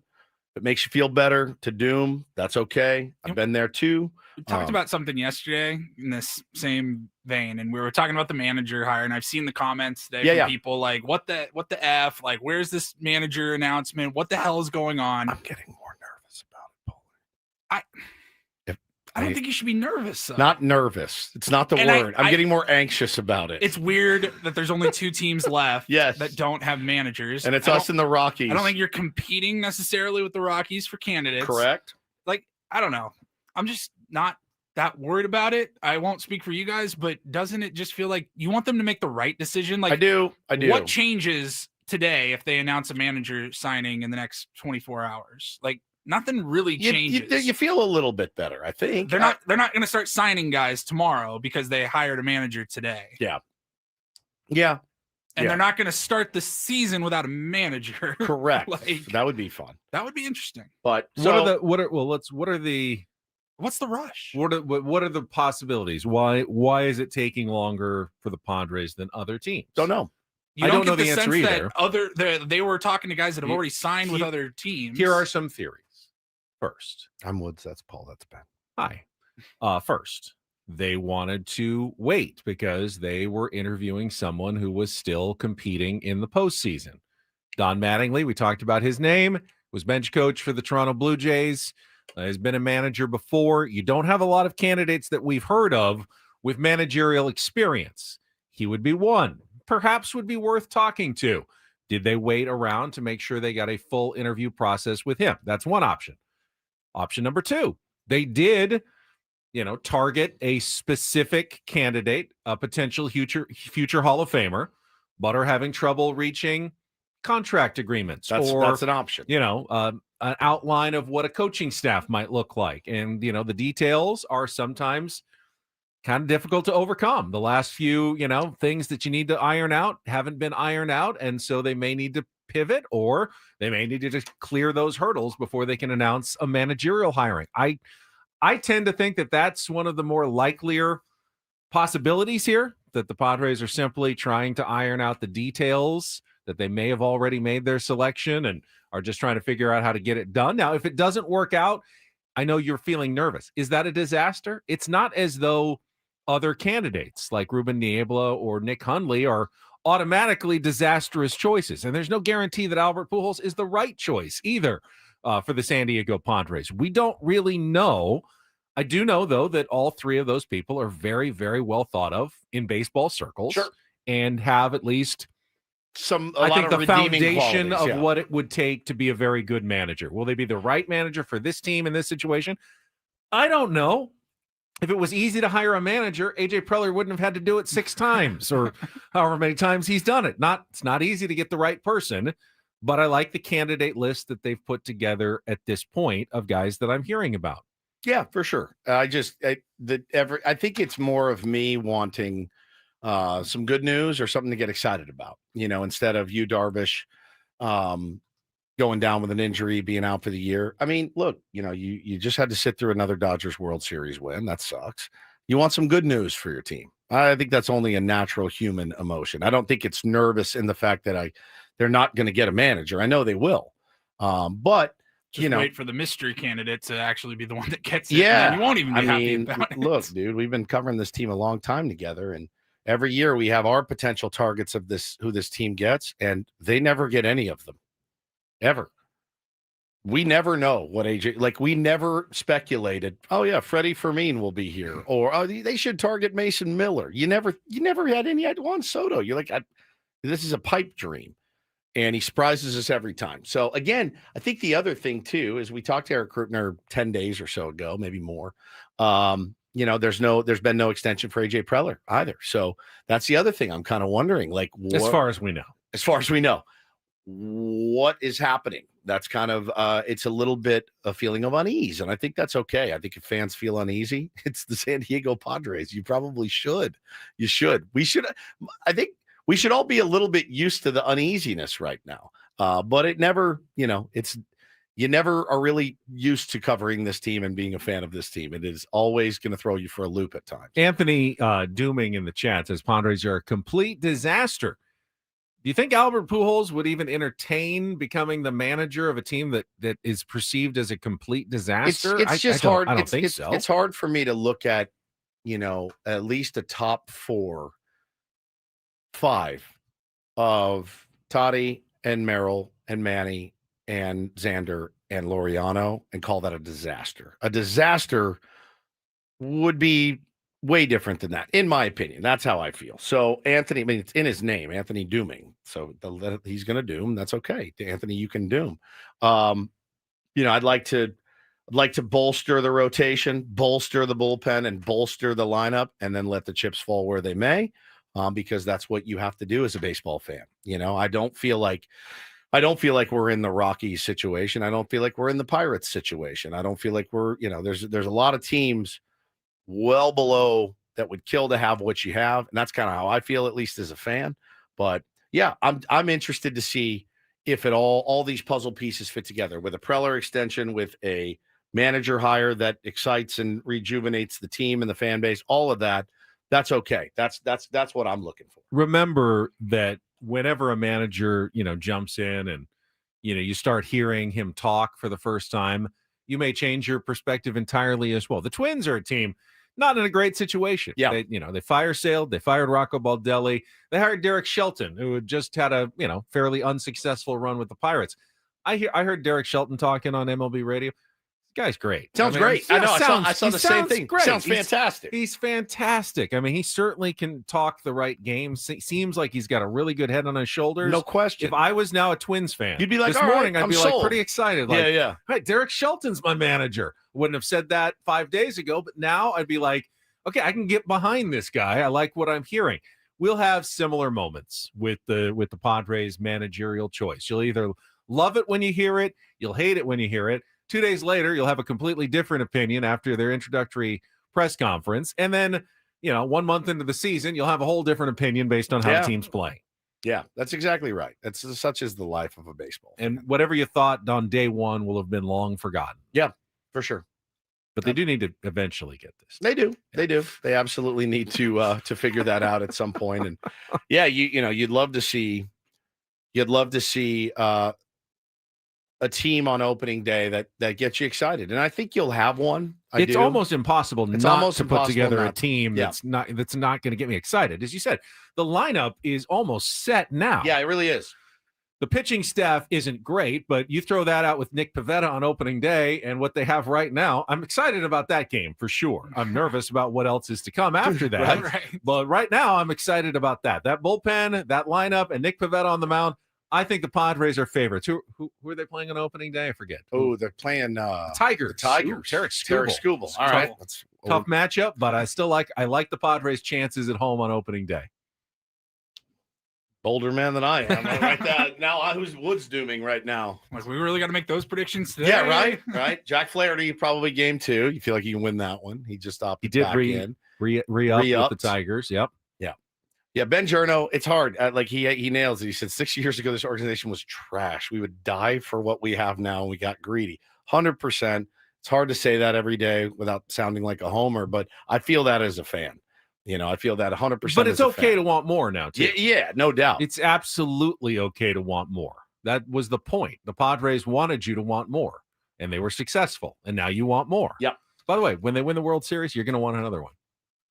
If it makes you feel better to doom, that's okay. I've been there too. We talked about something yesterday in this same vein, and we were talking about the manager hire, and I've seen the comments today from people like, what the F? Like, where's this manager announcement? What the hell is going on? I'm getting more nervous about it, Paulie. I don't think you should be nervous. Though. Not nervous. It's not the word. I'm getting more anxious about it. It's weird that there's only 2 teams left yes. that don't have managers. And it's us and the Rockies. I don't think you're competing necessarily with the Rockies for candidates. Correct. Like, I don't know. I'm just not that worried about it. I won't speak for you guys, but doesn't it just feel like you want them to make the right decision? Like I do. What changes today if they announce a manager signing in the next 24 hours? Like, nothing really changes. You feel a little bit better, I think. They're not going to start signing guys tomorrow because they hired a manager today. Yeah. And they're not going to start the season without a manager. Correct. That would be fun. That would be interesting. But what's the rush? What are the possibilities? Why is it taking longer for the Padres than other teams? Don't know. I don't know the answer either. They were talking to guys that have already signed with other teams. Here are some theories. First, I'm Woods. That's Paul. That's Ben. Hi. First, they wanted to wait because they were interviewing someone who was still competing in the postseason. Don Mattingly, we talked about his name, was bench coach for the Toronto Blue Jays, has been a manager before. You don't have a lot of candidates that we've heard of with managerial experience. He would be one. Perhaps would be worth talking to. Did they wait around to make sure they got a full interview process with him? That's one option. Option number 2, they did, target a specific candidate, a potential future Hall of Famer, but are having trouble reaching contract agreements. That's an option. An outline of what a coaching staff might look like. And, the details are sometimes kind of difficult to overcome. The last few, things that you need to iron out haven't been ironed out. And so they may need to pivot or they may need to just clear those hurdles before they can announce a managerial hiring. I tend to think that that's one of the more likelier possibilities here, that the Padres are simply trying to iron out the details, that they may have already made their selection and are just trying to figure out how to get it done. Now, if it doesn't work out, I know you're feeling nervous. Is that a disaster? It's not as though other candidates like Ruben Niebla or Nick Hundley are automatically disastrous choices. And there's no guarantee that Albert Pujols is the right choice either for the San Diego Padres. We don't really know. I do know, though, that all 3 of those people are very, very well thought of in baseball circles and have at least the foundation of what it would take to be a very good manager. Will they be the right manager for this team in this situation? I don't know. If it was easy to hire a manager, AJ Preller wouldn't have had to do it 6 times or however many times he's done it. It's not easy to get the right person, but I like the candidate list that they've put together at this point of guys that I'm hearing about. Yeah, for sure. I think it's more of me wanting some good news or something to get excited about, instead of you, Darvish, going down with an injury, being out for the year. I mean, look, you just had to sit through another Dodgers World Series win. That sucks. You want some good news for your team. I think that's only a natural human emotion. I don't think it's nervous in the fact that they're not going to get a manager. I know they will. But just wait for the mystery candidate to actually be the one that gets it. Yeah. You won't even be happy about it. Look, dude, we've been covering this team a long time together, and every year we have our potential targets of who this team gets, and they never get any of them. Ever. We never know what AJ, we never speculated, oh yeah, Freddie Fermin will be here, or they should target Mason Miller. You never had any Juan Soto. You're like, this is a pipe dream. And he surprises us every time. So again, I think the other thing too is we talked to Eric Krupner 10 days or so ago, maybe more. There's been no extension for AJ Preller either. So that's the other thing I'm kind of wondering, like, as far as we know, what is happening? That's kind of it's a little bit a feeling of unease, and I think that's okay. I think if fans feel uneasy, it's the San Diego Padres. You probably should. You should. We should. I think we should all be a little bit used to the uneasiness right now. But it never, you never are really used to covering this team and being a fan of this team. It is always going to throw you for a loop at times. Anthony Dooming in the chat says Padres are a complete disaster. Do you think Albert Pujols would even entertain becoming the manager of a team that is perceived as a complete disaster? It's just hard. I don't think so. It's hard for me to look at, at least a top 5 of Toddy and Merrill and Manny and Xander and Laureano and call that a disaster. A disaster would be way different than that, in my opinion. That's how I feel. So Anthony, it's in his name, Anthony Dooming. So he's going to doom. That's okay. Anthony, you can doom. I'd like to bolster the rotation, bolster the bullpen, and bolster the lineup, and then let the chips fall where they may, because that's what you have to do as a baseball fan. I don't feel like we're in the Rockies situation. I don't feel like we're in the Pirates situation. I don't feel like we're, there's a lot of teams well below that would kill to have what you have. And that's kind of how I feel, at least as a fan. But yeah, I'm interested to see if at all these puzzle pieces fit together with a Preller extension, with a manager hire that excites and rejuvenates the team and the fan base, all of that. That's okay. That's what I'm looking for. Remember that whenever a manager, jumps in and, you start hearing him talk for the first time, you may change your perspective entirely as well. The Twins are a team not in a great situation. Yeah. They fire sailed. They fired Rocco Baldelli. They hired Derek Shelton, who had just had a, fairly unsuccessful run with the Pirates. I heard Derek Shelton talking on MLB radio. This guy's great. Sounds great. I know. I saw the same thing. Great. Sounds fantastic. He's fantastic. I mean, he certainly can talk the right game. Seems like he's got a really good head on his shoulders. No question. If I was now a Twins fan, you'd be like, this all morning, right, I'd be sold. like pretty excited. Like, yeah. Right, Derek Shelton's my manager. Wouldn't have said that 5 days ago, but now I'd be like, okay, I can get behind this guy. I like what I'm hearing. We'll have similar moments with the Padres managerial choice. You'll either love it when you hear it, you'll hate it when you hear it. 2 days later, you'll have a completely different opinion after their introductory press conference. And then, 1 month into the season, you'll have a whole different opinion based on how the team's playing. Yeah, that's exactly right. That's such is the life of a baseball fan. And whatever you thought on day one will have been long forgotten. Yeah, for sure. But they do need to eventually get this. They do. They do. They absolutely need to figure that out at some point. And yeah, you'd love to see a team on opening day that gets you excited. And I think you'll have one. It's almost impossible to put together a team yeah. that's not going to get me excited. As you said, the lineup is almost set now. Yeah, it really is. The pitching staff isn't great, but you throw that out with Nick Pivetta on opening day and what they have right now. I'm excited about that game for sure. I'm nervous about what else is to come after that. Right. But right now, I'm excited about that. That bullpen, that lineup, and Nick Pivetta on the mound. I think the Padres are favorites. Who are they playing on opening day? I forget. Oh, they're playing Tigers. The Tigers. Tarek Skubal. All right. Tough matchup, but I like the Padres' chances at home on opening day. Bolder man than I am. Right now, who's Woods dooming right now? Like, we really got to make those predictions today. Yeah, right. Jack Flaherty, probably game 2. You feel like you can win that one. He just opted. He did re-up with the Tigers. Yep. Yeah, Ben Journo, it's hard. He nails it. He said 6 years ago, this organization was trash. We would die for what we have now, and we got greedy. 100%. It's hard to say that every day without sounding like a homer, but I feel that as a fan. I feel that 100%. But it's okay to want more now, too. Yeah, no doubt. It's absolutely okay to want more. That was the point. The Padres wanted you to want more, and they were successful, and now you want more. Yep. By the way, when they win the World Series, you're going to want another one.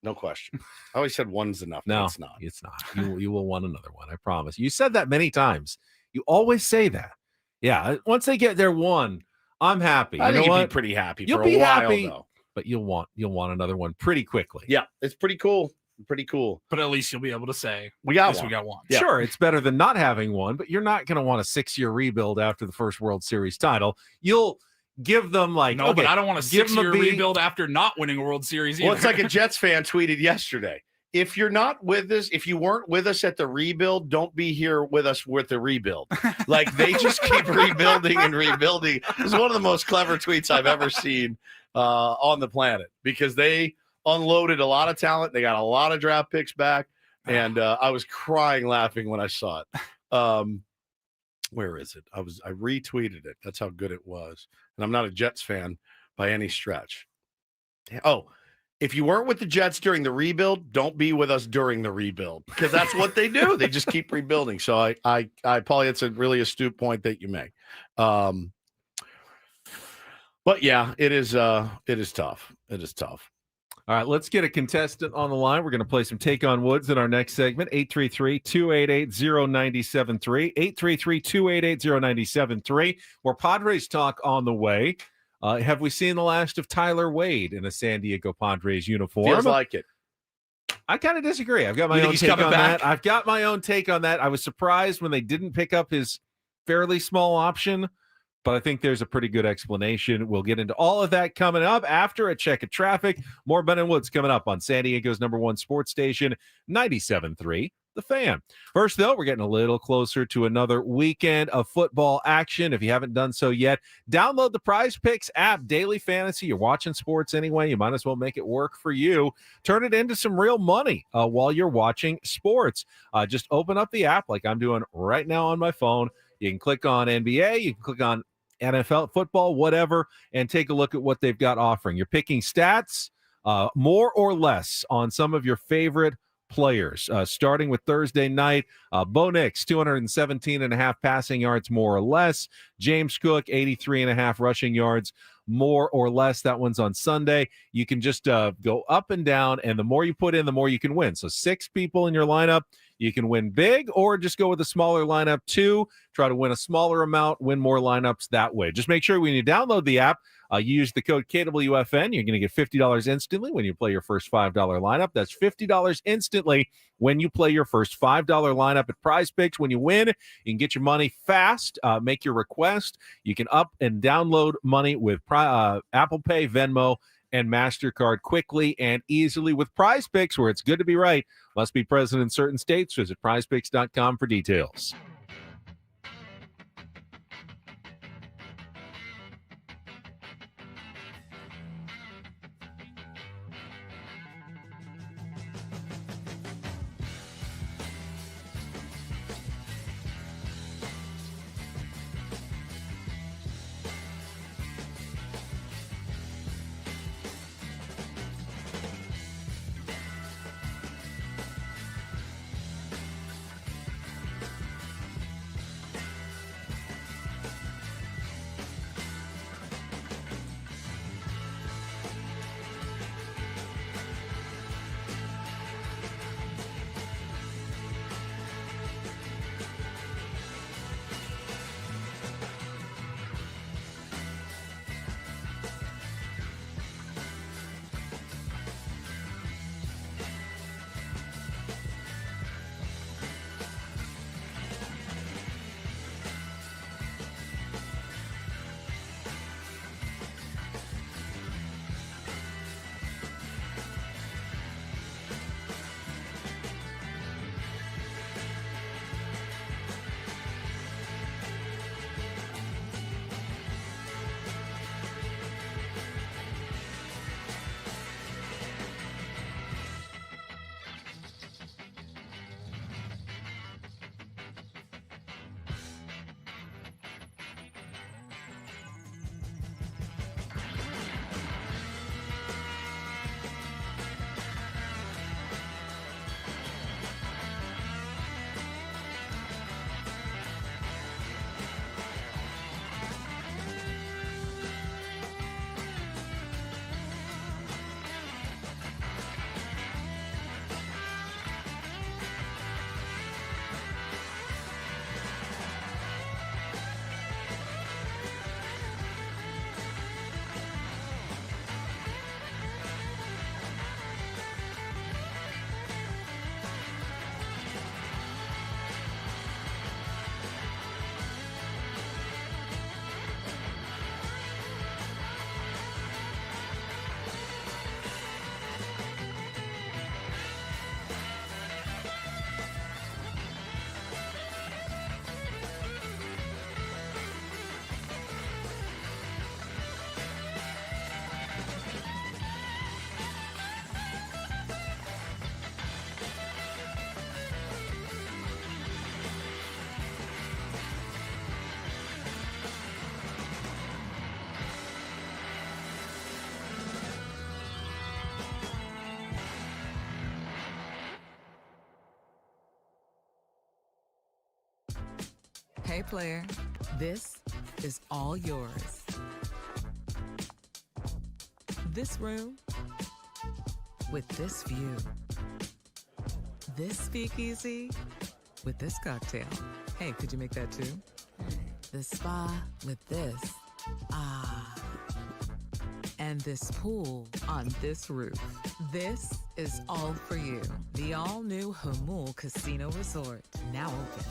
No question. I always said one's enough. No, it's not. It's not. You will want another one. I promise. You said that many times. You always say that. Yeah. Once they get their one, I'm happy. I think you'll be pretty happy. You'll for be a while, happy, though. but you'll want another one pretty quickly. Yeah, it's pretty cool. Pretty cool. But at least you'll be able to say, we got yes, one. We got one. Yeah. Sure, it's better than not having one, but you're not going to want a 6-year rebuild after the first World Series title. You'll give them like, no, but I don't want a 6-year rebuild after not winning a World Series either. Well, it's like a Jets fan tweeted yesterday. If you're not with us, if you weren't with us at the rebuild, don't be here with us with the rebuild. Like they just keep rebuilding and rebuilding. It's one of the most clever tweets I've ever seen on the planet because they unloaded a lot of talent. They got a lot of draft picks back, and I was crying laughing when I saw it. Where is it? I retweeted it. That's how good it was. And I'm not a Jets fan by any stretch. Oh. If you weren't with the Jets during the rebuild, don't be with us during the rebuild because that's what they do. They just keep rebuilding. So Paulie, it's a really astute point that you make. But yeah, it is tough. It is tough. All right, let's get a contestant on the line. We're going to play some Take on Woods in our next segment. 833-288-0973. 833-288-0973. More Padres talk on the way. Have we seen the last of Tyler Wade in a San Diego Padres uniform? Feels like it. I kind of disagree. I've got my own take on that. I've got my own take on that. I was surprised when they didn't pick up his fairly small option, but I think there's a pretty good explanation. We'll get into all of that coming up after a check of traffic. More Ben and Woods coming up on San Diego's #1 sports station, 97.3. The Fan. First, though, we're getting a little closer to another weekend of football action. If you haven't done so yet, download the Prize Picks app. Daily fantasy. You're watching sports anyway. You might as well make it work for you. Turn it into some real money while you're watching sports. Just open up the app like I'm doing right now on my phone. You can click on NBA. You can click on NFL, football, whatever, and take a look at what they've got offering. You're picking stats, more or less, on some of your favorite players, starting with Thursday night. Bo Nix, 217.5 passing yards, more or less. James Cook, 83.5 rushing yards, more or less. That one's on Sunday. You can just go up and down, and the more you put in, the more you can win. So 6 people in your lineup, you can win big, or just go with a smaller lineup, 2. Try to win a smaller amount, win more lineups that way. Just make sure when you download the app, you use the code KWFN. You're going to get $50 instantly when you play your first $5 lineup. That's $50 instantly when you play your first $5 lineup at Prize Picks. When you win, you can get your money fast. Make your request. You can up and download money with Apple Pay, Venmo, and MasterCard quickly and easily with Prize Picks, where it's good to be right. Must be present in certain states. Visit prizepicks.com for details. Hey, player, this is all yours. This room with this view. This speakeasy with this cocktail. Hey, could you make that too? The spa with this. Ah. And this pool on this roof. This is all for you. The all-new Hamul Casino Resort, now open.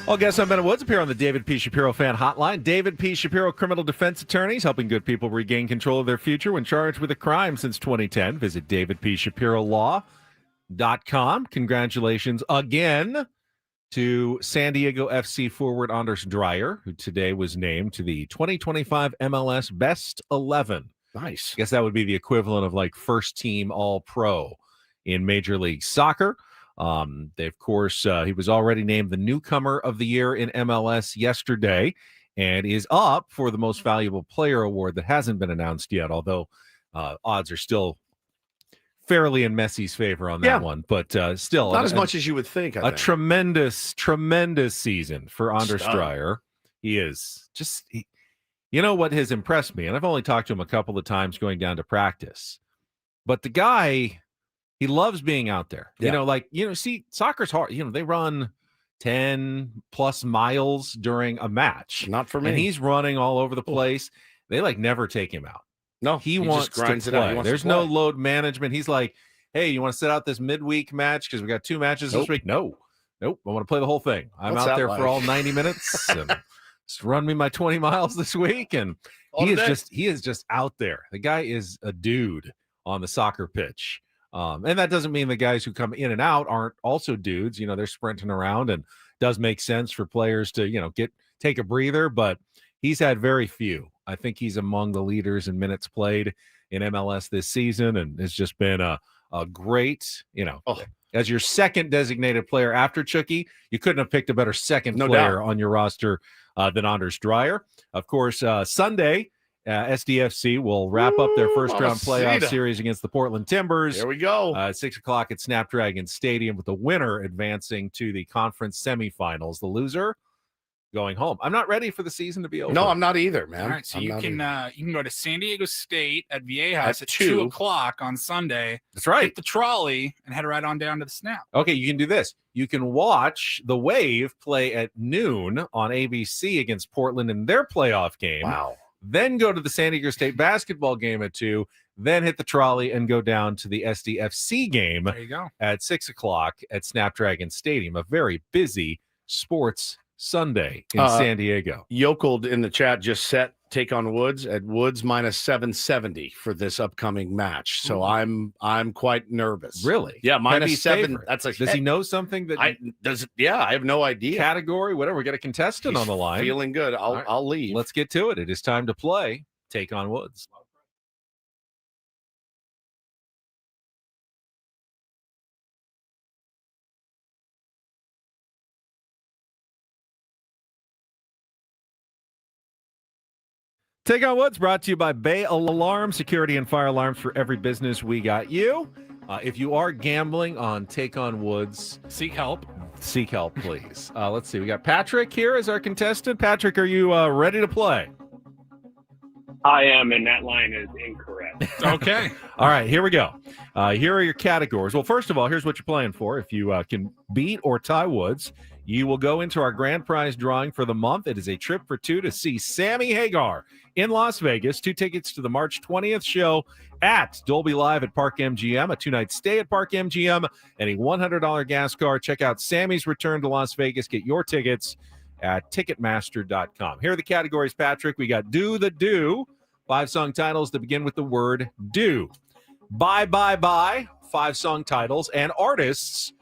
All guests on Ben Woods appear on the David P. Shapiro fan hotline. David P. Shapiro criminal defense attorneys helping good people regain control of their future when charged with a crime since 2010. Visit davidpshapirolaw.com. Congratulations again to San Diego FC forward Anders Dreyer, who today was named to the 2025 MLS Best 11. Nice. I guess that would be the equivalent of like first team All-Pro in Major League Soccer. They, of course, he was already named the newcomer of the year in MLS yesterday and is up for the most valuable player award that hasn't been announced yet, although odds are still fairly in Messi's favor on that one. But still, not as much as you would think. I think. Tremendous season for Anders Dreyer. He is just, you know what has impressed me, and I've only talked to him a couple of times going down to practice, but the guy, he loves being out there. Yeah. See, soccer's hard. They run 10 plus miles during a match. Not for me. And he's running all over the place. They never take him out. No, he wants just grinds to it out. play. He wants There's to no play. load management. He's like, hey, you want to sit out this midweek match because we got 2 matches this week? Nope. I want to play the whole thing. I'm What's out that there like? for all 90 minutes. And just run me my 20 miles this week. And he is just out there. The guy is a dude on the soccer pitch. And that doesn't mean the guys who come in and out aren't also dudes. They're sprinting around, and does make sense for players to, take a breather, but he's had very few. I think he's among the leaders in minutes played in MLS this season, and it's just been a great, as your second designated player after Chucky, you couldn't have picked a better second player on your roster than Anders Dreyer. Of course, Sunday, SDFC will wrap up their first-round playoff series against the Portland Timbers. There we go. 6 o'clock at Snapdragon Stadium, with the winner advancing to the conference semifinals. The loser going home. I'm not ready for the season to be over. No, I'm not either, man. All right, so I'm you not can go to San Diego State at Viejas at 2 2:00 on Sunday. That's right. Hit the trolley and head right on down to the Snap. Okay, you can do this. You can watch the Wave play at noon on ABC against Portland in their playoff game. Wow. Then go to the San Diego State basketball game at 2, then hit the trolley and go down to the SDFC game There you go. at 6:00 at Snapdragon Stadium. A very busy sports Sunday in San Diego. Yokeled in the chat just set take on Woods at Woods minus 770 for this upcoming match. So I'm quite nervous. Really? Yeah, minus Heavy's 7. favorite. That's a Does he know something that I have no idea. category, whatever? We got a contestant He's on the line. Feeling good. I'll leave. Let's get to it. It is time to play Take on Woods. Take on Woods brought to you by Bay Alarm, security and fire alarms for every business. We got you. If you are gambling on Take on Woods, seek help. Seek help, please. Let's see. We got Patrick here as our contestant. Patrick, are you ready to play? I am, and that line is incorrect. Okay. All right, here we go. Here are your categories. Well, first of all, here's what you're playing for. If you can beat or tie Woods, you will go into our grand prize drawing for the month. It is a trip for 2 to see Sammy Hagar in Las Vegas. 2 tickets to the March 20th show at Dolby Live at Park MGM, a 2-night stay at Park MGM, and a $100 gas card. Check out Sammy's return to Las Vegas. Get your tickets at Ticketmaster.com. Here are the categories, Patrick. We got Do the Do, 5 song titles that begin with the word do. Bye, bye, bye, 5 song titles, and artists,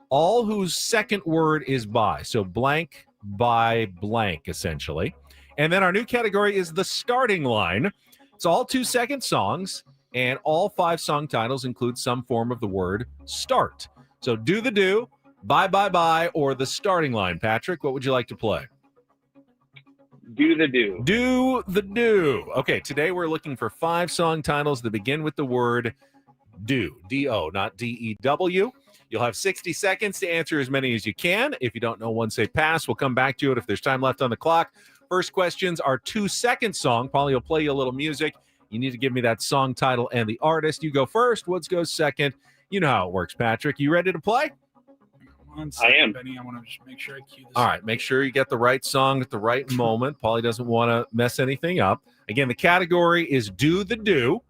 all whose second word is by. So blank by blank, essentially. And then our new category is the starting line. It's all 2-second songs, and all 5 song titles include some form of the word start. So Do the Do, Bye, bye, bye, or the starting line. Patrick, what would you like to play? Do the do. Do the do. Okay, today we're looking for 5 song titles that begin with the word do. D-O, not D-E-W. You'll have 60 seconds to answer as many as you can. If you don't know one, say pass. We'll come back to it if there's time left on the clock. First questions are 2-second song. Paulie will play you a little music. You need to give me that song title and the artist. You go first. Woods goes second. You know how it works, Patrick. You ready to play? I am. Benny, I want to just make sure I cue this. All right, make sure you get the right song at the right moment. Paulie doesn't want to mess anything up. Again, the category is Do the Do.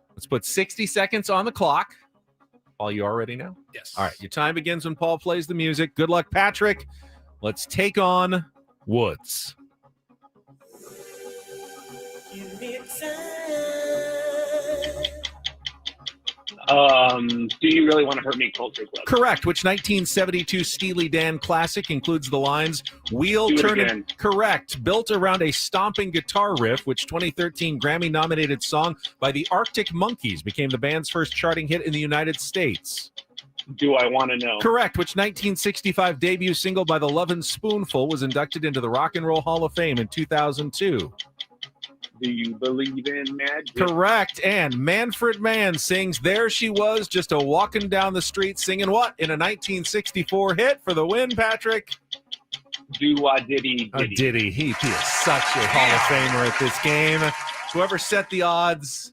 Let's put 60 seconds on the clock. Paul, you are ready now? Yes. All right, your time begins when Paul plays the music. Good luck, Patrick. Let's take on Woods. Do You Really Want to Hurt Me Culture Club? Correct. Which 1972 Steely Dan classic includes the lines Wheel Do It Turn Again. Correct. Built around a stomping guitar riff, which 2013 Grammy-nominated song by the Arctic Monkeys became the band's first charting hit in the United States. Do I Want to Know? Correct. Which 1965 debut single by the Lovin' Spoonful was inducted into the Rock and Roll Hall of Fame in 2002? Do You Believe in Magic? Correct. And Manfred Mann sings There She Was, just a walking down the street singing what in a 1964 hit for the win, Patrick? Do I Diddy Diddy? Diddy. He is such a Hall of Famer at this game. Whoever set the odds,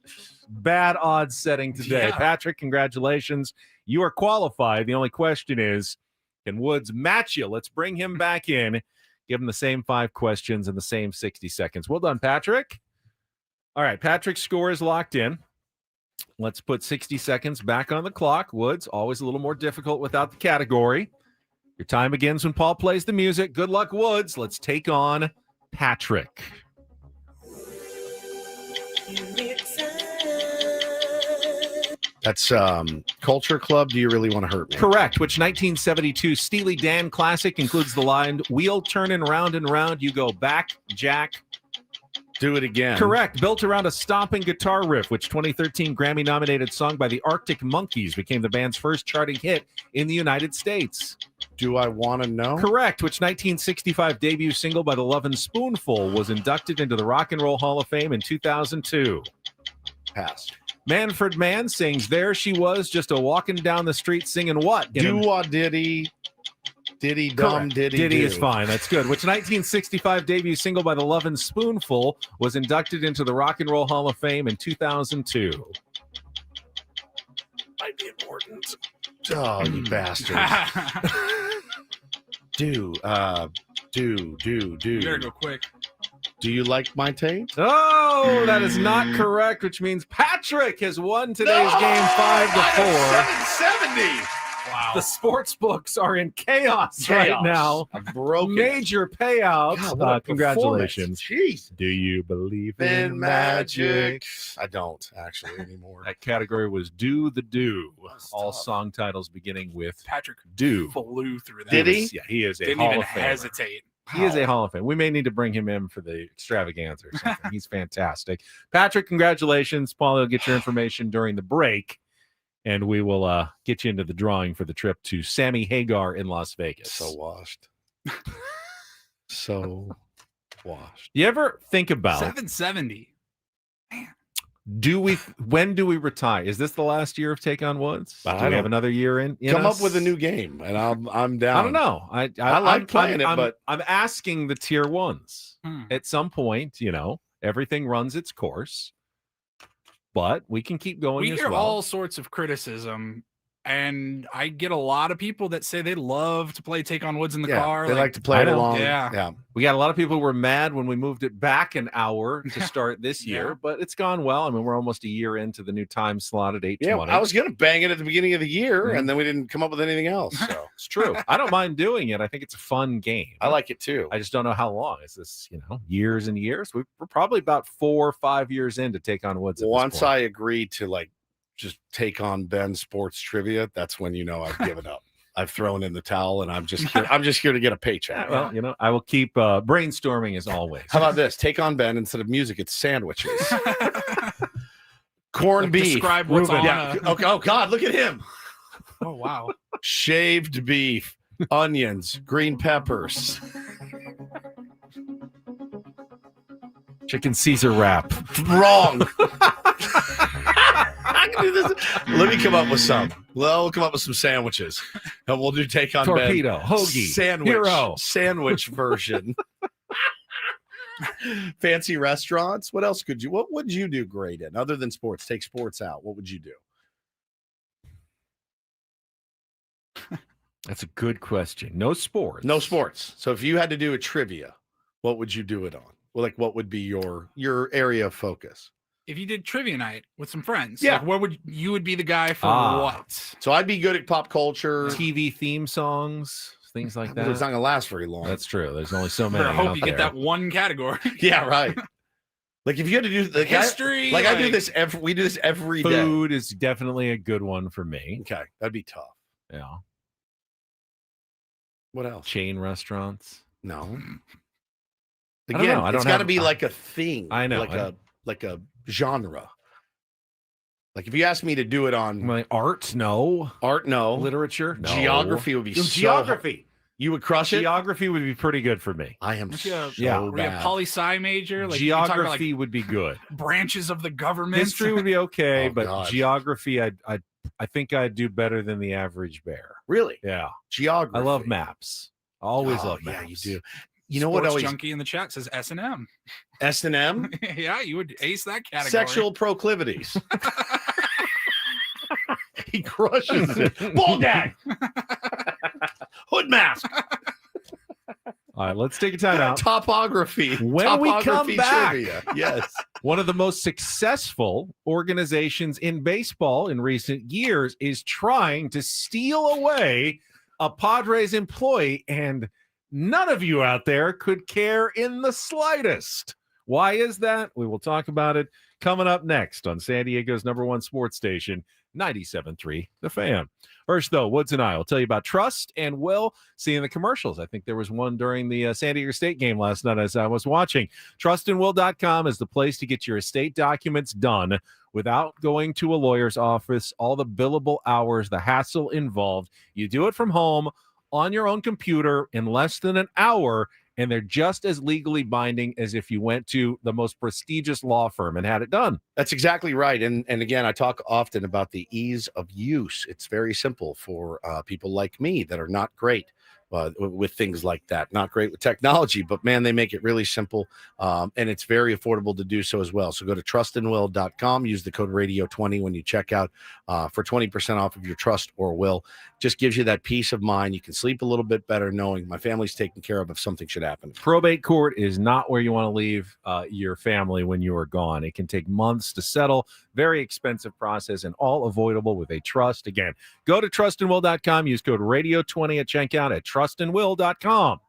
bad odds setting today. Yeah. Patrick, congratulations. You are qualified. The only question is, can Woods match you? Let's bring him back in. Give him the same 5 questions in the same 60 seconds. Well done, Patrick. All right, Patrick's score is locked in. Let's put 60 seconds back on the clock. Woods, always a little more difficult without the category. Your time begins when Paul plays the music. Good luck, Woods. Let's take on Patrick. That's Culture Club. Do You Really Want to Hurt Me? Correct. Which 1972 Steely Dan classic includes the line, Wheel turning round and round, you go back, Jack. Do It Again. Correct. Built around a stomping guitar riff, which 2013 Grammy-nominated song by the Arctic Monkeys became the band's first charting hit in the United States. Do I Want to Know? Correct. Which 1965 debut single by the Lovin' Spoonful was inducted into the Rock and Roll Hall of Fame in 2002. Pass. Manfred Mann sings There She Was, just a walking down the street singing what? Do I Diddy Diddy Dum Diddy Diddy Do. is fine. That's good. Which 1965 debut single by the Lovin' Spoonful was inducted into the Rock and Roll Hall of Fame in 2002. Might be important. Oh, you bastard. You better go quick. Do you like my tape? Oh, that is not correct, which means Patrick has won today's game 5-4. 770. Wow. The sports books are in chaos right now. I'm broken. Major payouts. God, what a Congratulations. performance. Jeez. Do you believe In in magic. I don't actually anymore. That category was Do the Do. That's All tough. song titles beginning with Patrick Do. flew through that. Did he? Yeah, he is a Didn't Hall even of Famer. hesitate. He is a Hall of Fame. We may need to bring him in for the extravaganza or something. He's fantastic. Patrick, congratulations. Paulie will get your information during the break, and we will get you into the drawing for the trip to Sammy Hagar in Las Vegas. So washed. So washed. You ever think about 770. when do we retire? Is this the last year of Take on Woods? Do I we don't- have another year in? Come us? up with a new game, and I'm down. I don't know. I like playing it, but I'm asking the tier ones. Hmm. At some point, everything runs its course, but we can keep going. We as hear well. all sorts of criticism, and I get a lot of people that say they love to play Take on Woods in the car. They like to play I it know. along. Yeah. We got a lot of people who were mad when we moved it back an hour to start this year, Yeah. but it's gone well. I mean, we're almost a year into the new time slot at 8:20. Yeah, I was gonna bang it at the beginning of the year, Mhm. and then we didn't come up with anything else. So It's true. I don't mind doing it. I think it's a fun game. I like it too. I just don't know how long. Is this, years and years? We're probably about 4 or 5 years in to Take on Woods. At this Once point. I agree to just take on Ben's sports trivia, that's when I've given up. I've thrown in the towel, and I'm just here to get a paycheck. Yeah, well, I will keep brainstorming as always. How about this? Take on Ben instead of music, it's sandwiches. Corned beef. Describe what's Reuben. on Yeah. Oh God, look at him. Oh, wow. Shaved beef, onions, green peppers. Chicken Caesar wrap. Wrong. I can do this. Let me come up with some. Well, we'll come up with some sandwiches, and we'll do Take on Torpedo, Ben. hoagie, sandwich, hero. sandwich version. Fancy restaurants. What else could you? What would you do great in other than sports? Take sports out. What would you do? That's a good question. No sports. No sports. So if you had to do a trivia, what would you do it on? Well, what would be your area of focus? If you did trivia night with some friends, Yeah. where would you be the guy for what? So I'd be good at pop culture. TV theme songs, things like that. It's not going to last very long. That's true. There's only so many. Better hope out you get there. that one category. Yeah, right. Like if you had to do the History, I do this we do this every day. Food is definitely a good one for me. Okay, that'd be tough. Yeah. What else? Chain restaurants. No. I don't Again, know. I it's don't got to have- be like a thing. I know. Like a genre. Like if you asked me to do it on Art, no. Art, no. Literature, no. Geography would be so geography. You would crush it. Geography would be pretty good for me. I am Were you a, Yeah. were you a bad. poli-sci major? Like you can talk about, Geography would be good. branches of the government. History would be okay, Oh, but gosh. geography, I think I'd do better than the average bear. Really? Yeah. Geography. I love maps. Always Oh, love yeah, maps. you do. You know what Sports always junkie in the chat says S&M. S&M? Yeah, you would ace that category. Sexual proclivities. He crushes it. Ball gag. Hood mask. All right, let's take a time out. Topography. When we come Topography back. trivia. Yes. One of the most successful organizations in baseball in recent years is trying to steal away a Padres employee, and none of you out there could care in the slightest. Why is that? We will talk about it coming up next on San Diego's #1 sports station, 97.3 The Fan. First, though, Woods and I will tell you about Trust and Will seeing the commercials. I think there was one during the San Diego State game last night as I was watching. TrustandWill.com is the place to get your estate documents done without going to a lawyer's office, all the billable hours, the hassle involved. You do it from home on your own computer in less than an hour, and they're just as legally binding as if you went to the most prestigious law firm and had it done. That's exactly right. And again, I talk often about the ease of use. It's very simple for people like me that are not great with things like that. Not great with technology, but man, they make it really simple, and it's very affordable to do so as well. So go to trustandwill.com, use the code radio20 when you check out for 20% off of your trust or will. Just gives you that peace of mind. You can sleep a little bit better knowing my family's taken care of if something should happen. Probate court is not where you want to leave your family when you are gone. It can take months to settle, very expensive process, and all avoidable with a trust. Again, go to trustandwill.com, use code radio20 at checkout at trustandwill.com.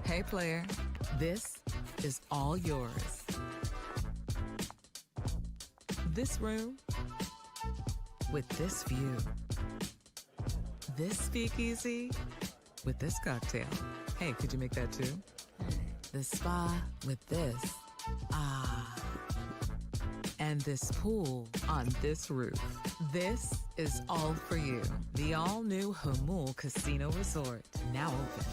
Hey, player, this is all yours. This room with this view. This speakeasy with this cocktail. Hey, could you make that too? The spa with this. Ah. And this pool on this roof. This is all for you. The all-new Hamul Casino Resort, now open.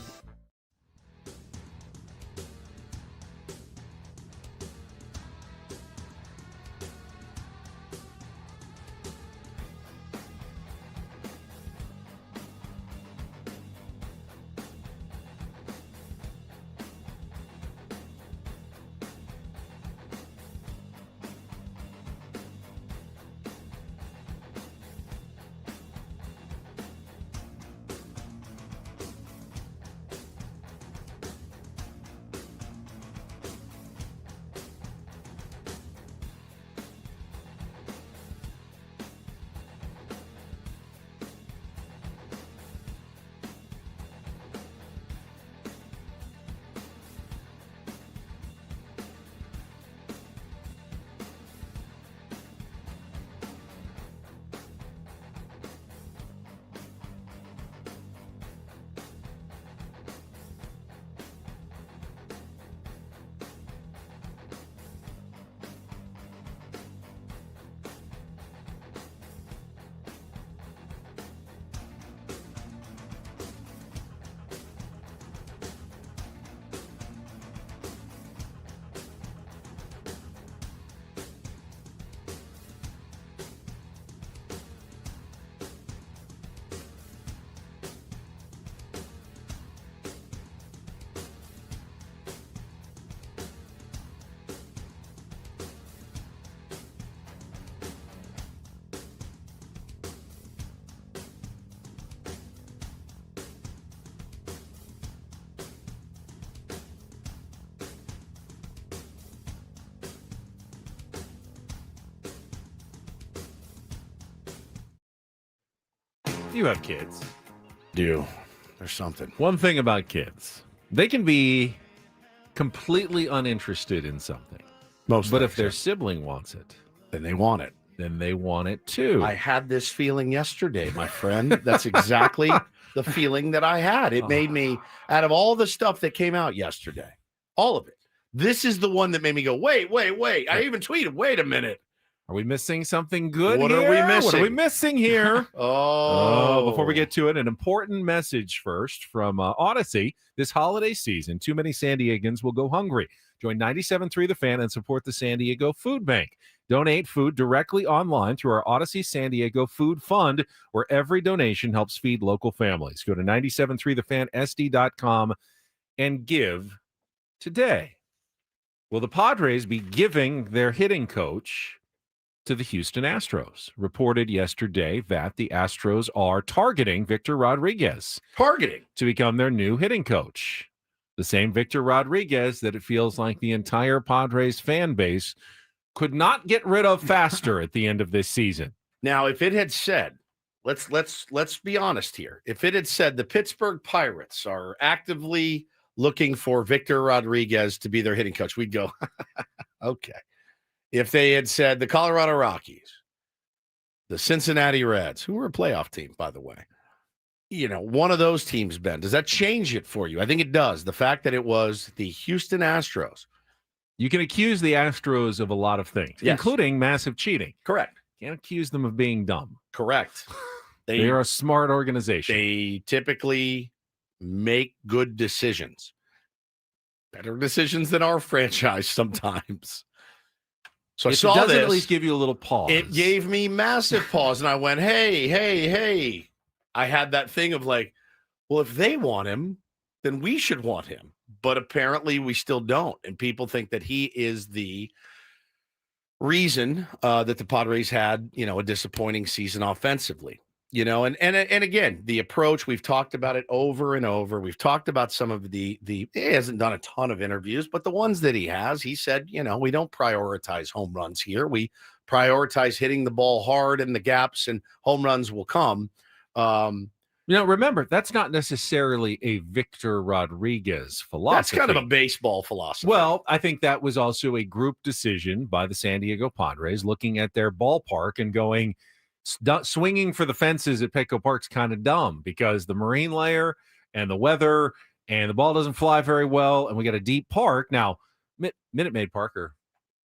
You have kids. Do. There's something. One thing about kids, they can be completely uninterested in something. But if their sibling wants it, then they want it. Then they want it too. I had this feeling yesterday, my friend. That's exactly the feeling that I had. It made me, out of all the stuff that came out yesterday, all of it, this is the one that made me go, wait. I even tweeted, wait a minute. Are we missing something good What here? are we missing? What are we missing here? Oh. Before we get to it, an important message first from Odyssey. This holiday season, too many San Diegans will go hungry. Join 97.3 The Fan and support the San Diego Food Bank. Donate food directly online through our Odyssey San Diego Food Fund, where every donation helps feed local families. Go to 973thefansd.com and give today. Will the Padres be giving their hitting coach to the Houston Astros? Reported yesterday that the Astros are targeting Victor Rodriguez. Targeting? To become their new hitting coach. The same Victor Rodriguez that it feels like the entire Padres fan base could not get rid of faster at the end of this season. Now, if it had said, let's be honest here. If it had said the Pittsburgh Pirates are actively looking for Victor Rodriguez to be their hitting coach, we'd go, okay. If they had said the Colorado Rockies, the Cincinnati Reds, who were a playoff team, by the way, one of those teams, Ben, does that change it for you? I think it does. The fact that it was the Houston Astros. You can accuse the Astros of a lot of things, including massive cheating. Correct. Can't accuse them of being dumb. Correct. They are a smart organization. They typically make good decisions. Better decisions than our franchise sometimes. So I saw this. It does this. At least give you a little pause. It gave me massive pause, and I went, hey. I had that thing of like, well, if they want him, then we should want him. But apparently we still don't. And people think that he is the reason that the Padres had, a disappointing season offensively. And again, the approach, we've talked about it over and over. We've talked about some of the he hasn't done a ton of interviews, but the ones that he has, he said, we don't prioritize home runs here. We prioritize hitting the ball hard in the gaps, and home runs will come. Remember, that's not necessarily a Victor Rodriguez philosophy. That's kind of a baseball philosophy. Well, I think that was also a group decision by the San Diego Padres, looking at their ballpark and going, swinging for the fences at Petco Park's kind of dumb because the marine layer and the weather and the ball doesn't fly very well, and we got a deep park. Now, Minute Maid Park, or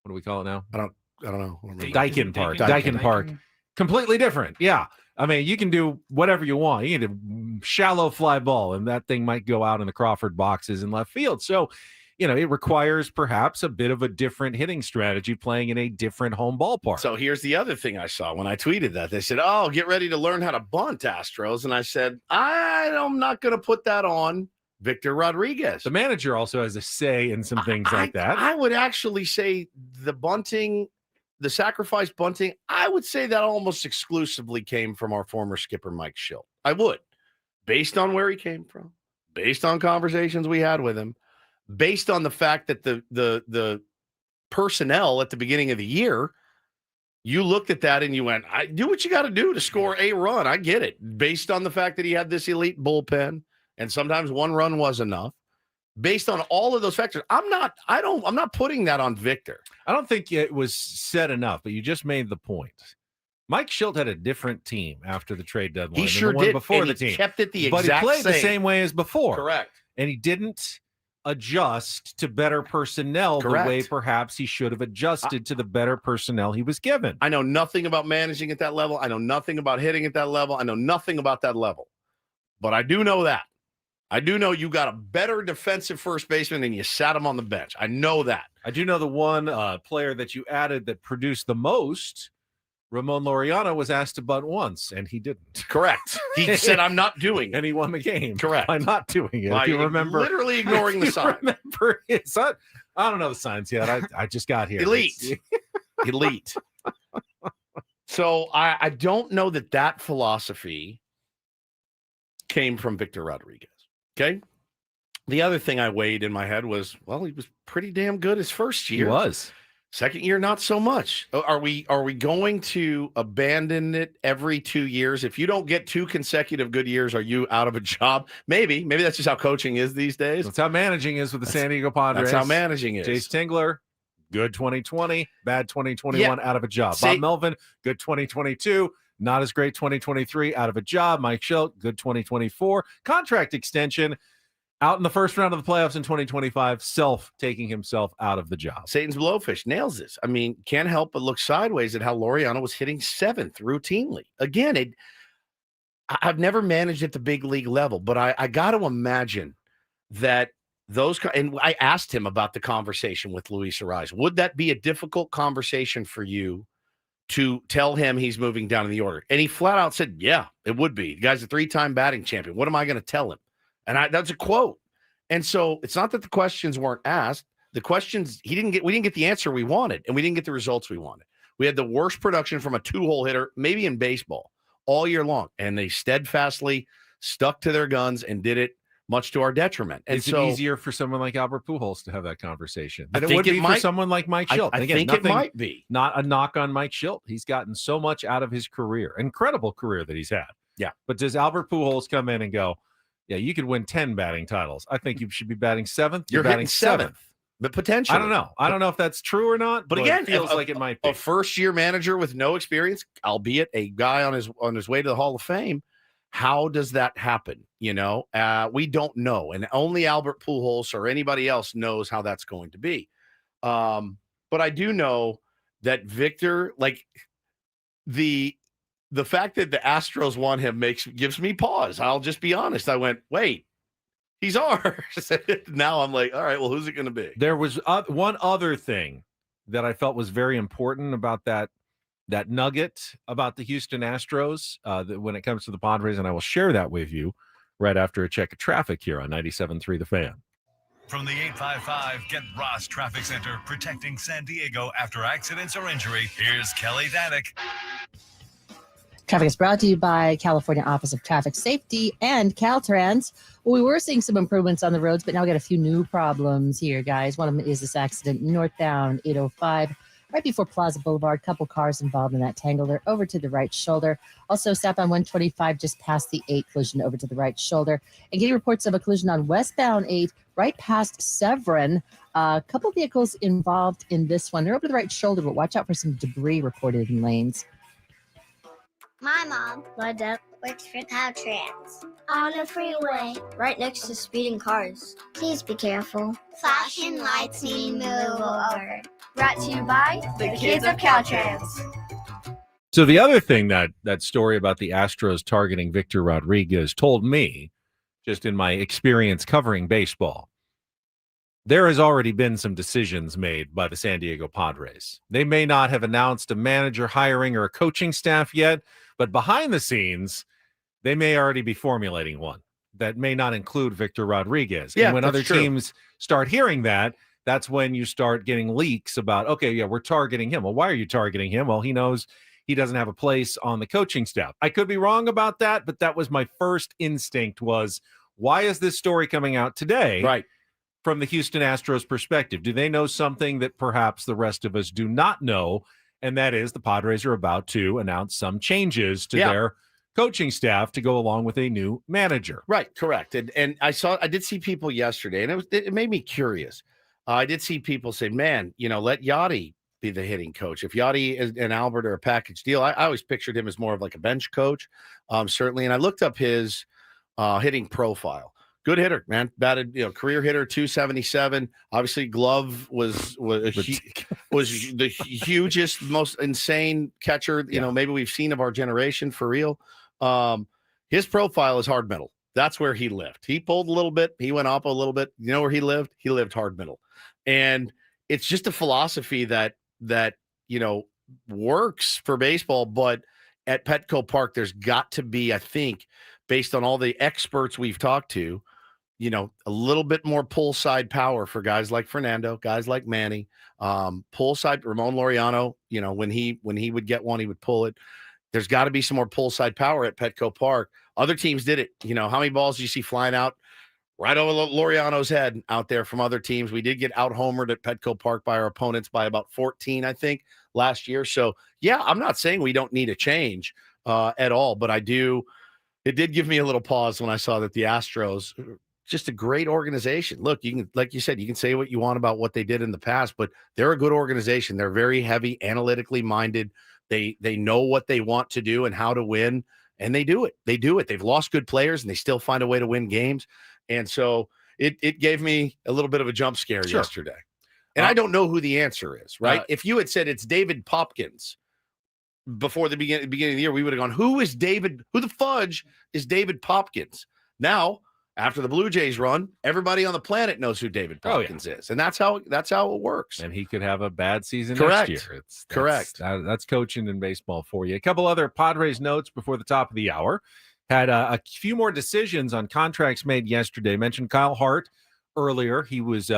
what do we call it now? I don't know. Daikin Park. Daikin Park. Completely different. Yeah. I mean, you can do whatever you want. You can do shallow fly ball, and that thing might go out in the Crawford boxes in left field. So, it requires perhaps a bit of a different hitting strategy playing in a different home ballpark. So here's the other thing I saw when I tweeted that. They said, oh, get ready to learn how to bunt, Astros. And I said, I'm not going to put that on Victor Rodriguez. The manager also has a say in some things like that. I would actually say the bunting, the sacrifice bunting, I would say that almost exclusively came from our former skipper, Mike Schilt. I would, based on where he came from, based on conversations we had with him, based on the fact that the personnel at the beginning of the year, you looked at that and you went, I do what you got to do to score a run. I get it. Based on the fact that he had this elite bullpen and sometimes one run was enough. Based on all of those factors, I'm not putting that on Victor. I don't think it was said enough, but you just made the point. Mike Schilt had a different team after the trade deadline. He sure the one did. Before and the he team, kept it the but exact he played the same way as before. Correct. And he didn't adjust to better personnel Correct. the way perhaps he should have adjusted to the better personnel he was given. I know nothing about managing at that level. I know nothing about hitting at that level. I know nothing about that level. But I do know that. I do know you got a better defensive first baseman and you sat him on the bench. I know that. I do know the one player that you added that produced the most, Ramon Laureano, was asked to bunt once, and he didn't. Correct. He said, I'm not doing it. And he won the game. Correct. By not doing it. By if you remember. Literally ignoring the sign. Remember his son? I don't know the signs yet. I just got here. Elite. Elite. So I don't know that philosophy came from Victor Rodriguez. Okay. The other thing I weighed in my head was, well, he was pretty damn good his first year. He was. Second year, not so much. Are we going to abandon it every 2 years? If you don't get 2 consecutive good years, are you out of a job? Maybe that's just how coaching is these days. That's how managing is with the San Diego Padres. That's how managing is. Jace Tingler, good 2020, bad 2021, out of a job. Bob Melvin, good 2022, not as great 2023, out of a job. Mike Schilt, good 2024, contract extension. Out in the first round of the playoffs in 2025, taking himself out of the job. Satan's Blowfish nails this. I mean, can't help but look sideways at how Laureano was hitting 7th routinely. Again, I've never managed at the big league level, but I got to imagine that and I asked him about the conversation with Luis Ariz. Would that be a difficult conversation for you to tell him he's moving down in the order? And he flat out said, yeah, it would be. The guy's a 3-time batting champion. What am I going to tell him? And that's a quote. And so it's not that the questions weren't asked. The questions we didn't get the answer we wanted, and we didn't get the results we wanted. We had the worst production from a 2-hole hitter, maybe in baseball, all year long. And they steadfastly stuck to their guns and did it much to our detriment. And Is it easier for someone like Albert Pujols to have that conversation than I it think would it be might- for someone like Mike Schilt? I Again, think it might be. Not a knock on Mike Schilt. He's gotten so much out of his career. Incredible career that he's had. Yeah. But does Albert Pujols come in and go, yeah, you could win 10 batting titles. I think you should be batting 7th. You're batting hitting 7th. But potentially. I don't know. I don't know if that's true or not. But again, it feels like it might be. A first-year manager with no experience, albeit a guy on his way to the Hall of Fame. How does that happen? We don't know, and only Albert Pujols or anybody else knows how that's going to be. But I do know that Victor, like the fact that the Astros want him gives me pause. I'll just be honest. I went, wait, he's ours. Now I'm like, all right, well, who's it going to be? There was one other thing that I felt was very important about that nugget about the Houston Astros when it comes to the Padres, and I will share that with you right after a check of traffic here on 97.3 The Fan. From the 855 Get Ross Traffic Center, protecting San Diego after accidents or injury, here's Kelly Danick. Traffic is brought to you by California Office of Traffic Safety and Caltrans. Well, we were seeing some improvements on the roads, but now we got a few new problems here, guys. One of them is this accident northbound 805, right before Plaza Boulevard. Couple cars involved in that tangle. They're over to the right shoulder. Also, southbound 125, just past the 8 collision over to the right shoulder. And getting reports of a collision on westbound 8, right past Severin. A couple vehicles involved in this one. They're over to the right shoulder, but watch out for some debris reported in lanes. My mom, my dad, works for Caltrans. On the freeway, right next to speeding cars. Please be careful. Flashing lights mean move over. Brought to you by the kids of Caltrans. So the other thing that story about the Astros targeting Victor Rodriguez told me, just in my experience covering baseball, there has already been some decisions made by the San Diego Padres. They may not have announced a manager hiring or a coaching staff yet, but behind the scenes, they may already be formulating one that may not include Victor Rodriguez. Yeah, and when other true. teams start hearing that, that's when you start getting leaks about, okay, yeah, we're targeting him. Well, why are you targeting him? Well, he knows he doesn't have a place on the coaching staff. I could be wrong about that, but that was my first instinct was, why is this story coming out today? Right. From the Houston Astros perspective, do they know something that perhaps the rest of us do not know? And that is the Padres are about to announce some changes to their coaching staff to go along with a new manager. Right, correct. And I did see people yesterday, and it made me curious. I did see people say, man, let Yachty be the hitting coach. If Yachty and Albert are a package deal, I always pictured him as more of like a bench coach, certainly. And I looked up his hitting profile. Good hitter, man. Batted, career hitter, 277. Obviously, glove was the hugest, most insane catcher, maybe we've seen of our generation for real. His profile is hard middle. That's where he lived. He pulled a little bit. He went up a little bit. You know where he lived? He lived hard middle. And it's just a philosophy that works for baseball. But at Petco Park, there's got to be, I think, based on all the experts we've talked to, a little bit more pull side power for guys like Fernando, guys like Manny, pull side Ramon Laureano, when he would get one, he would pull it. There's got to be some more pull side power at Petco Park. Other teams did it. How many balls do you see flying out right over Laureano's head out there from other teams. We did get out homered at Petco Park by our opponents by about 14, I think, last year. So, yeah, I'm not saying we don't need a change at all, but it did give me a little pause when I saw that the Astros, just a great organization. Look, you can, like you said, you can say what you want about what they did in the past, but they're a good organization. They're very heavy, analytically minded. They know what they want to do and how to win, and they do it. They've lost good players, and they still find a way to win games. And so it gave me a little bit of a jump scare yesterday. And I don't know who the answer is, right? If you had said it's David Popkins before the beginning of the year, we would have gone, who the fudge is David Popkins? Now, after the Blue Jays run, everybody on the planet knows who David Popkins is. And that's how it works. And he could have a bad season Correct. next year. Correct. That's coaching in baseball for you. A couple other Padres notes before the top of the hour. Had a few more decisions on contracts made yesterday. Mentioned Kyle Hart earlier. He was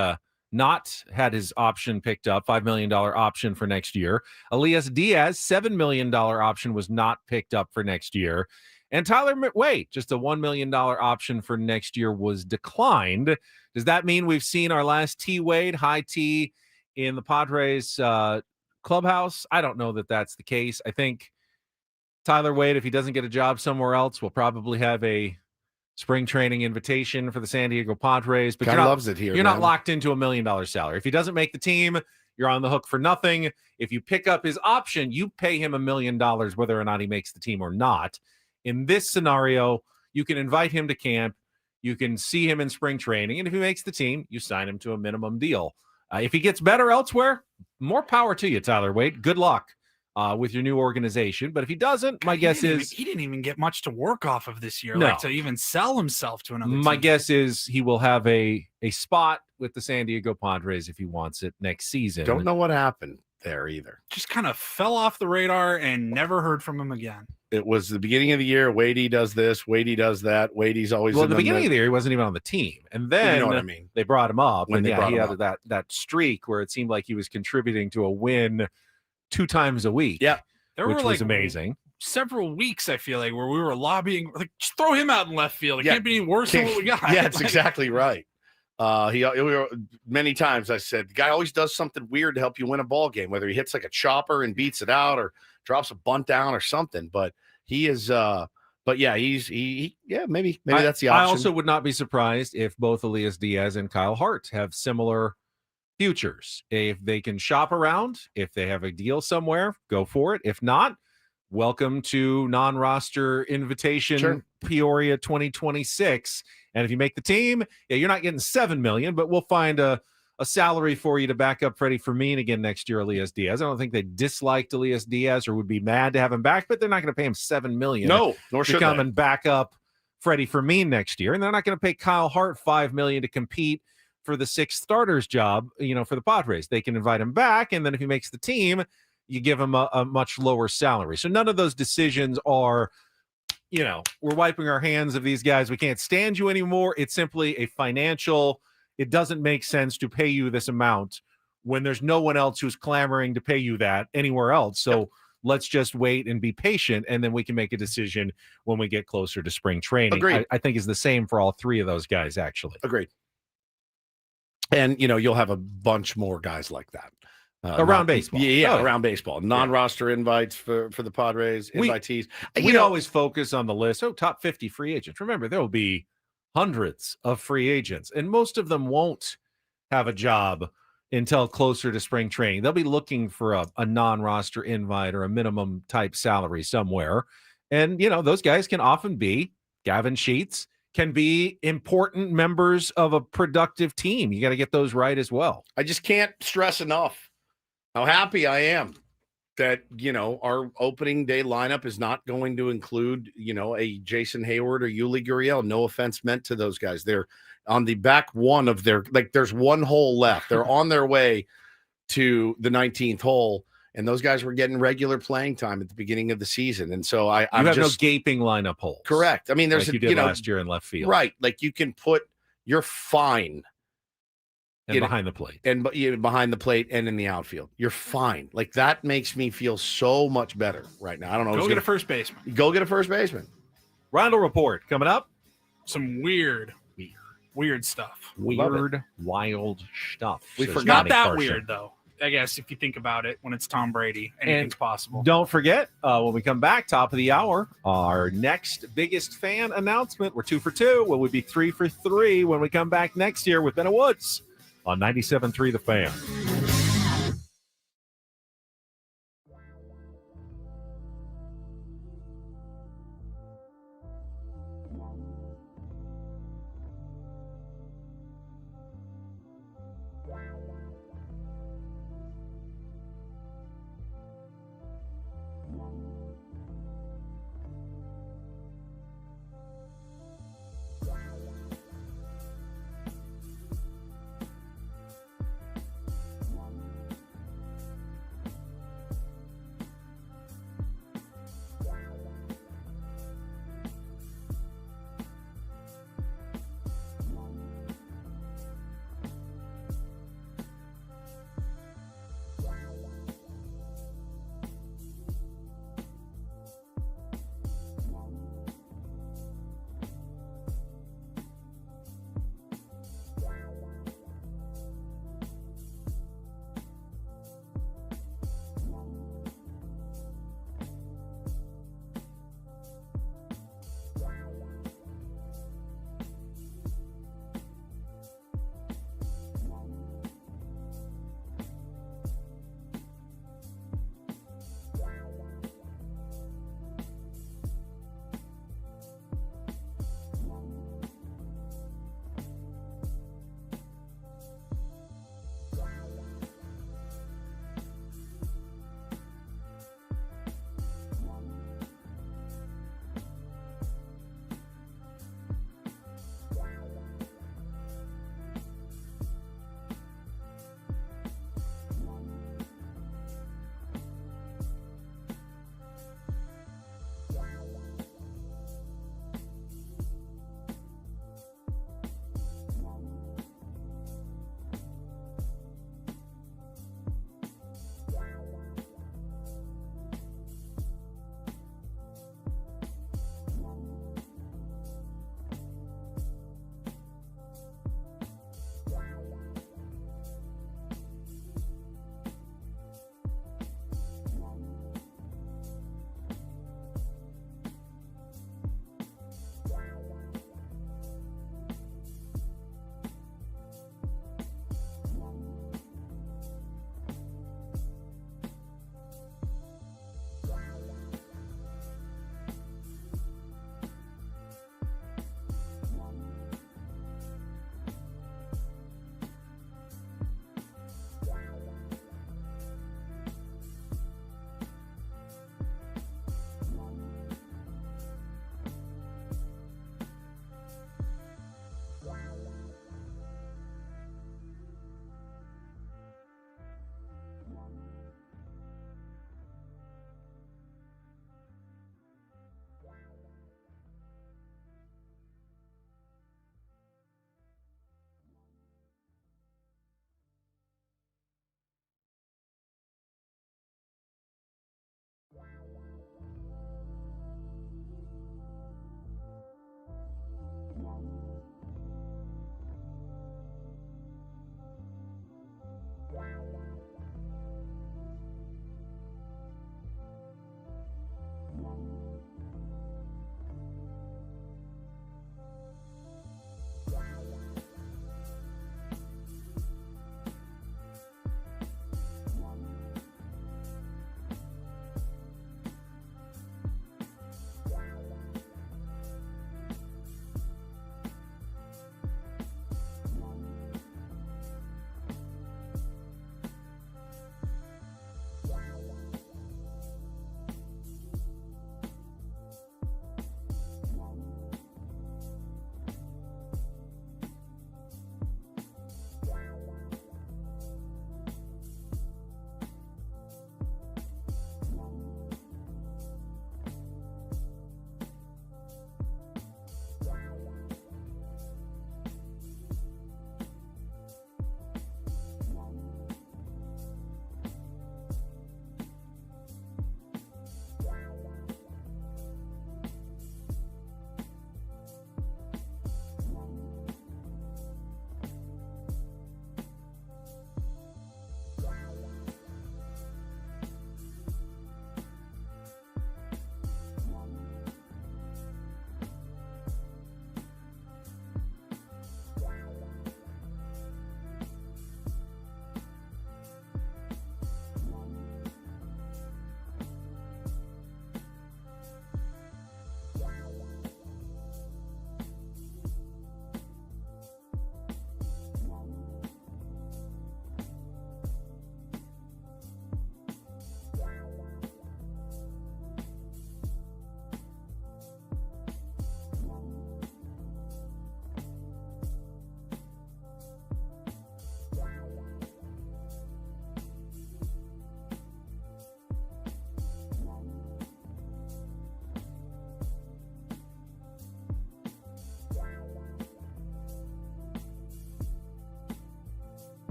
not had his option picked up, $5 million option for next year. Elias Diaz, $7 million option was not picked up for next year. And Tyler Wade, just a $1 million option for next year was declined. Does that mean we've seen our last T Wade, high T, in the Padres clubhouse? I don't know that that's the case. I think Tyler Wade, if he doesn't get a job somewhere else, will probably have a spring training invitation for the San Diego Padres. But loves it here. You're not locked into $1 million salary. If he doesn't make the team, you're on the hook for nothing. If you pick up his option, you pay him $1 million whether or not he makes the team or not. In this scenario, you can invite him to camp. You can see him in spring training. And if he makes the team, you sign him to a minimum deal. If he gets better elsewhere, more power to you, Tyler Wade. Good luck with your new organization. But if he doesn't, my guess is he didn't even get much to work off of this year, No. like to even sell himself to another my team. guess is he will have a spot with the San Diego Padres if he wants it next season. Don't know what happened there either. Just kind of fell off the radar and never heard from him again. It was the beginning of the year. Wadey does this. Wadey does that. Wadey's always Well, at the beginning of the year, he wasn't even on the team. And then you know what I mean. They brought him up. When and they yeah, brought he him had up. that streak where it seemed like he was contributing to a win 2 times a week. Yeah. There which were was like amazing. Several weeks, I feel like, where we were lobbying, like, just throw him out in left field. It Yeah. can't be any worse than what we got. Yeah, that's Like, exactly right. Many times I said, the guy always does something weird to help you win a ball game, whether he hits like a chopper and beats it out or drops a bunt down or something. But he is, maybe that's the option. I also would not be surprised if both Elias Diaz and Kyle Hart have similar futures. If they can shop around, if they have a deal somewhere, go for it. If not, welcome to non-roster invitation Peoria 2026. And if you make the team, you're not getting $7 million, but we'll find a salary for you to back up Freddie Fermin again next year, Elias Diaz. I don't think they disliked Elias Diaz or would be mad to have him back, but they're not going to pay him $7 million. No, nor should to come they. and back up Freddie Fermin next year. And they're not going to pay Kyle Hart $5 million to compete for the 6th starter's job, for the Padres. They can invite him back, and then if he makes the team, you give him a much lower salary. So none of those decisions are, we're wiping our hands of these guys. We can't stand you anymore. It's simply a financial, it doesn't make sense to pay you this amount when there's no one else who's clamoring to pay you that anywhere else. So let's just wait and be patient, and then we can make a decision when we get closer to spring training. Agreed. I think is the same for all 3 of those guys, actually. Agreed. And, you'll have a bunch more guys like that. Around baseball. Yeah, around baseball. Non-roster invites for the Padres, invitees. We always focus on the list. Top 50 free agents. Remember, there will be hundreds of free agents, and most of them won't have a job until closer to spring training. They'll be looking for a non-roster invite or a minimum type salary somewhere. And, those guys can often be Gavin Sheets, can be important members of a productive team. You got to get those right as well. I just can't stress enough how happy I am that, our opening day lineup is not going to include, a Jason Hayward or Yuli Gurriel. No offense meant to those guys. They're on the back one of their, there's one hole left. They're on their way to the 19th hole. And those guys were getting regular playing time at the beginning of the season. And so I'm have just no gaping lineup holes. Correct. I mean, there's like you did last year in left field. Right. Like you can you're fine. And behind the plate. And behind the plate and in the outfield. You're fine. Like that makes me feel so much better right now. I don't know. Go get a first baseman. Go get a first baseman. Roundel report coming up. Some weird Weird stuff. Weird, wild stuff. We says forgot Not Johnny that Carson. weird though. I guess if you think about it, when it's Tom Brady, anything's possible. Don't forget, when we come back, top of the hour, our next biggest fan announcement. We're 2 for 2. Will we be 3 for 3 when we come back next year with Bennett Woods on 97.3 The Fan?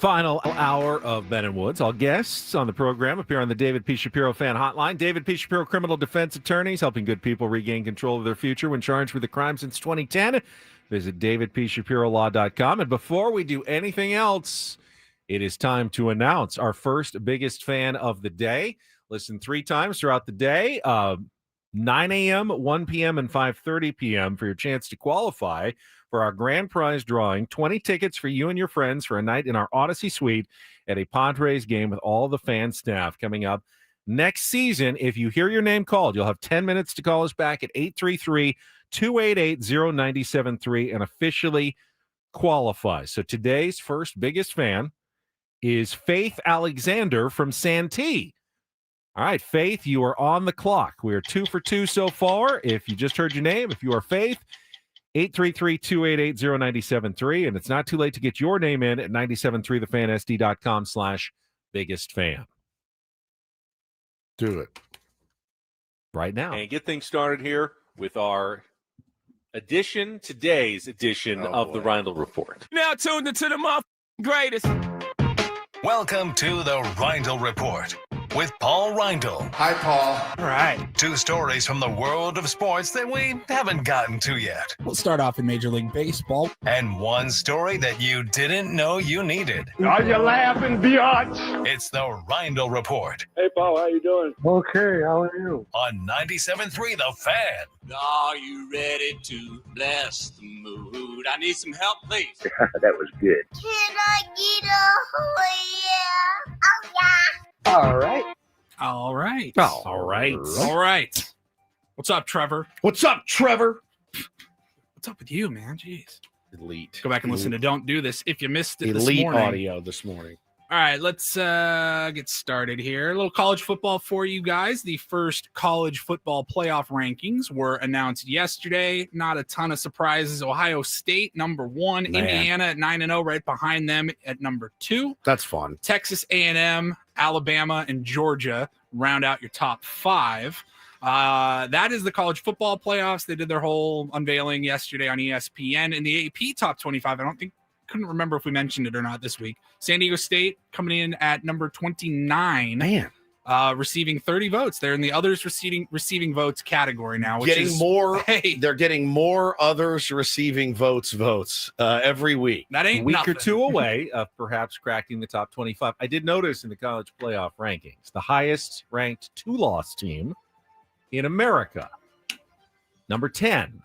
Final hour of Ben and Woods. All guests on the program appear on the David P. Shapiro fan hotline. David P. Shapiro criminal defense attorneys helping good people regain control of their future when charged with a crime since 2010. Visit davidpshapirolaw.com. And before we do anything else, it is time to announce our first biggest fan of the day. Listen 3 times throughout the day, 9 a.m., 1 p.m., and 5:30 p.m. for your chance to qualify for our grand prize drawing, 20 tickets for you and your friends for a night in our Odyssey Suite at a Padres game with all the fan staff coming up next season. If you hear your name called, you'll have 10 minutes to call us back at 833-288-0973 and officially qualify. So today's first biggest fan is Faith Alexander from Santee. All right, Faith, you are on the clock. We are 2 for 2 so far. If you just heard your name, if you are Faith, 833-288-0973, and it's not too late to get your name in at 973thefansd.com/biggest fan. Do it. Right now. And get things started here with our today's edition of the Reindl Report. Now tuned into the greatest. Welcome to the Reindl Report with Paul Reindl. Hi, Paul. All right. 2 stories from the world of sports that we haven't gotten to yet. We'll start off in Major League Baseball. And 1 story that you didn't know you needed. Are you laughing, biatch? It's the Reindl Report. Hey, Paul, how you doing? Okay, how are you? On 97.3 The Fan. Are you ready to bless the mood? I need some help, please. That was good. Can I get a yeah? Oh, yeah. All right. All right. All right. All right. What's up, Trevor? What's up, Trevor? What's up with you, man? Jeez. Elite. Go back and listen to Don't Do This if you missed it this Elite morning. audio this morning. All right, let's get started here. A little college football for you guys. The first college football playoff rankings were announced yesterday. Not a ton of surprises. Ohio State, number 1. Man. Indiana at 9-0, right behind them at number 2. That's fun. Texas A&M, Alabama, and Georgia round out your top 5. That is the college football playoffs. They did their whole unveiling yesterday on ESPN. In the AP top 25, couldn't remember if we mentioned it or not this week. San Diego State coming in at number 29. Man. Receiving 30 votes. They're in the others receiving votes category now. Which Getting is, more. Hey, they're getting more others receiving votes every week. That ain't a week nothing. or 2 away of perhaps cracking the top 25. I did notice in the college playoff rankings, the highest ranked 2-loss team in America, number 10,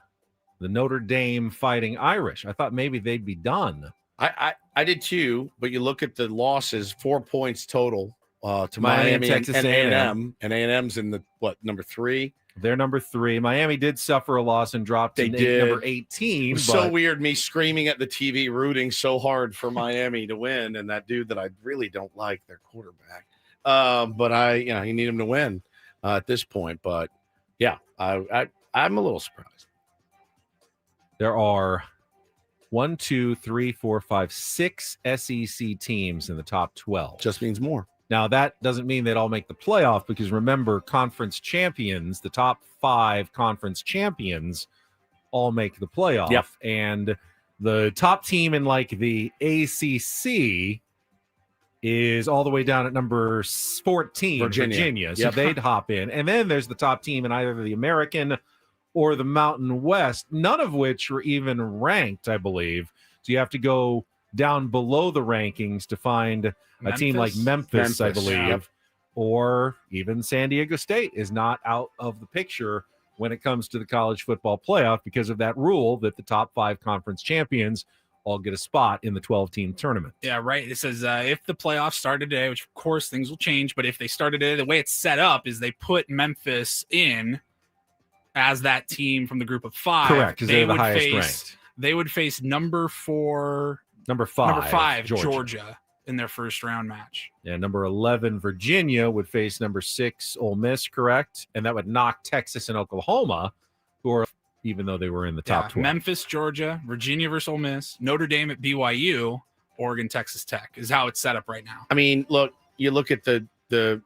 the Notre Dame Fighting Irish. I thought maybe they'd be done. I did too, but you look at the losses, 4 points total to Miami Texas and A&M. A&M, and A&M's in the number 3. They're number 3. Miami did suffer a loss and dropped to number 18. It was so weird, me screaming at the TV, rooting so hard for Miami to win, and that dude that I really don't like, their quarterback. But you need him to win at this point. But yeah, I'm a little surprised. There are 1, 2, 3, 4, 5, 6 SEC teams in the top 12. Just means more. Now, that doesn't mean they'd all make the playoff because remember, conference champions, the top 5 conference champions all make the playoff. Yep. And the top team in like the ACC is all the way down at number 14, Virginia. So Yep. they'd hop in. And then there's the top team in either the American or the Mountain West, none of which were even ranked, I believe. So you have to go down below the rankings to find a team like Memphis, I believe, yeah. or even San Diego State is not out of the picture when it comes to the college football playoff because of that rule that the top 5 conference champions all get a spot in the 12-team tournament. Yeah, right. It says if the playoffs started today, which of course things will change, but if they started today, the way it's set up is they put Memphis in as that team from the group of 5. Correct, because they're the highest ranked. They would face number 5, Georgia in their first round match. Yeah, number 11, Virginia would face number 6, Ole Miss, correct? And that would knock Texas and Oklahoma, who are, even though they were in the top 12. Memphis, Georgia, Virginia versus Ole Miss, Notre Dame at BYU, Oregon, Texas Tech is how it's set up right now. I mean, look, you look at the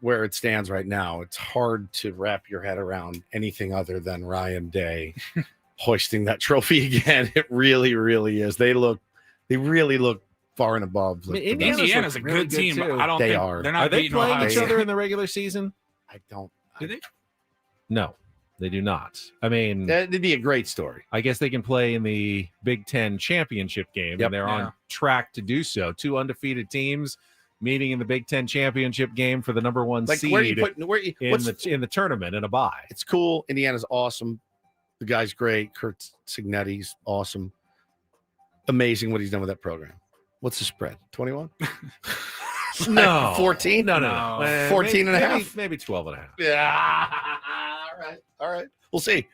where it stands right now, it's hard to wrap your head around anything other than Ryan Day hoisting that trophy again. It really, really is. They really look far and above. Like, Indiana's a good team. Too. I don't They think are. they're not Are they beating playing Ohio each State. other in the regular season? I don't. Do they? No, they do not. I mean, That'd be a great story. I guess they can play in the Big Ten championship game, Yep. and they're Yeah. on track to do so. 2 undefeated teams meeting in the Big Ten championship game for the number 1 Like seed where you put where you, in the tournament in a bye. It's cool. Indiana's awesome. The guy's great. Kurt Signetti's awesome. Amazing what he's done with that program. What's the spread? 21? No. 14? No. 14 and a half? Maybe 12 and a half. Yeah. All right. We'll see.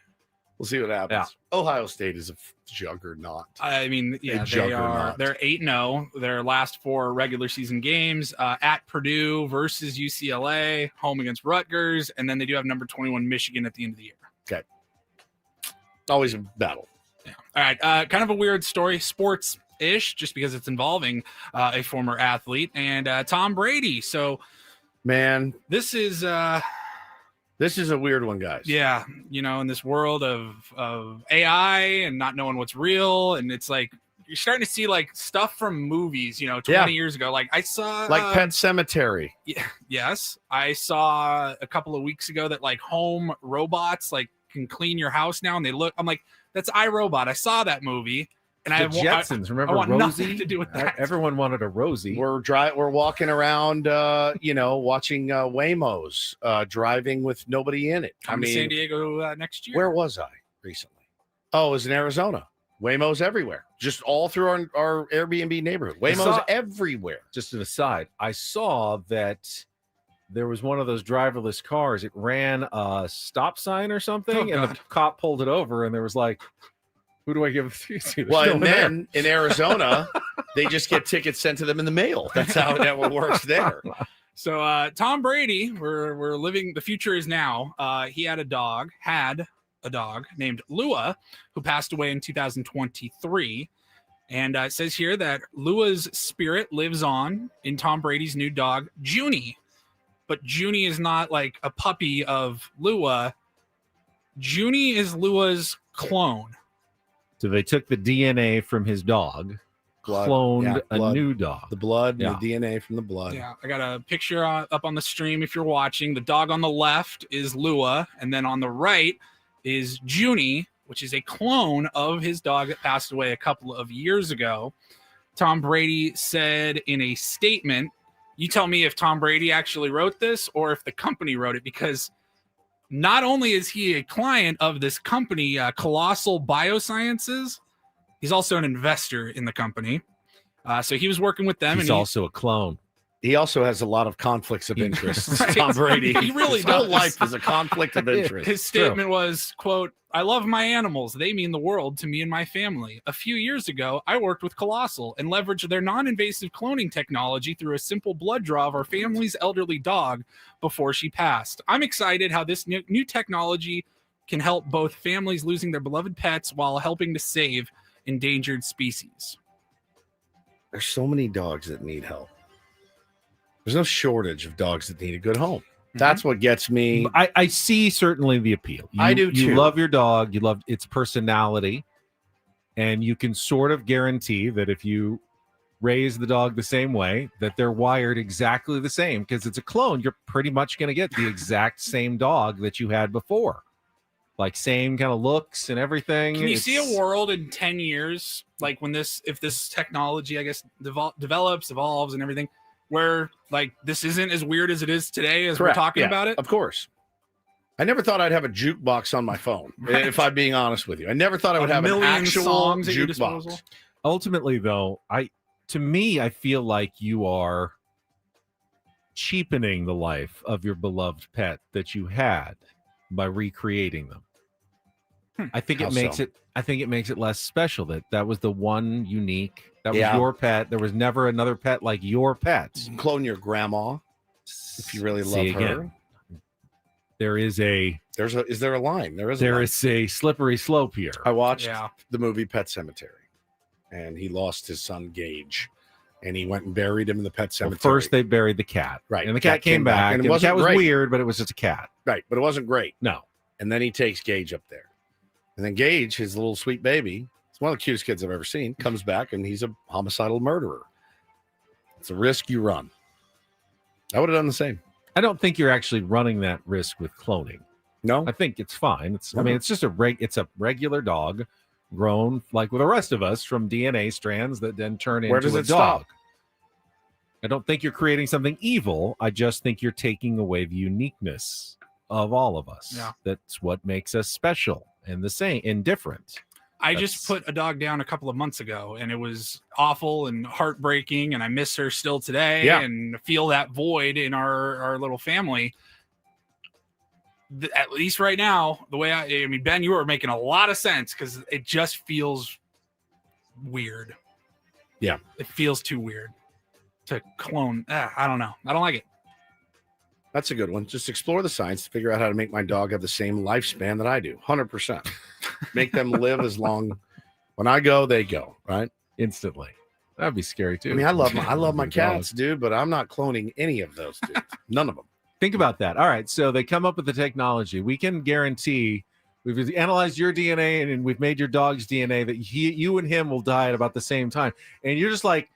We'll see what happens. Yeah. Ohio State is a juggernaut. I mean, yeah, they are. juggernaut. They're 8-0. Their last 4 regular season games at Purdue versus UCLA, home against Rutgers, and then they do have number 21 Michigan at the end of the year. Okay. Always a battle. Yeah. All right. Kind of a weird story, sports-ish, just because it's involving a former athlete and Tom Brady. So, man, this is a weird one, guys. Yeah, in this world of AI and not knowing what's real, and it's like you're starting to see like stuff from movies, 20 years ago. Like I saw Like Pet Cemetery. Yeah, yes, I saw a couple of weeks ago that like home robots like can clean your house now, and they look. I'm like, that's iRobot. I saw that movie, and The Jetsons, remember I want Rosie? nothing to do with that. Everyone wanted a Rosie. We're walking around, watching Waymos driving with nobody in it. Coming to San Diego next year. Where was I recently? Oh, it was in Arizona. Waymos everywhere, just all through our Airbnb neighborhood. Waymos everywhere. Just an aside, I saw that there was one of those driverless cars. It ran a stop sign or something, and the cop pulled it over, and there was like, who do I give it to? Well, and then in Arizona, they just get tickets sent to them in the mail. That's how that works there. So Tom Brady, we're living. The future is now. He had a dog named Lua, who passed away in 2023. And it says here that Lua's spirit lives on in Tom Brady's new dog, Junie. But Junie is not like a puppy of Lua. Junie is Lua's clone. So they took the DNA from his dog, cloned a new dog. The blood, the DNA from the blood. Yeah, I got a picture up on the stream if you're watching. The dog on the left is Lua, and then on the right is Junie, which is a clone of his dog that passed away a couple of years ago. Tom Brady said in a statement, you tell me if Tom Brady actually wrote this or if the company wrote it, because not only is he a client of this company, Colossal Biosciences, he's also an investor in the company. So he was working with them. He's also a clone. He also has a lot of conflicts of interest. Right. Tom Brady. He really His whole does. life is a conflict of interest. His statement was, quote, I love my animals. They mean the world to me and my family. A few years ago, I worked with Colossal and leveraged their non-invasive cloning technology through a simple blood draw of our family's elderly dog before she passed. I'm excited how this new technology can help both families losing their beloved pets while helping to save endangered species. There's so many dogs that need help. There's no shortage of dogs that need a good home. That's what gets me. I see certainly the appeal. I do too. You love your dog. You love its personality. And you can sort of guarantee that if you raise the dog the same way, that they're wired exactly the same, because it's a clone. You're pretty much going to get the exact same dog that you had before. Like same kind of looks and everything. Can you see a world in 10 years, like if this technology, I guess, develops, evolves and everything, where like this isn't as weird as it is today as Correct. we're talking Yeah, about it? Of course. I never thought I'd have a jukebox on my phone, if I'm being honest with you. I never thought I would have an actual songs at your disposal. jukebox. Ultimately, though, I feel like you are cheapening the life of your beloved pet that you had by recreating them. I think it makes it less special that was the one unique. That was your pet. There was never another pet like your pet. Clone your grandma if you really love her. Again, is there a line? There is a slippery slope here. I watched the movie Pet Cemetery, and he lost his son Gage, and he went and buried him in the pet cemetery. Well, first they buried the cat, right? And the cat came back, and the cat was weird, but it was just a cat, right? But it wasn't great. No. And then he takes Gage up there, and then Gage, his little sweet baby, it's one of the cutest kids I've ever seen, comes back, and he's a homicidal murderer. It's a risk you run. I would have done the same. I don't think you're actually running that risk with cloning. No, I think it's fine. I mean, it's just it's a regular dog grown like with the rest of us from DNA strands that then turn into a dog. Stop? I don't think you're creating something evil. I just think you're taking away the uniqueness of all of us. Yeah. That's what makes us special and the same and different. I just put a dog down a couple of months ago, and it was awful and heartbreaking, and I miss her still today and feel that void in our little family. At least right now, the way I mean, Ben, you were making a lot of sense because it just feels weird. Yeah. It feels too weird to clone. I don't know. I don't like it. That's a good one. Just explore the science to figure out how to make my dog have the same lifespan that I do. 100%. Make them live as long. When I go, they go, right? Instantly. That'd be scary too. I mean, I love my cats, dude, but I'm not cloning any of those dudes. None of them. Think about that. All right. So they come up with the technology. We can guarantee we've analyzed your DNA and we've made your dog's DNA that you and him will die at about the same time. And you're just like,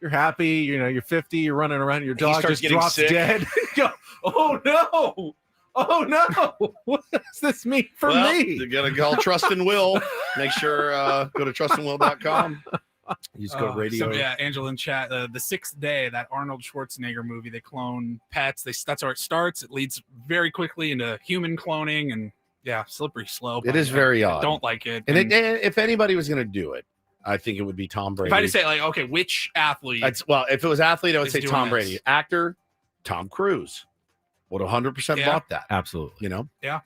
you're happy, you're 50, you're running around, your dog just drops dead. Go, oh no. Oh no. What does this mean for me? You're going to call Trust and Will. Make sure go to trustandwill.com. You just go to radio. Angela in chat. The Sixth Day, that Arnold Schwarzenegger movie, they clone pets. That's how it starts. It leads very quickly into human cloning, and slippery slope. It is very odd. I don't like it. And if anybody was going to do it, I think it would be Tom Brady. If I had to say, like, okay, which athlete? If it was athlete, I would say Tom Brady. This? Actor, Tom Cruise. Would 100% bought that. Absolutely. Yeah.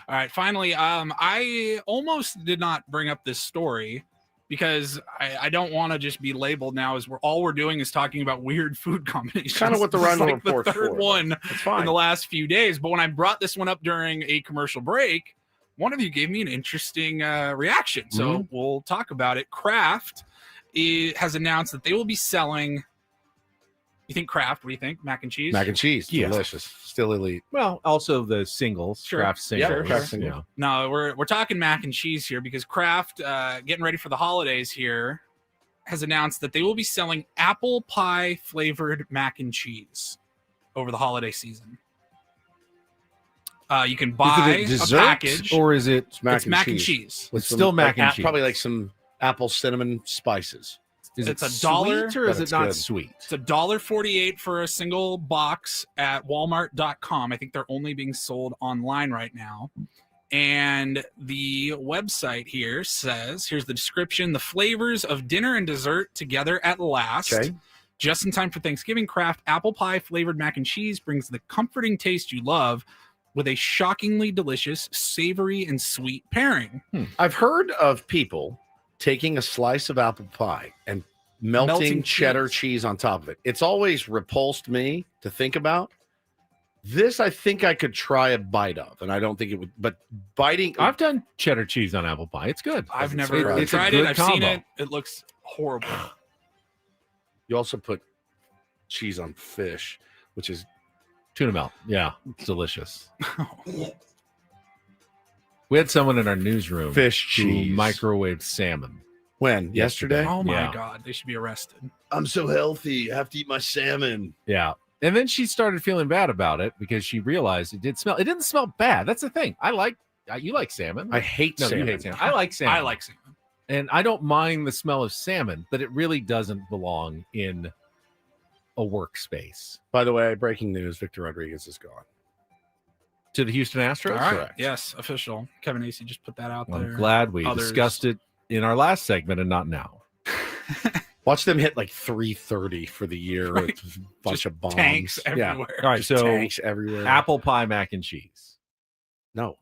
All right. Finally, I almost did not bring up this story because I don't want to just be labeled now as we're doing is talking about weird food combinations. Kind of what the Rhino Report's the third for. one in the last few days. But when I brought this one up during a commercial break, one of you gave me an interesting reaction. So we'll talk about it. Kraft has announced that they will be selling. You think Kraft? What do you think? Mac and cheese? Mac and cheese. Delicious. Still elite. Well, also the singles. Sure. Kraft singles. Sure. Kraft single. No, we're talking mac and cheese here because Kraft, getting ready for the holidays here, has announced that they will be selling apple pie flavored mac and cheese over the holiday season. You can buy is it a a dessert, package, or is it mac and cheese? With It's still mac and cheese. Probably like some apple cinnamon spices. Is It's it $1 sweet or is But it it's not good. sweet? It's $1.48 for a single box at Walmart.com. I think they're only being sold online right now. And the website here says, here's the description: the flavors of dinner and dessert together at last. Okay. Just in time for Thanksgiving, Kraft apple pie flavored mac and cheese brings the comforting taste you love with a shockingly delicious, savory, and sweet pairing. I've heard of people taking a slice of apple pie and melting cheddar cheese on top of it. It's always repulsed me to think about. This, I think I could try a bite of, and I don't think it would. But biting, I've done cheddar cheese on apple pie. It's good. I've never It's a tried it. good I've seen combo. it. It looks horrible. you also put cheese on fish, which is Tuna melt. Yeah, it's delicious. We had someone in our newsroom fish who cheese. microwaved salmon. When? Yesterday? Oh my Yeah. God, they should be arrested. I'm so healthy. I have to eat my salmon. Yeah. And then she started feeling bad about it because she realized it didn't smell bad. That's the thing. You like salmon. I hate salmon. You hate salmon. I like salmon. I like salmon. And I don't mind the smell of salmon, but it really doesn't belong in a workspace. By the way, breaking news: Victor Rodriguez is gone. To the Houston Astros? All right. Correct. Yes, official. Kevin Acey just put that out there. I'm glad we Others- discussed it in our last segment and not now. Watch them hit like 330 for the year. Right. With a bunch of bombs. Tanks Yeah. everywhere. All right, Just so tanks everywhere. apple pie mac and cheese. No.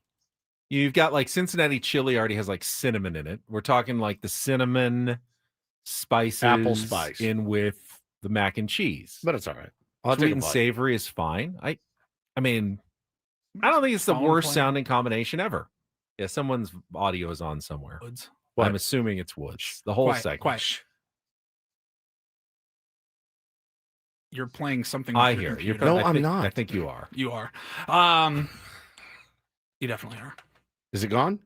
You've got like Cincinnati chili already has like cinnamon in it. We're talking like the cinnamon spices, Apple spice. in with the mac and cheese. But it's all right. I'll Sweet take a and bite. savory is fine. I mean, I don't think it's the Phone worst playing. sounding combination ever. Yeah, someone's audio is on somewhere. Woods. I'm assuming it's Woods. The whole Quiet, segment. quiet. You're playing something. I with your hear. You're, computer. No, I I'm think- not. I think you are. You are. You definitely are. Is it gone?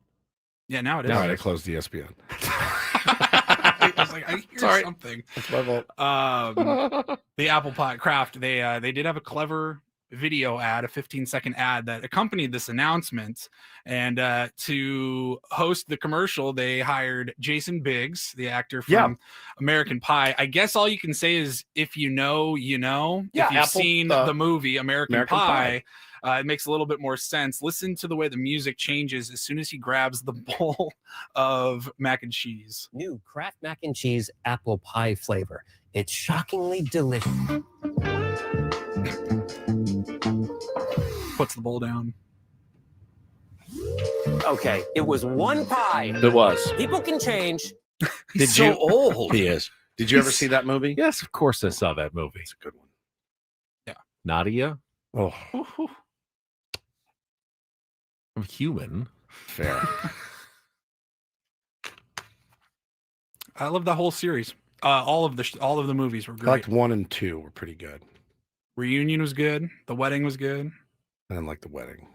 Yeah, now it is. All right, I closed the ESPN. was like, I hear something. That's my fault. The Apple Pie Craft, they did have a clever video ad, a 15-second ad that accompanied this announcement. And to host the commercial, they hired Jason Biggs, the actor from American Pie. I guess all you can say is, if you know, you know. Yeah, if you've Apple, seen the movie American Pie. It makes a little bit more sense. Listen to the way the music changes as soon as he grabs the bowl of mac and cheese. New Kraft mac and cheese apple pie flavor. It's shockingly delicious. Puts the bowl down. Okay, it was one pie. It was. People can change. He's so old. He is. Did you ever see that movie? Yes, of course I saw that movie. It's a good one. Yeah. Nadia? Oh, I'm human. fair. I love the whole series. All of the movies were I great. liked 1 and 2 were pretty good. Reunion was good. The Wedding was good. I didn't like The Wedding.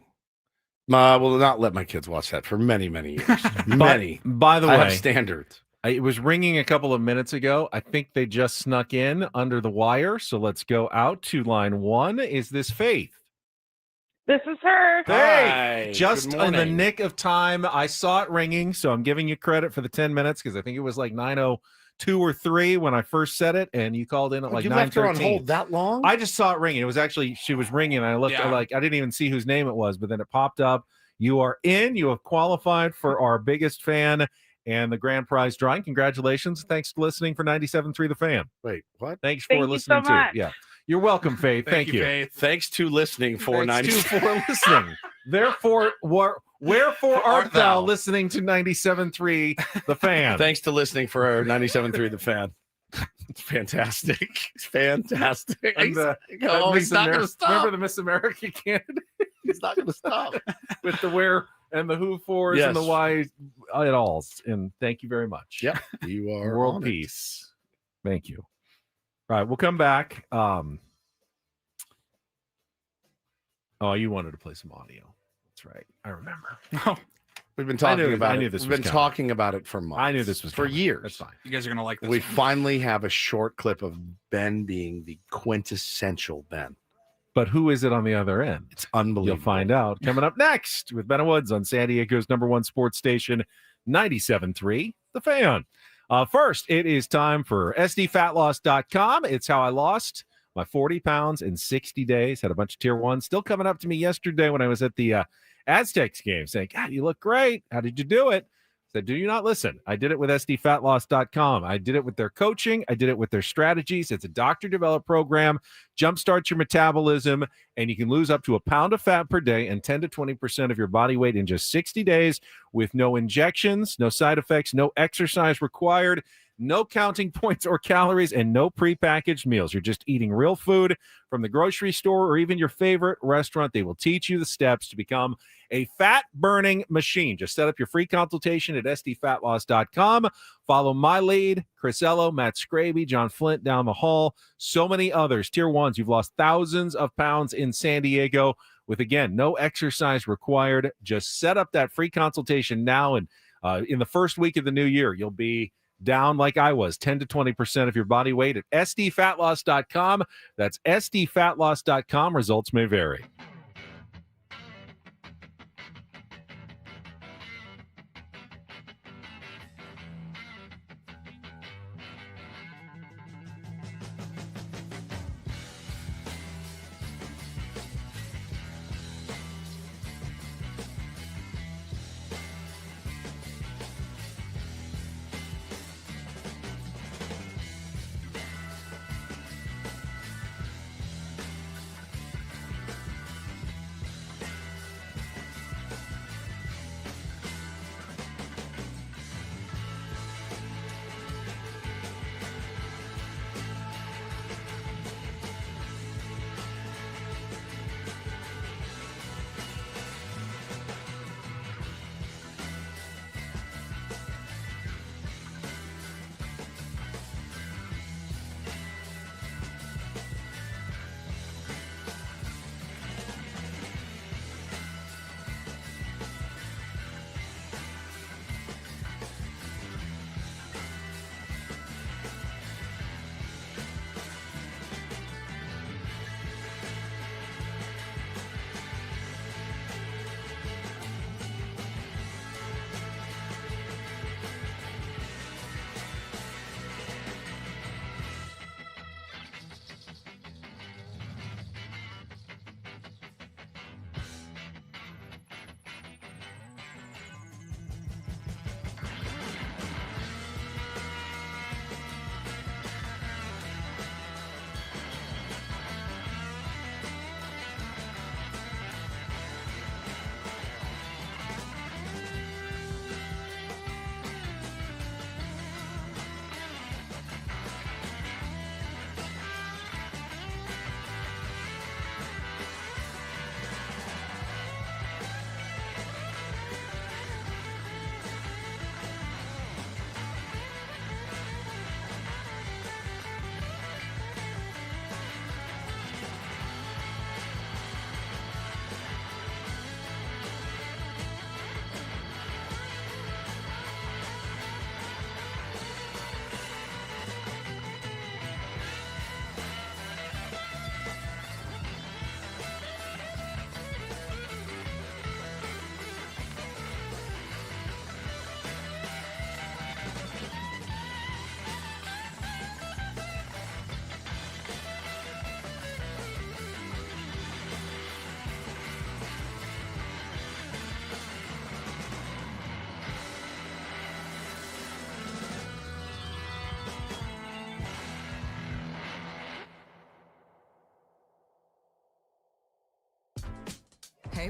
I will not let my kids watch that for many, many years. Many. By the I way, have standards. It was ringing a couple of minutes ago. I think they just snuck in under the wire. So let's go out to line 1. Is this Faith? This is her. Hey, Hi, just good in the morning. nick of time. I saw it ringing, so I'm giving you credit for the 10 minutes because I think it was like 9:02 or 3 when I first said it, and you called in at like you left her on 9:13. hold that long? I just saw it ringing. It was actually, she was ringing, and I looked Yeah. like I didn't even see whose name it was, but then it popped up. You are in. You have qualified for our biggest fan and the grand prize drawing. Congratulations. Thanks for listening for 97.3 The Fan. Wait, what? Thanks Thank for you listening so much. too. Yeah. You're welcome, Faith. Thank you. Faith. Thanks to listening for Thanks 90. to for listening. Therefore, wherefore art thou listening to 97.3 The Fan? Thanks to listening for our 97.3 The Fan. It's fantastic. It's fantastic. And the he's not going to stop. Remember the Miss America candidate He's not going to stop. with the where and the who fors and the Yes. why it alls. And thank you very much. Yep, you are World on it. peace. Thank you. All right, we'll come back. Oh, you wanted to play some audio. That's right. I remember. We've been talking about I knew it. this We've was been coming. talking about it for months. I knew this was for coming. years. That's fine. You guys are going to like this. We one. finally have a short clip of Ben being the quintessential Ben. But who is it on the other end? It's unbelievable. You'll find out coming up next with Ben and Woods on San Diego's #1 sports station, 97.3 The Fan. First, it is time for SDFatLoss.com. It's how I lost my 40 pounds in 60 days. Had a bunch of tier 1 still coming up to me yesterday when I was at the Aztecs game saying, God, you look great. How did you do it? I said, do you not listen? I did it with SDFatLoss.com. I did it with their coaching. I did it with their strategies. It's a doctor-developed program, jumpstarts your metabolism, and you can lose up to a pound of fat per day and 10 to 20% of your body weight in just 60 days with no injections, no side effects, no exercise required, no counting points or calories, and no prepackaged meals. You're just eating real food from the grocery store or even your favorite restaurant. They will teach you the steps to become a fat-burning machine. Just set up your free consultation at SDFatLoss.com. Follow my lead, Chris Ello, Matt Scraby, John Flint down the hall, so many others. Tier 1s, you've lost thousands of pounds in San Diego with, again, no exercise required. Just set up that free consultation now, and in the first week of the new year, you'll be down like I was, 10 to 20% of your body weight at SDFatLoss.com. That's SDFatLoss.com. Results may vary.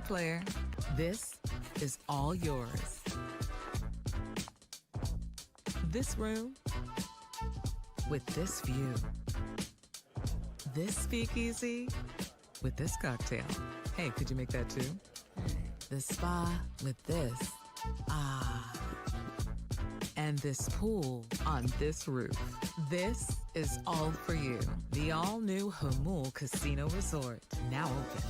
player, this is all yours. This room with this view. This speakeasy with this cocktail. Hey, could you make that too? The spa with this. Ah. And this pool on this roof. This is all for you. The all-new Hamul Casino Resort, now open.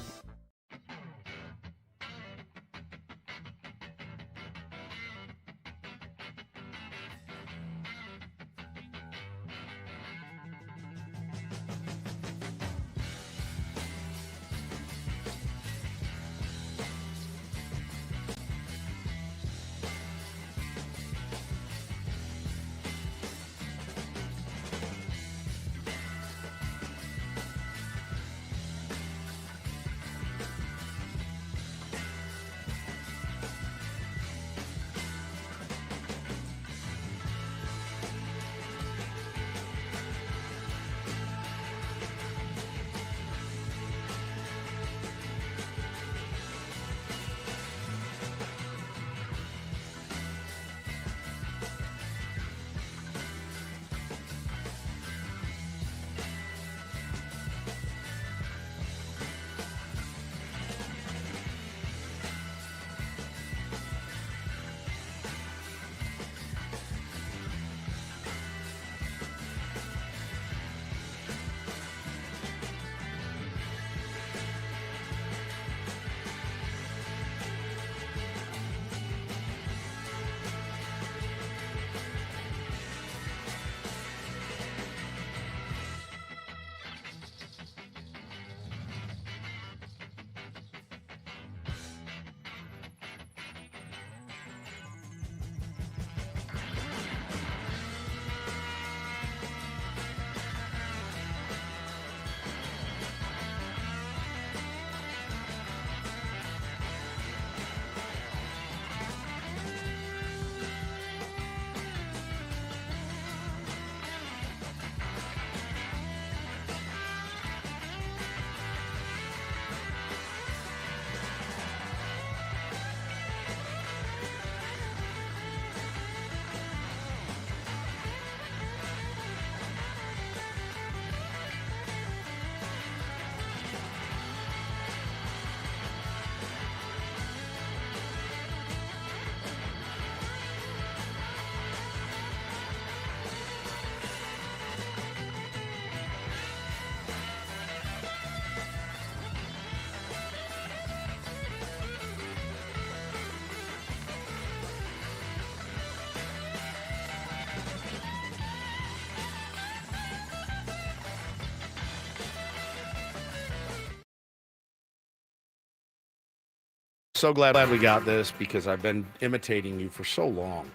So glad we got this because I've been imitating you for so long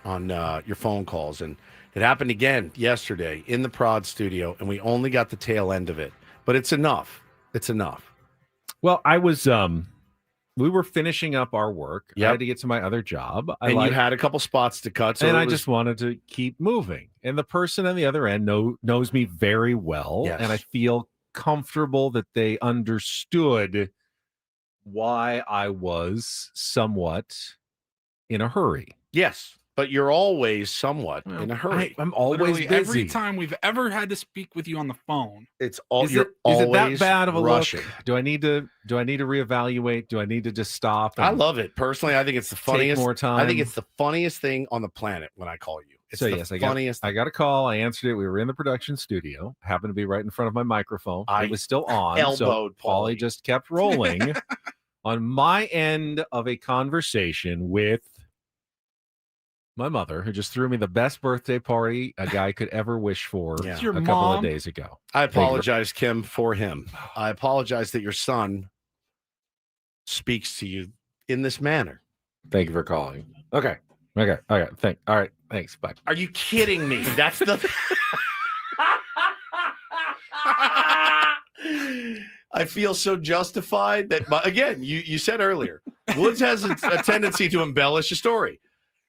on your phone calls. And it happened again yesterday in the prod studio, and we only got the tail end of it. But it's enough. It's enough. Well, I was we were finishing up our work. I had to get to my other job. You had a couple spots to cut. So and I just wanted to keep moving. And the person on the other end knows me very well. Yes. And I feel comfortable that they understood why I was somewhat in a hurry. Yes, but you're always somewhat in a hurry. I'm always Literally busy. every time we've ever had to speak with you on the phone. It's all Is it that bad of a look? Do I need to reevaluate? Do I need to just stop? I love it personally. I think it's the funniest. More time. I think it's the funniest thing on the planet when I call you. It's funniest. I got a call. I answered it. We were in the production studio. Happened to be right in front of my microphone. It was still on. Elbowed Paulie just kept rolling on my end of a conversation with my mother, who just threw me the best birthday party a guy could ever wish for a couple of days ago. I apologize, Kim, for him. I apologize that your son speaks to you in this manner. Thank you for calling. Okay. All right. Thanks. Bye. Are you kidding me? That's the. I feel so justified that, again, you said earlier, Woods has a tendency to embellish a story.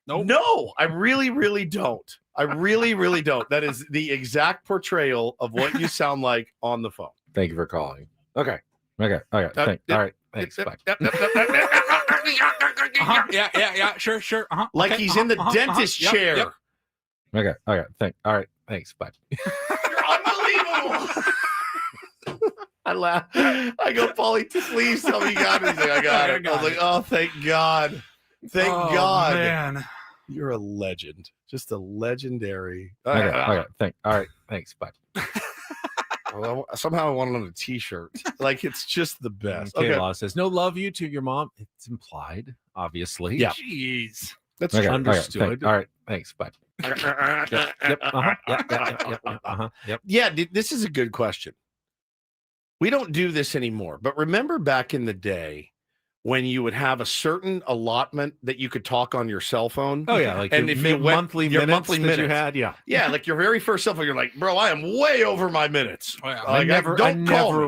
No, I really, really don't. I really, really don't. That is the exact portrayal of what you sound like on the phone. Thank you for calling. Okay. All right. Thanks. Bye. Yeah. Sure. Like Okay, he's in the dentist Yep, chair. yep. Okay. All right. Thanks. Bye. You're unbelievable. I laugh. I go, Paulie, please tell me you got it. He's like, I got it. I was like, oh, thank God. Thank God. Man. You're a legend. Just a legendary. Okay. All right. Thanks. Bye. Well, somehow I want it on a t-shirt. Like, it's just the best. Kayla says, no love you to your mom. It's implied, obviously. Yeah. Jeez. That's Okay, understood. All right. Thanks. Bye. Yep. Yeah, this is a good question. We don't do this anymore, but remember back in the day when you would have a certain allotment that you could talk on your cell phone? Oh, yeah. Like and your if you went, monthly your minutes monthly that minutes you had. Yeah. Yeah, like your very first cell phone, you're like, bro, I am way over my minutes. Oh, yeah. I Like, never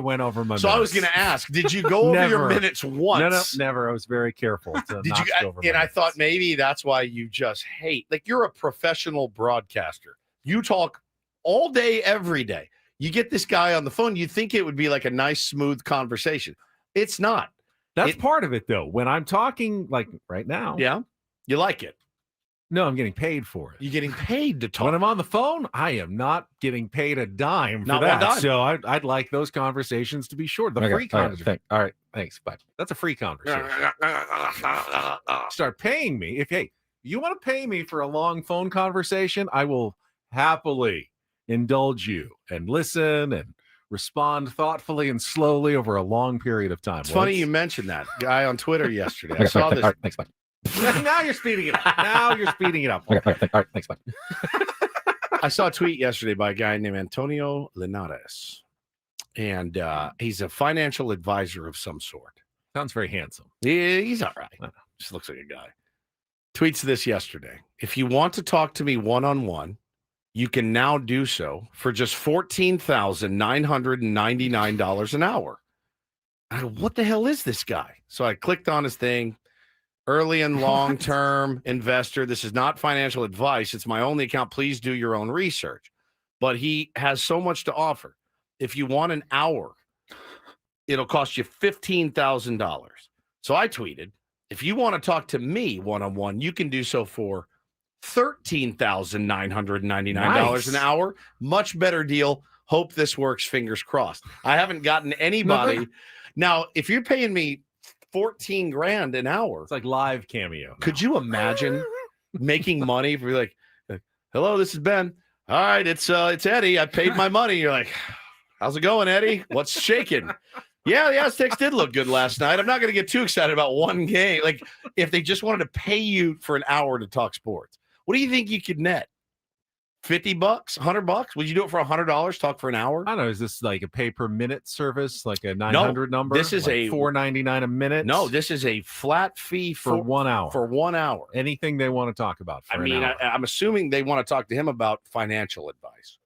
went over my So minutes. I was going to ask, did you go over your Never. minutes once? No, never. I was very careful to Did not you? go over And I minutes. thought maybe that's why you just hate. Like, you're a professional broadcaster. You talk all day, every day. You get this guy on the phone, you think it would be like a nice, smooth conversation. It's not. That's part of it, though. When I'm talking, like right now. Yeah. You like it. No, I'm getting paid for it. You're getting paid to talk. When I'm on the phone, I am not getting paid a dime for Not that. one dime. So I'd like those conversations to be short. The free conversation. All right. Thanks. Bye. That's a free conversation. Start paying me. If, hey, you want to pay me for a long phone conversation, I will happily indulge you and listen and respond thoughtfully and slowly over a long period of time. It's funny you mentioned that guy on Twitter yesterday. I saw this. All right, thanks, bye. Now you're speeding it up. All right, thanks, bye. I saw a tweet yesterday by a guy named Antonio Linares, and he's a financial advisor of some sort. Sounds very handsome. Yeah, he's all right. Just looks like a guy. Tweets this yesterday. If you want to talk to me one-on-one, you can now do so for just $14,999 an hour. I go, what the hell is this guy? So I clicked on his thing. Early and long-term investor. This is not financial advice. It's my only account. Please do your own research. But he has so much to offer. If you want an hour, it'll cost you $15,000. So I tweeted, if you want to talk to me one-on-one, you can do so for $13,999 an hour. Much better deal. Hope this works. Fingers crossed. I haven't gotten anybody. Now, if you're paying me 14 grand an hour, it's like live Cameo. Could you imagine making money if you're like, hello, this is Ben. All right, it's Eddie. I paid my money. You're like, how's it going, Eddie? What's shaking? Yeah, the Aztecs did look good last night. I'm not going to get too excited about one game. Like, if they just wanted to pay you for an hour to talk sports, what do you think you could net? $50, $100? Would you do it for $100? Talk for an hour? I don't know. Is this like a pay per minute service, like a 900 number? This is like a $4.99 a minute. No, this is a flat fee for 1 hour. For 1 hour, anything they want to talk about. For an hour. I'm assuming they want to talk to him about financial advice.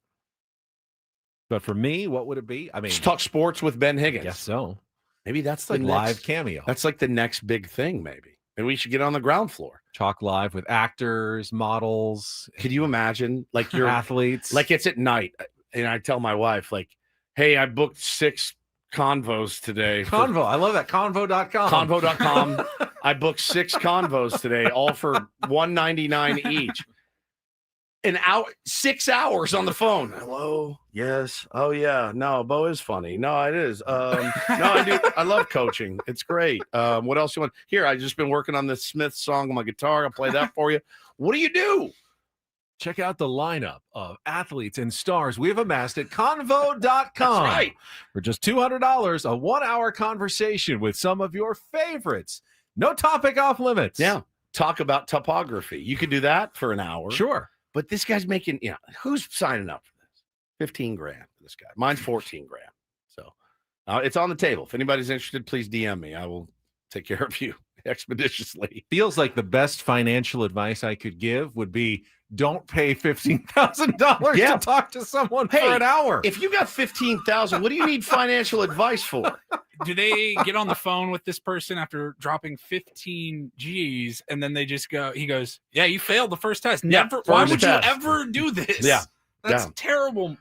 But for me, what would it be? I mean, just talk sports with Ben Higgins. Yes, so maybe that's like the live next, Cameo. That's like the next big thing. Maybe we should get on the ground floor. Talk live with actors, models. Could you imagine, like, your athletes? Like, it's at night, and I tell my wife, like, hey, I booked 6 convos today. Convo. I love that. Convo.com. Convo.com. I booked 6 convos today, all for $199 each. An hour, 6 hours on the phone. Hello. Yes. Oh yeah. No, Bo is funny. No, it is. No, I do. I love coaching. It's great. What else you want? Here, I just been working on the Smith song on my guitar. I'll play that for you. What do you do? Check out the lineup of athletes and stars we have amassed at convo.com. That's right. For just $200, a 1-hour conversation with some of your favorites. No topic off limits. Yeah. Talk about topography. You could do that for an hour. Sure. But this guy's making, who's signing up for this? 15 grand for this guy. Mine's 14 grand. So it's on the table. If anybody's interested, please DM me. I will take care of you expeditiously. Feels like the best financial advice I could give would be don't pay $15,000 to talk to someone for an hour. If you got $15,000, what do you need financial advice for? Do they get on the phone with this person after dropping 15 G's and then they just go, he goes, yeah, you failed the first test. Never. Why would you ever do this? Yeah. That's terrible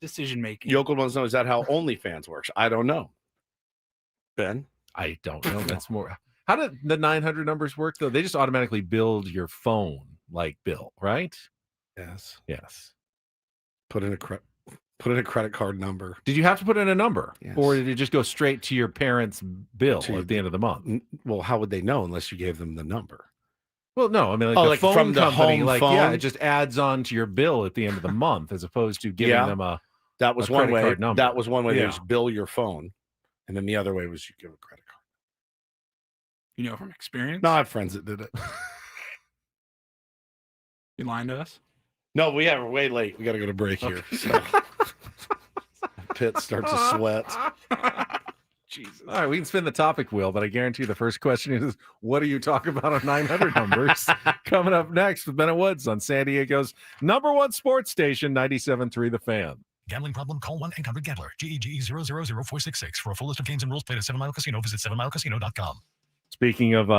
decision making. Yokel wants to know, is that how OnlyFans works? I don't know. Ben? I don't know. That's more. How did the 900 numbers work though? They just automatically build your phone like bill, right? Yes. Yes. Put in a credit card number. Did you have to put in a number, Yes. or did it just go straight to your parents' bill at the end of the month? Well, how would they know unless you gave them the number? Well, no, I mean, like the phone from the company, home like phone? it just adds on to your bill at the end of the month, as opposed to giving them a that was a one credit way. card number. That was one way. Yeah. They just bill your phone, and then the other way was you give a credit card. You know from experience? No, I have friends that did it. You lying to us? No, we're way late. We got to go to break here. So. Pitt starts to sweat. Jesus. All right, we can spin the topic wheel, but I guarantee the first question is, what are you talking about on 900 numbers? Coming up next with Bennett Woods on San Diego's #1 sports station, 97.3 The Fan. Gambling problem? Call 1-800-GAMBLER. GEGE 000-466. For a full list of games and rules, played at 7 Mile Casino. Visit 7milecasino.com. Speaking of,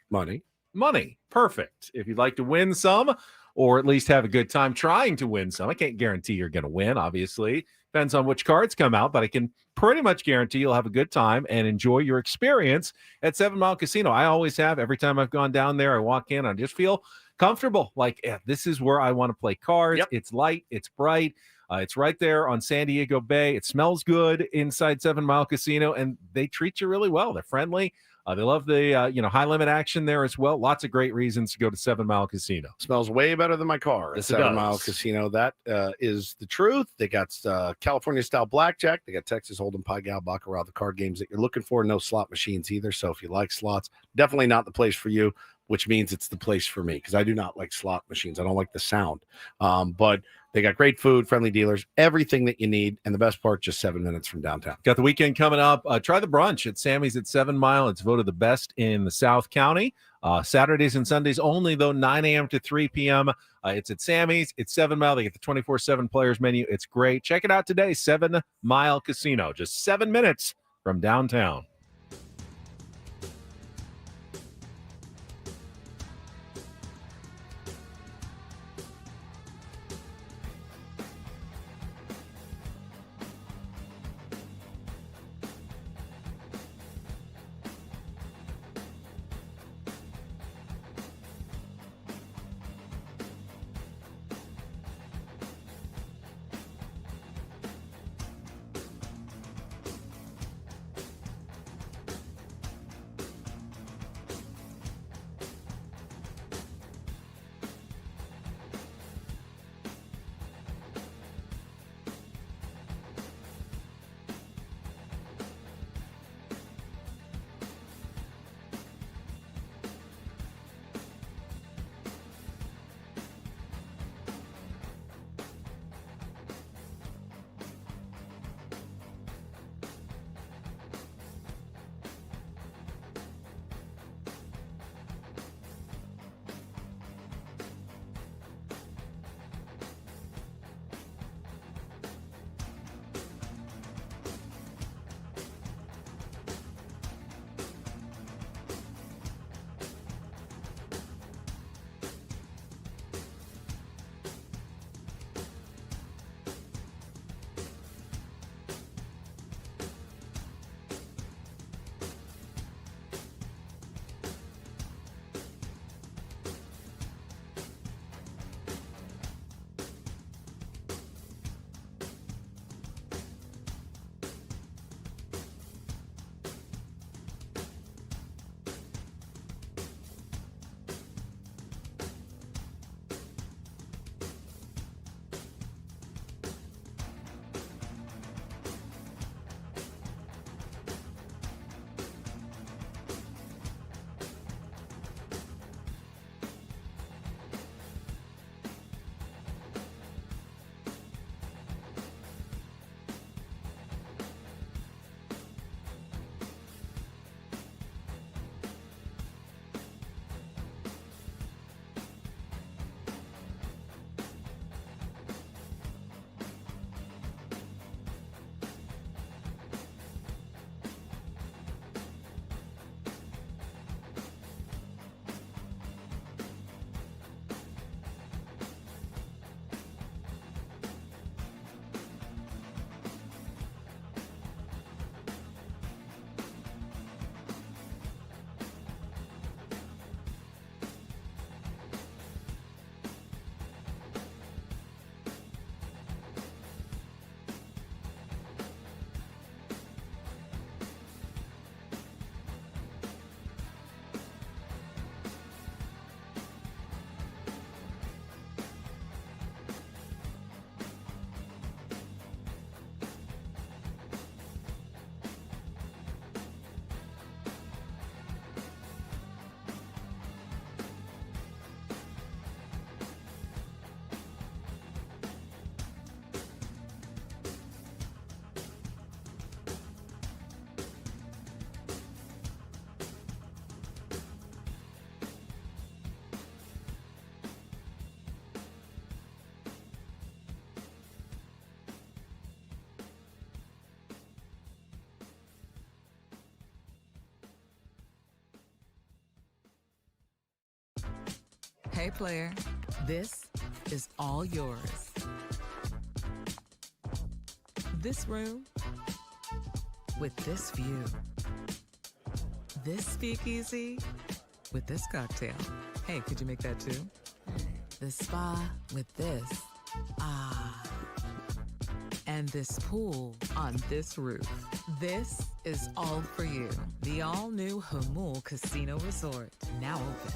money. Perfect. If you'd like to win some, or at least have a good time trying to win some, I can't guarantee you're going to win, obviously. Depends on which cards come out, but I can pretty much guarantee you'll have a good time and enjoy your experience at 7 Mile Casino. I always have. Every time I've gone down there, I walk in, I just feel comfortable. Like, this is where I want to play cards. Yep. It's light. It's bright. It's right there on San Diego Bay. It smells good inside 7 Mile Casino, and they treat you really well. They're friendly. They love the high limit action there as well. Lots of great reasons to go to 7 Mile Casino. Smells way better than my car. Yes, at it 7 Mile does. Casino. That is the truth. They got California style blackjack. They got Texas Hold'em, Pai Gow, Baccarat, the card games that you're looking for. No slot machines either. So if you like slots, definitely not the place for you, which means it's the place for me because I do not like slot machines. I don't like the sound. But they got great food, friendly dealers, everything that you need. And the best part, just 7 minutes from downtown. Got the weekend coming up. Try the brunch at Sammy's at 7 Mile. It's voted the best in the South County. Saturdays and Sundays only, though, 9 a.m. to 3 p.m. It's at Sammy's. It's 7 Mile. They get the 24/7 players menu. It's great. Check it out today. 7 Mile Casino. Just 7 minutes from downtown. Hey, player, this is all yours. This room with this view. This speakeasy with this cocktail. Hey, could you make that too? The spa with this. Ah. And this pool on this roof. This is all for you. The all-new Hamul Casino Resort, now open.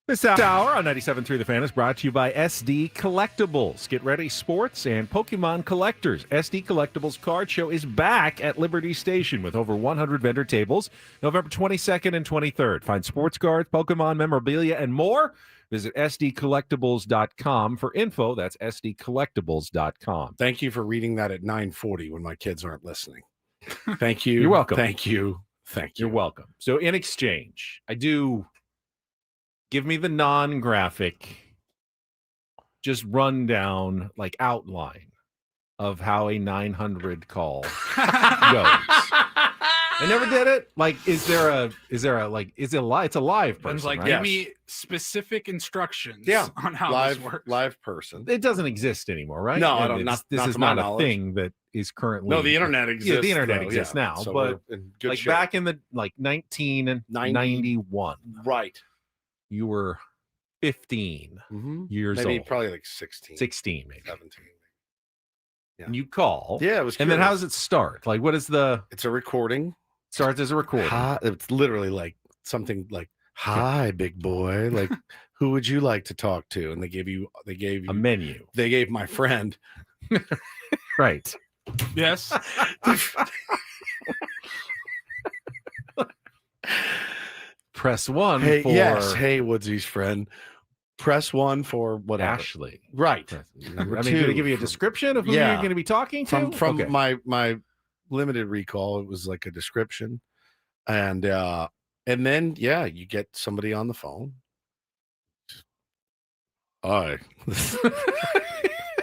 This hour on 97.3 The Fan is brought to you by SD Collectibles. Get ready, sports and Pokemon collectors. SD Collectibles Card Show is back at Liberty Station with over 100 vendor tables, November 22nd and 23rd. Find sports cards, Pokemon memorabilia, and more. Visit sdcollectibles.com for info. That's sdcollectibles.com. Thank you for reading that at 9:40 when my kids aren't listening. Thank you. You're welcome. Thank you. Thank you. You're welcome. So in exchange, I do... Give me the non-graphic, just rundown, like outline of how a 900 call goes. I never did it. Like, is it a live? It's a live person. Like, right? give me specific instructions on how live, this works. Live person. It doesn't exist anymore, right? No, I don't. This is not a thing that is currently. No, the internet exists. Yeah, the internet exists now, so but like shape. back in the 1991, right? You were 15 years maybe old. Probably like 16, maybe 17. Yeah. And you call. Yeah, it was. And then how does it start? Like, what is the? It's a recording. Starts as a recording. Hi, it's literally like something like, "Hi, big boy. Like, who would you like to talk to?" And they gave you a menu. They gave my friend. Right. Yes. Press 1 hey, for yes. Hey, Woodsy's friend. Press 1 for whatever. Ashley. Right. Number 2. Did they give you a description of who you're going to be talking to? From okay. my limited recall, it was like a description, and then you get somebody on the phone. Hi.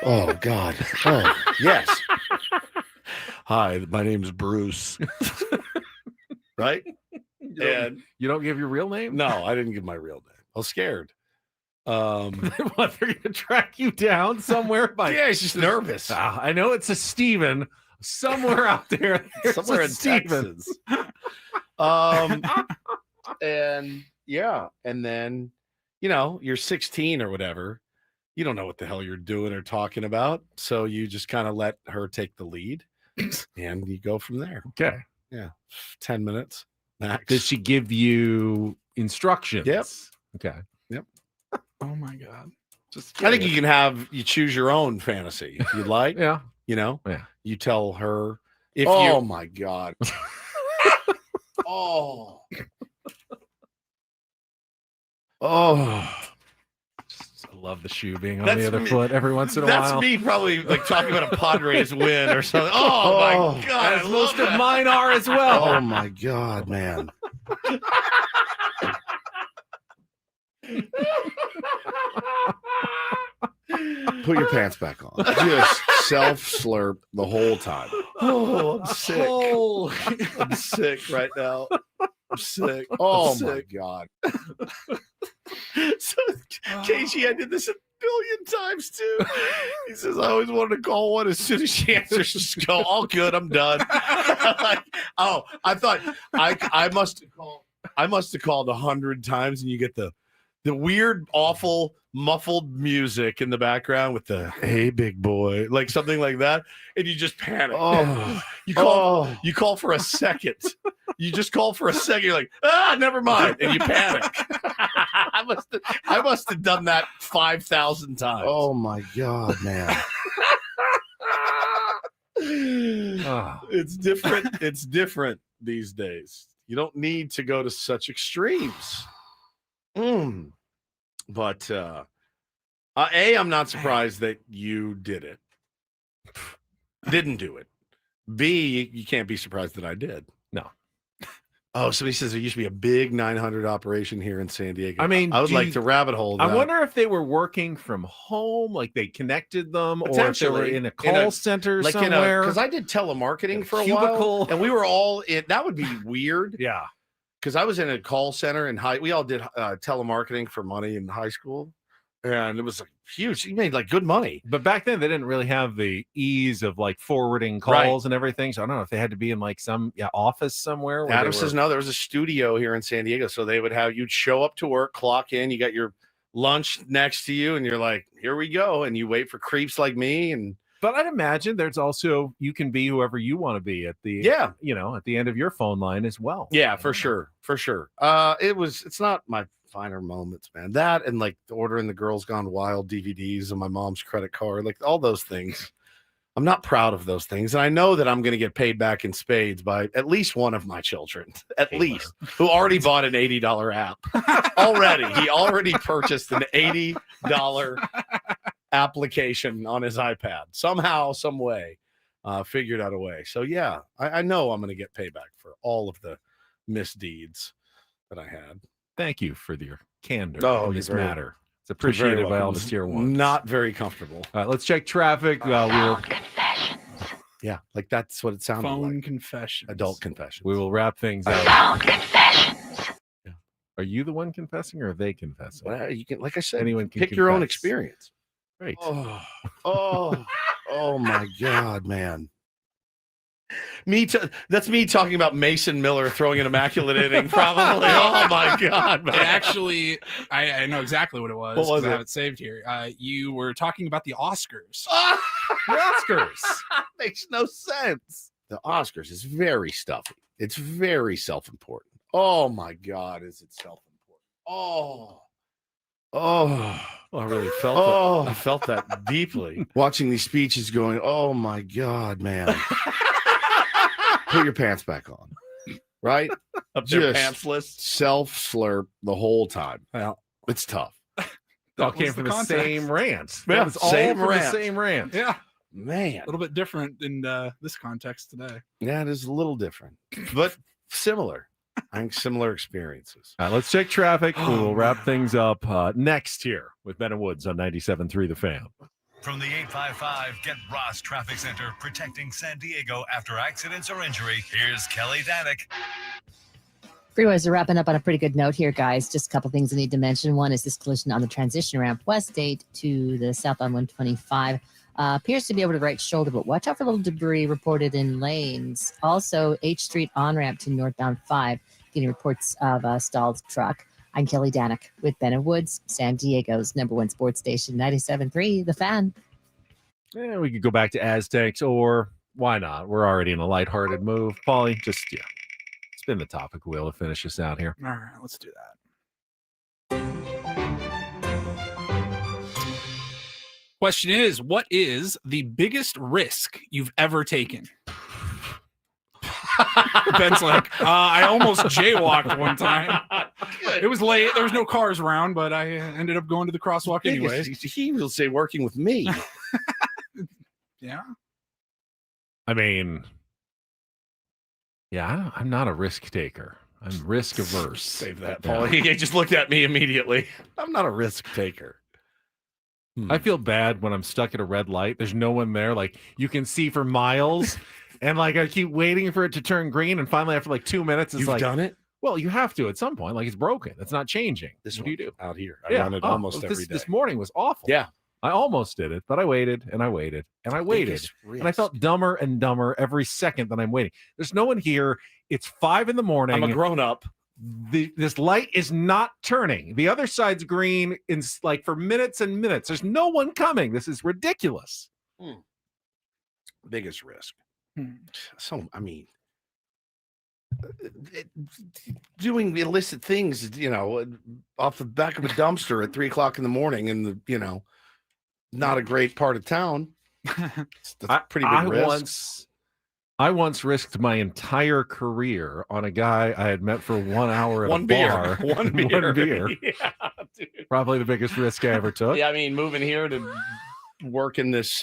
Oh God. Oh yes. Hi, my name's Bruce. Right? And you don't give your real name? No, I didn't give my real name. I was scared. What, they're gonna track you down somewhere by he's just nervous. I know it's a Steven somewhere out there. Somewhere in Texas. And then you're 16 or whatever. You don't know what the hell you're doing or talking about. So you just kind of let her take the lead and you go from there. Okay. Yeah. 10 minutes max. Does she give you instructions? Yep. Okay. Yep. Oh my God. I think you choose your own fantasy if you'd like. Yeah. Yeah. You tell her if my God. Oh. I love the shoe being on the other foot every once in a while. That's me probably like talking about a Padres win or something. Oh my God. As most of mine are as well. Oh my God, man. Put your pants back on. Just self-slurp the whole time. Oh, I'm sick. I'm sick right now. sick. Oh my God. So Casey, I did this a billion times too. He says, I always wanted to call one as soon as she answers, just go, all good, I'm done. Like, oh, I thought I must have called 100 times, and you get the weird, awful, muffled music in the background with the "Hey, big boy," like something like that, and you just panic. Oh, you call for a second. You just call for a second. You're like, never mind, and you panic. I must have done that 5,000 times. Oh my God, man. It's different. It's different these days. You don't need to go to such extremes. But I'm not surprised that you did it. Didn't do it. B, you can't be surprised that I did. No. Oh, somebody says there used to be a big 900 operation here in San Diego. I mean, I would like to rabbit hole that. I wonder if they were working from home, like they connected them, or if they were in a call center like somewhere. Because I did telemarketing for a while, and we were all in. That would be weird. Yeah. Because I was in a call center we all did telemarketing for money in high school, and it was like huge. You made like good money. But back then, they didn't really have the ease of like forwarding calls and everything. So I don't know if they had to be in like some office somewhere. Adam says no. There was a studio here in San Diego, so they would have you'd show up to work, clock in, you got your lunch next to you, and you're like, here we go, and you wait for creeps like me and. But I'd imagine there's also you can be whoever you want to be at the at the end of your phone line as well. Yeah, for sure. It's not my finer moments, man. That and like ordering the Girls Gone Wild DVDs on my mom's credit card, like all those things. I'm not proud of those things, and I know that I'm going to get paid back in spades by at least one of my children, who already bought an $80 app. He already purchased an $80 application on his iPad somehow, some way, figured out a way. So yeah, I know I'm going to get payback for all of the misdeeds that I had. Thank you for your candor in this matter. It's appreciated by all the tier ones. Not very comfortable. All right, let's check traffic. Confessions. Yeah, like that's what it sounded like. Phone confession. Adult confession. We will wrap things out. Phone confessions. Yeah. Are you the one confessing, or are they confessing? Well, you can, like I said, anyone can pick your own confess. experience. Right. Oh my God, man. That's me talking about Mason Miller throwing an immaculate inning, probably. Oh my God, man. Actually, I know exactly what it was. What was I it? have it saved here. You were talking about the Oscars. The Oscars makes no sense. The Oscars is very stuffy. It's very self-important. Oh my God, is it self-important? I really felt that. I felt that deeply. Watching these speeches going, oh my God, man. Put your pants back on. Right? Up there Just pantsless. Self-slurp the whole time. Well, it's tough. All came from the same rant. Yeah, It was all same from rant. the same rant. Yeah. Man. A little bit different in this context today. Yeah, it is a little different, but similar. I think similar experiences. All right, let's check traffic. We will wrap things up next here with Ben and Woods on 97.3 The Fan. From the 855 Get Ross Traffic Center, protecting San Diego after accidents or injury, here's Kelly Danick. Freeways are wrapping up on a pretty good note here, guys. Just a couple things I need to mention. One is this collision on the transition ramp West 8 to the southbound 125. Appears to be over to the right shoulder, but watch out for a little debris reported in lanes. Also, H Street on-ramp to northbound 5, getting reports of a stalled truck. I'm Kelly Danick with Ben and Woods, San Diego's _1 sports station, 97.3 The Fan. Yeah, we could go back to Aztecs, or why not? We're already in a lighthearted move. Paulie, just, spin the topic wheel to finish us out here. All right, let's do that. Question is, what is the biggest risk you've ever taken? Ben's like, I almost jaywalked one time. It was late. There was no cars around, but I ended up going to the crosswalk anyway. He will say working with me. Yeah. I mean, yeah, I'm not a risk taker. I'm risk averse. Save that, Yeah. Paul. He just looked at me immediately. I'm not a risk taker. I feel bad when I'm stuck at a red light. There's no one there. Like, you can see for miles. And like I keep waiting for it to turn green, and finally after like 2 minutes, it's You've like, done it? Well, you have to at some point. Like, it's broken. It's not changing. This what do you do out here? I run it almost every day. This morning was awful. Yeah. I almost did it, but I waited and I waited and I waited. And I felt dumber and dumber every second that I'm waiting. There's no one here. It's 5 a.m. I'm a grown up. This light is not turning. The other side's green in like for minutes and minutes. There's no one coming. This is ridiculous. Biggest risk. So, I mean, doing illicit things, off the back of a dumpster at 3 o'clock in the morning in the, not a great part of town. That's a pretty big risk. I once risked my entire career on a guy I had met for 1 hour at a bar. One beer. Yeah, dude. Probably the biggest risk I ever took. Yeah, I mean, moving here to work in this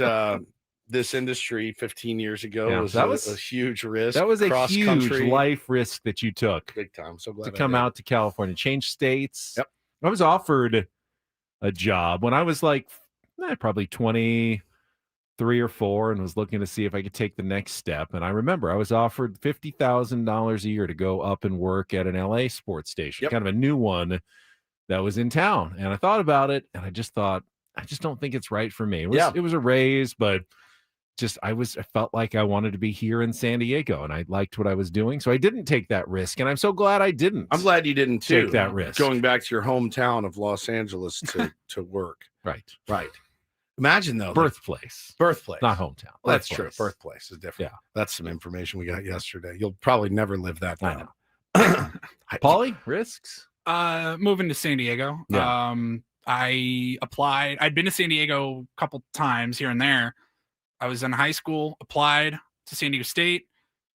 this industry 15 years ago was a huge risk. That was a huge country. life risk that you took. Big time. So glad to come out to California, change states. Yep. I was offered a job when I was like probably 23 or 4 and was looking to see if I could take the next step. And I remember I was offered $50,000 a year to go up and work at an LA sports station, kind of a new one that was in town. And I thought about it and I just thought, I just don't think it's right for me. It was a raise, but I felt like I wanted to be here in San Diego and I liked what I was doing. So I didn't take that risk. And I'm so glad I didn't. I'm glad you didn't take that risk. Going back to your hometown of Los Angeles to work. Right. Imagine though. Birthplace. Not hometown. That's true. Birthplace is different. Yeah. That's some information we got yesterday. You'll probably never live that down. Paulie, risks? Moving to San Diego. Yeah. I applied. I'd been to San Diego a couple times here and there. I was in high school, applied to San Diego State,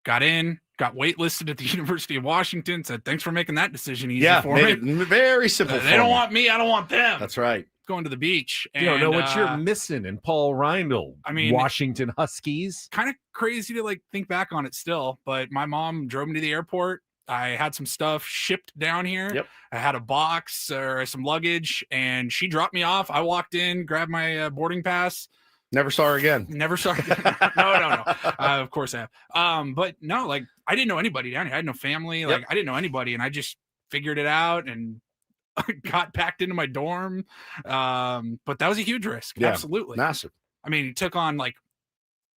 got in, got waitlisted at the University of Washington, said, thanks for making that decision easy for me. Very simple. They don't want me. I don't want them. That's right. Going to the beach. You don't know what you're missing in Paul Reindl. I mean, Washington Huskies. Kind of crazy to think back on it still, but my mom drove me to the airport. I had some stuff shipped down here. Yep. I had a box or some luggage and she dropped me off. I walked in, grabbed my boarding pass. Never saw her again. Never saw her again. No. Of course I have. But no, I didn't know anybody down here. I had no family. I didn't know anybody and I just figured it out and got packed into my dorm. But that was a huge risk. Yeah, absolutely. Massive. I mean, he took on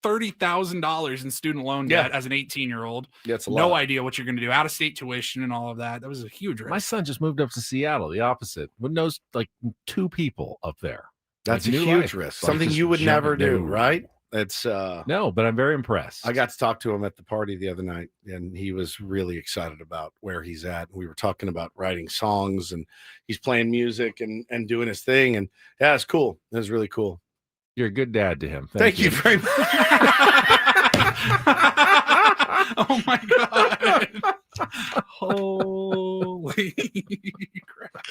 $30,000 in student loan debt as an 18-year-old. Yeah, it's a no lot. idea what you're going to do. Out of state tuition and all of that. That was a huge risk. My son just moved up to Seattle, the opposite. Knows 2 people up there. That's a new huge life. risk. Something you would never do, right? It's no, but I'm very impressed. I got to talk to him at the party the other night, and he was really excited about where he's at. We were talking about writing songs, and he's playing music and doing his thing. And yeah, it's cool. It was really cool. You're a good dad to him. Thank you very much. Oh my God. Holy crap.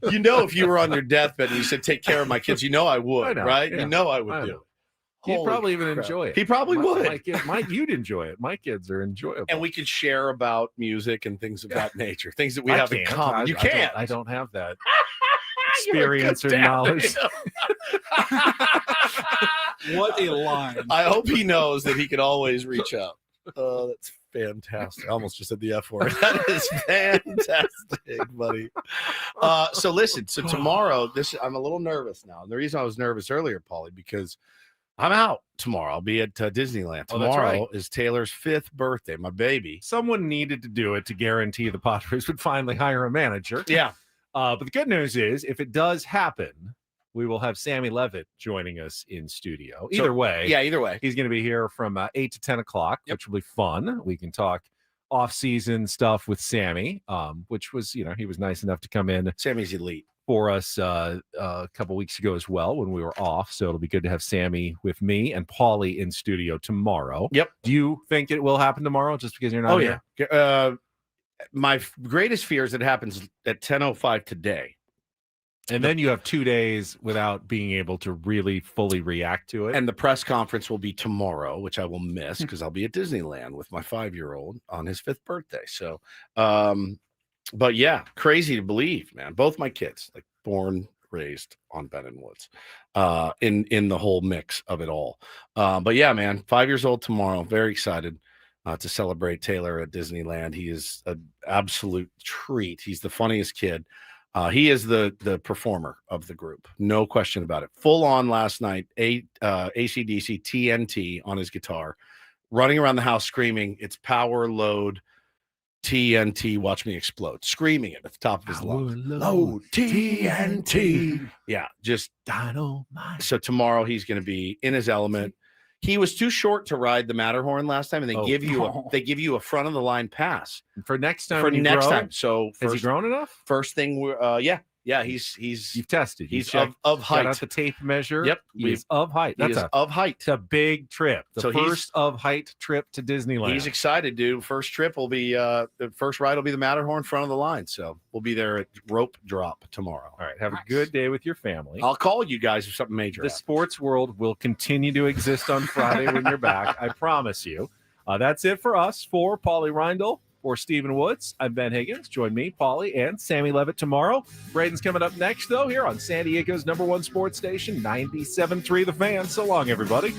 If you were on your deathbed and you said, take care of my kids, I would, right? Yeah. I would do it. He'd probably even crap. enjoy it. He probably would. You'd enjoy it. My kids are enjoyable. And we could share about music and things of that nature, things that we have in common. You can't. I don't have that experience or knowledge. What a line. I hope he knows that he can always reach out. Oh, that's fantastic. I almost just said the F word. That is fantastic, buddy. So listen, tomorrow, I'm a little nervous now. And the reason I was nervous earlier, Paulie, because I'm out tomorrow. I'll be at Disneyland. Tomorrow is Taylor's 5th birthday, my baby. Someone needed to do it to guarantee the Padres would finally hire a manager. Yeah. But the good news is, if it does happen, we will have Sammy Levitt joining us in studio. Either way. He's going to be here from 8 to 10 o'clock, which will be fun. We can talk off-season stuff with Sammy, which was, he was nice enough to come in. Sammy's elite. For us a couple weeks ago as well when we were off. So it'll be good to have Sammy with me and Paulie in studio tomorrow. Yep. Do you think it will happen tomorrow just because you're not here? Yeah. My greatest fear is it happens at 10:05 today. And then you have 2 days without being able to really fully react to it. And the press conference will be tomorrow, which I will miss because I'll be at Disneyland with my 5-year-old on his 5th birthday. So, but yeah, crazy to believe, man. Both my kids, born, raised on Benton Woods, in the whole mix of it all. But yeah, man, 5 years old tomorrow. Very excited. to celebrate Taylor at Disneyland. He is an absolute treat. He's the funniest kid. He is the performer of the group. No question about it. Full on last night, AC/DC TNT on his guitar, running around the house screaming, "It's power load TNT, watch me explode," screaming it at the top of his lungs. Load TNT. Yeah, just dynamite. So tomorrow he's going to be in his element. He was too short to ride the Matterhorn last time, and they give you a front of the line pass for next time. For next time. So has he grown enough? First thing, he's you've tested. He's of height. Got out the tape measure. Yep, he's of height. That's of height. It's a big trip. The So first of height trip to Disneyland. He's excited, dude. First trip will be the first ride will be the Matterhorn front of the line. So we'll be there at rope drop tomorrow. All right, have a good day with your family. I'll call you guys if something major. The happens. sports world will continue to exist on Friday when you're back. I promise you. That's it for us. For Paulie Reindl, for Stephen Woods, I'm Ben Higgins. Join me, Paulie, and Sammy Levitt tomorrow. Braden's coming up next, though, here on San Diego's #1 sports station, 97.3 The Fan. So long, everybody.